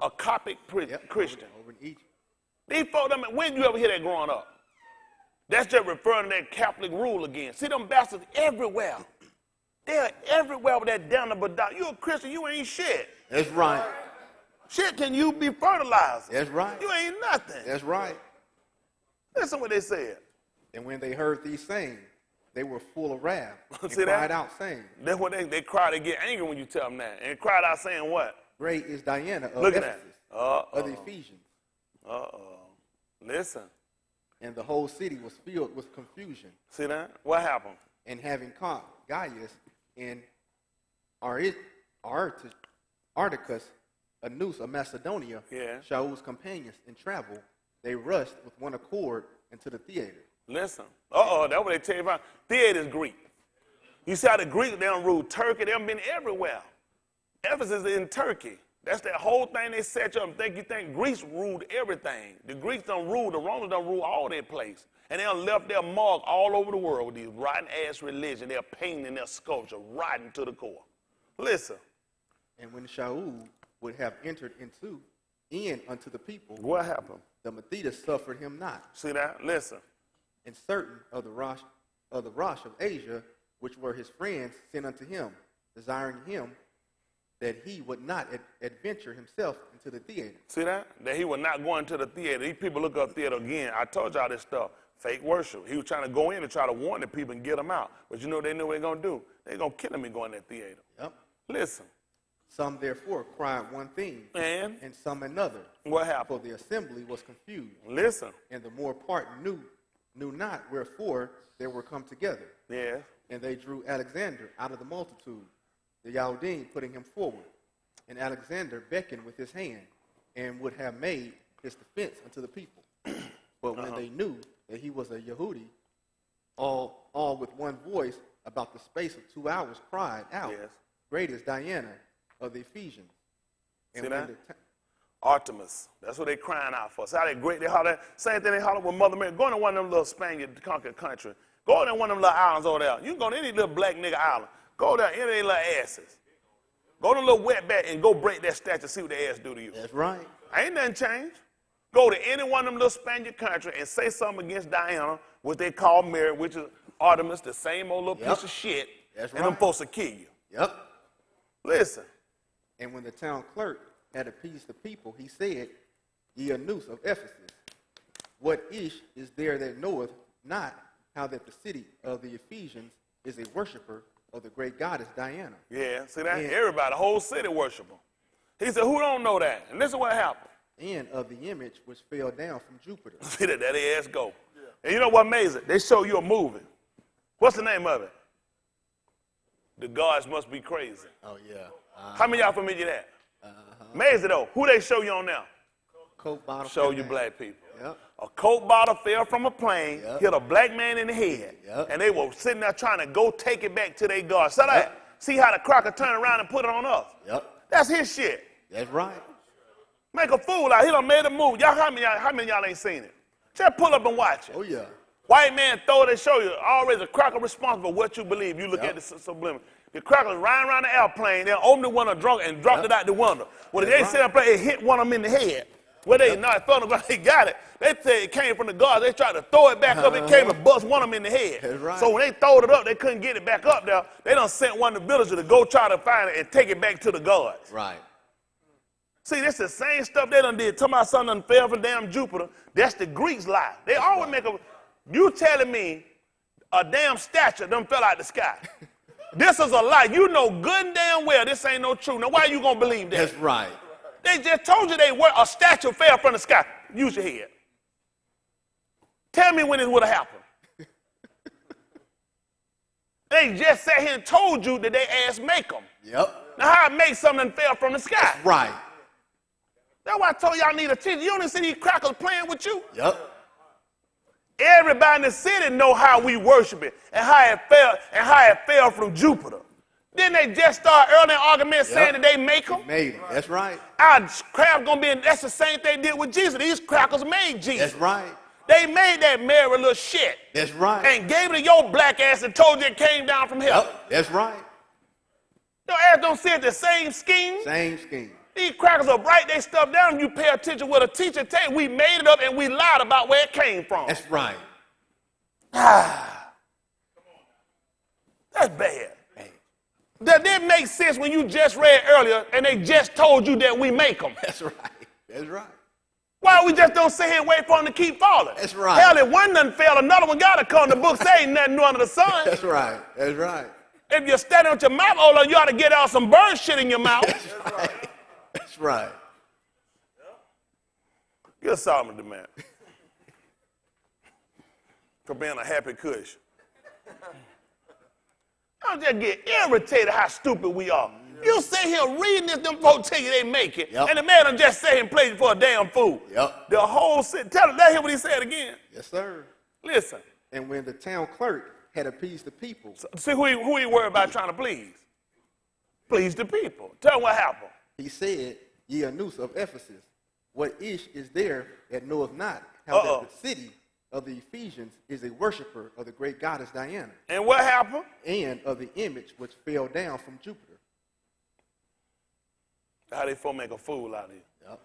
A Coptic Yep. Christian. Over in Egypt. These folks, when you ever hear that growing up? That's just referring to that Catholic rule again. See them bastards everywhere. They're everywhere with that down the down. You a Christian, you ain't shit. That's right. Shit, can you be fertilizer? That's right. You ain't nothing. That's right. Listen what they said. And when they heard these sayings, they were full of wrath and See that? cried out, saying, That's what they cry, they get angry when you tell them that. And they cried out saying what? Great is Diana of Look at Ephesus, that. of the Ephesians. Listen. And the whole city was filled with confusion. See that? What happened? And having caught Gaius and Articus, a noose of Macedonia, Yeah. Shaul's companions in travel, they rushed with one accord into the theater. Listen. That's what they tell you about. Theater's Greek. You see how the Greeks, they don't rule Turkey. They done been everywhere. Ephesus is in Turkey. That's that whole thing they set you up and you think Greece ruled everything. The Greeks don't rule, the Romans don't rule all their place. And they done left their mark all over the world with these rotten ass religion. They're painting their sculpture rotten to the core. Listen. And when Shaul would have entered in unto the people, What happened? the Methodists suffered him not. See that? Listen. And certain of the Rosh of Asia, which were his friends, sent unto him, desiring him that he would not adventure himself into the theater. See that? That he was not going to the theater. These people look up theater again. I told y'all this stuff. Fake worship. He was trying to go in and try to warn the people and get them out. But you know what they knew what they're going to do? They're going to kill him and go in that theater. Yep. Listen. Some therefore cried one thing, And some another. what For happened? the assembly was confused, Listen. and the more part knew not wherefore they were come together. Yes. And they drew Alexander out of the multitude, the Yahudah putting him forward. And Alexander beckoned with his hand, and would have made his defense unto the people. But when they knew that he was a Yehudi, all with one voice about the space of 2 hours cried out, Yes. Great is Diana of the Ephesians. And See when that? the Artemis. That's what they crying out for. See how they great? They holler. Same thing they holler with Mother Mary. Go to one of them little Spaniard conquered country. Go to one of them little islands over there. You can go to any little black nigga island. Go there, any of their little asses. Go to a little wetback and go break that statue, see what the ass do to you. That's right. Ain't nothing changed. Go to any one of them little Spaniard country and say something against Diana, what they call Mary, which is Artemis, the same old little Yep. piece of shit. That's and them right. folks will kill you. Yep. Listen. And when the town clerk had appeased the people, he said, Ye Anus of Ephesus, what ish is there that knoweth not how that the city of the Ephesians is a worshiper of the great goddess Diana? Yeah, see that? And- Everybody, the whole city worship him. He said, who don't know that? And this is what happened. And of the image which fell down from Jupiter. See that ass go. And you know what amazing? They show you a movie. What's the name of it? The Gods Must Be Crazy. Oh, yeah. How many of y'all familiar with that? Amazing though. Who they show you on now? Coke bottle. Show fell you down. black people. Yep. A Coke bottle fell from a plane, Yep. hit a black man in the head, Yep. and they were sitting there trying to go take it back to their God. So that, see how the cracker turned around and put it on us? Yep. That's his shit. That's right. Make a fool out. He done made a move. Y'all, how many of y'all ain't seen it? Just pull up and watch it. Oh, yeah. White man throw it and show you. Always a cracker responsible for what you believe. You look Yep. at the subliminal. The crackers riding around the airplane. They opened the window drunk and dropped it out the window. Well, That's they sit up there, it hit one of them in the head. Well, they not throwing it, they got it. They say it came from the guards. They tried to throw it back up. It came and bust one of them in the head. That's right. So when they throwed it up, they couldn't get it back up there. They done sent one of the villagers to go try to find it and take it back to the guards. Right. See, this the same stuff they done did. Talking about something done fell from damn Jupiter. That's the Greeks' lie. They always make a, you telling me a damn statue done fell out the sky. This is a lie. You know good and damn well this ain't no truth. Now why you gonna believe that? That's right. They just told you a statue fell from the sky. Use your head. Tell me when it would have happened. They just sat here and told you that they ass make them. Yep. Now how it make something that fell from the sky? Right. That's why I told y'all need a teacher. You don't see these crackers playing with you? Yep. Everybody in the city know how we worship it and how it fell from Jupiter. Didn't they just start early in argument saying that they make them? Made it. That's right. Our crab gonna be in, that's the same thing they did with Jesus. These crackers made Jesus. That's right. They made that Mary little shit That's right. and gave it to your black ass and told you it came down from heaven. Yep. That's right. Your ass don't see it the same scheme. Same scheme. These crackers are bright, they stuff down, and you pay attention what a teacher tell you. We made it up and we lied about where it came from. That's right. That's bad. That didn't make sense when you just read earlier and they just told you that we make them. That's right. That's right. Why we just don't sit here and wait for them to keep falling? That's right. Hell, if one done fail, another one got to come. The book say ain't nothing new under the sun. That's right. That's right. If you're standing with your mouth open, you ought to get out some bird shit in your mouth. That's right. That's right. Get Solomon the man. For being a happy cush. I just get irritated how stupid we are. You sit here reading this, them folks tell you they make it, Yep. and the man done just sat here and played for a damn fool. Yep. The whole city, let hear what he said again. Yes, sir. Listen, And when the town clerk had appeased the people, see who he worried about trying to please. Please the people. Tell him what happened. he said, Ye Anus of Ephesus, what ish is there that knoweth not how that the city of the Ephesians is a worshiper of the great goddess Diana, And what happened? and of the image which fell down from Jupiter. How they folk make a fool out of you. Yep.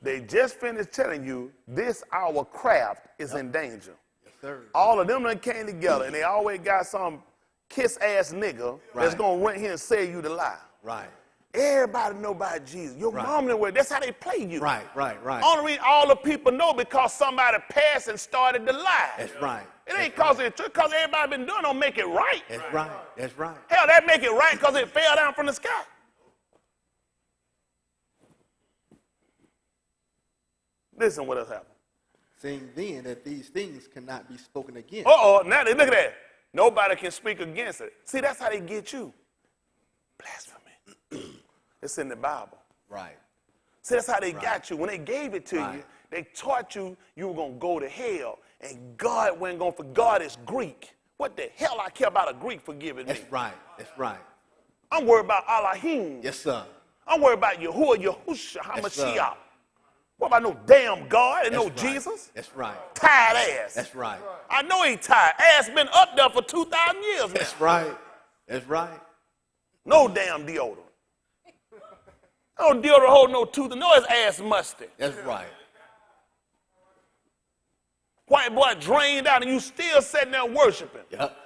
They just finished telling you this our craft is in danger. Yes, sir. All of them done came together and they always got some kiss-ass nigga that's Right. going to run here and say you the lie. Right. Everybody know about Jesus. Your mom know where. That's how they play you. Right. Right. Right. Only reason all the people know because somebody passed and started the lie. That's right. It ain't cause it's true, cause everybody been doing don't make it right. That's right. That's right. Hell, that make it right cause it fell down from the sky. Listen what else happened. Saying then that these things cannot be spoken against. Now they look at that. Nobody can speak against it. See, that's how they get you. Blasphemy. It's in the Bible. Right. See, that's how they got you. When they gave it to you, Right. they taught you you were going to go to hell. And God wasn't going for God is Greek. What the hell I care about a Greek forgiving me? That's right. That's right. I'm worried about Elohim. Yes, sir. I'm worried about Yahudah, Yahusha, Yes, sir. HaMashiach. What about no damn God and no That's right. Jesus? That's right. Tired ass. That's right. I know he tired. Ass been up there for 2,000 years now. That's right. That's right. No damn deodorant. No deodorant hold no tooth. No his ass musty. That's right. White boy drained out and you still sitting there worshiping. Yep.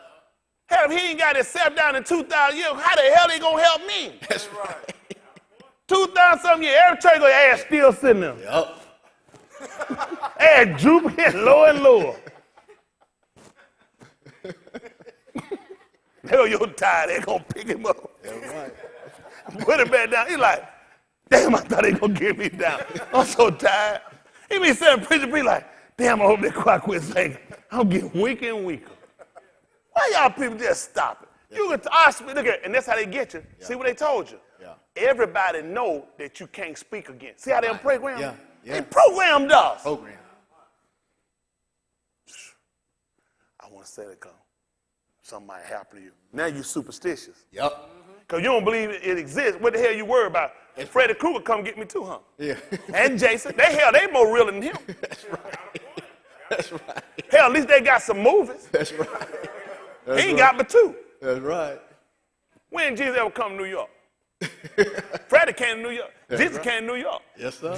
Hell, if he ain't got himself down in 2,000 years, how the hell he gonna help me? That's right. 2,000 40-something years, every church your ass still sitting there. Yup. Ass drooping, getting lower and lower. Hell, you're tired. They gonna pick him up. That's right. Put him back down. He like, damn, I thought they gonna get me down. I'm so tired. He be sitting preacher be like, damn, I hope that choir quit singing. I'm getting weaker and weaker. Why y'all people just stop it? You can look at, and that's how they get you. See what they told you? Yeah. Everybody know that you can't speak again. See how they program? Yeah. They programmed us. Program. I want to say that because something might happen to you. Now you superstitious. Yup. Because you don't believe it exists. What the hell you worry about? And Freddy Krueger come get me too, huh? Yeah. And Jason. They more real than him. That's right. That's right. Hell, at least they got some movies. That's right. He ain't got but two. That's right. When Jesus ever come to New York? Freddy came to New York. Jesus came to New York. Yes, sir.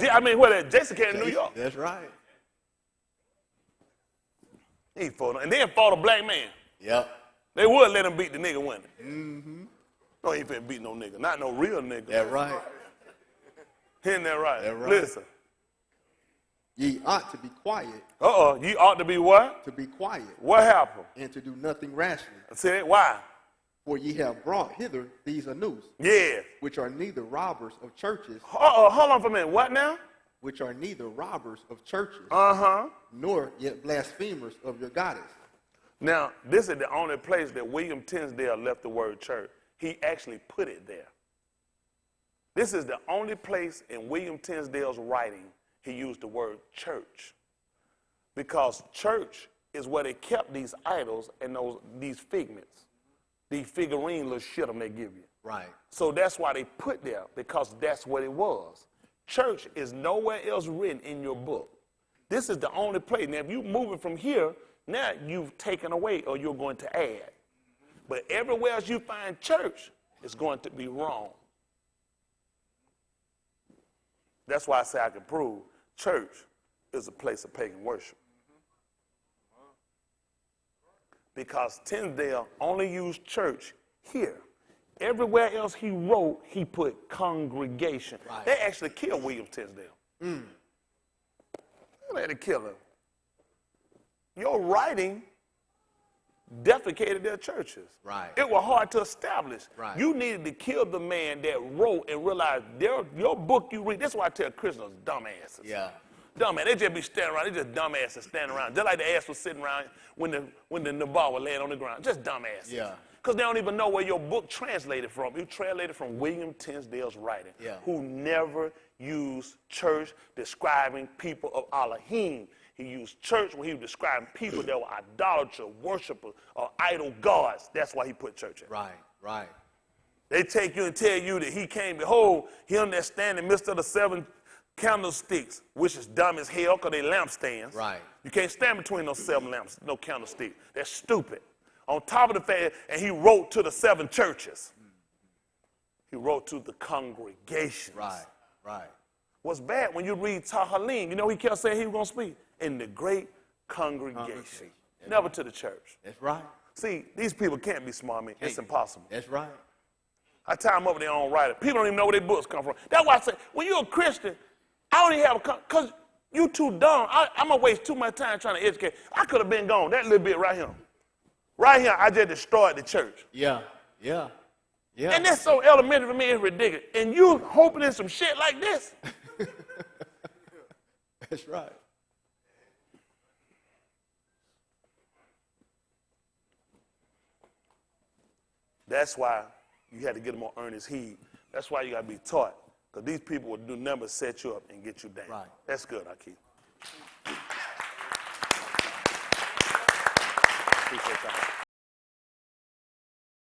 Jason came to New York. That's right. He fought, and then fought a black man. Yep. They would let him beat the nigga, wouldn't they? Mm-hmm. No, he ain't finna beat no nigga. Not no real nigga. That's right. Isn't that right? That right. Listen. Ye ought to be quiet, You ought to be what? to be quiet, What happened? and to do nothing rashly. Say it. Why? For ye have brought hither these anews, Yeah. which are neither robbers of churches, Hold on for a minute. What now? which are neither robbers of churches, Uh-huh. nor yet blasphemers of your goddess. Now, this is the only place that William Tinsdale left the word church. He actually put it there. This is the only place in William Tinsdale's writing he used the word church. Because church is where they kept these idols and these figments, these figurine little shit them they give you. Right. So that's why they put there, because that's what it was. Church is nowhere else written in your book. This is the only place. Now, if you're moving from here, now you've taken away or you're going to add. But everywhere else you find church, it's going to be wrong. That's why I say I can prove church is a place of pagan worship. Because Tyndale only used church here. Everywhere else he wrote, he put congregation. Right. They actually killed William Tyndale. They had to kill him. Your writing defecated their churches. Right. It was hard to establish. Right. You needed to kill the man that wrote and realized your book you read. That's why I tell Christians, dumbasses. Yeah. Dumbass. They just be standing around. They just dumbasses standing around. Just like the ass was sitting around when the Nabar was laying on the ground. Just dumbasses. Yeah. Because they don't even know where your book translated from. It translated from William Tinsdale's writing, Yeah. who never used church describing people of Elohim. He used church when he was describing people that were idolaters, worshipers, or idol gods. That's why he put church in. Right. Right. They take you and tell you that he came, behold, him that stand in the midst of the seven candlesticks, which is dumb as hell because they lampstands. Right. You can't stand between those seven lamps, no candlestick. That's stupid. On top of the fact, and he wrote to the seven churches. He wrote to the congregations. Right. Right. What's bad when you read Tahalim, you know he kept saying he was going to speak? In the great congregation. Never to the church. That's right. See, these people can't be smart, man. It's impossible. That's right. I tie them up with their own writer. People don't even know where their books come from. That's why I say, when you're a Christian, I don't even have a, because you too dumb. I'm going to waste too much time trying to educate. I could have been gone. That little bit right here. Right here, I just destroyed the church. Yeah. Yeah. Yeah. And that's so elementary for me, it's ridiculous. And you hoping in some shit like this? That's right. That's why you had to get them on earnest heed. That's why you got to be taught. Because these people will do nothing but set you up and get you down. Right. That's good, Akeem. Appreciate that.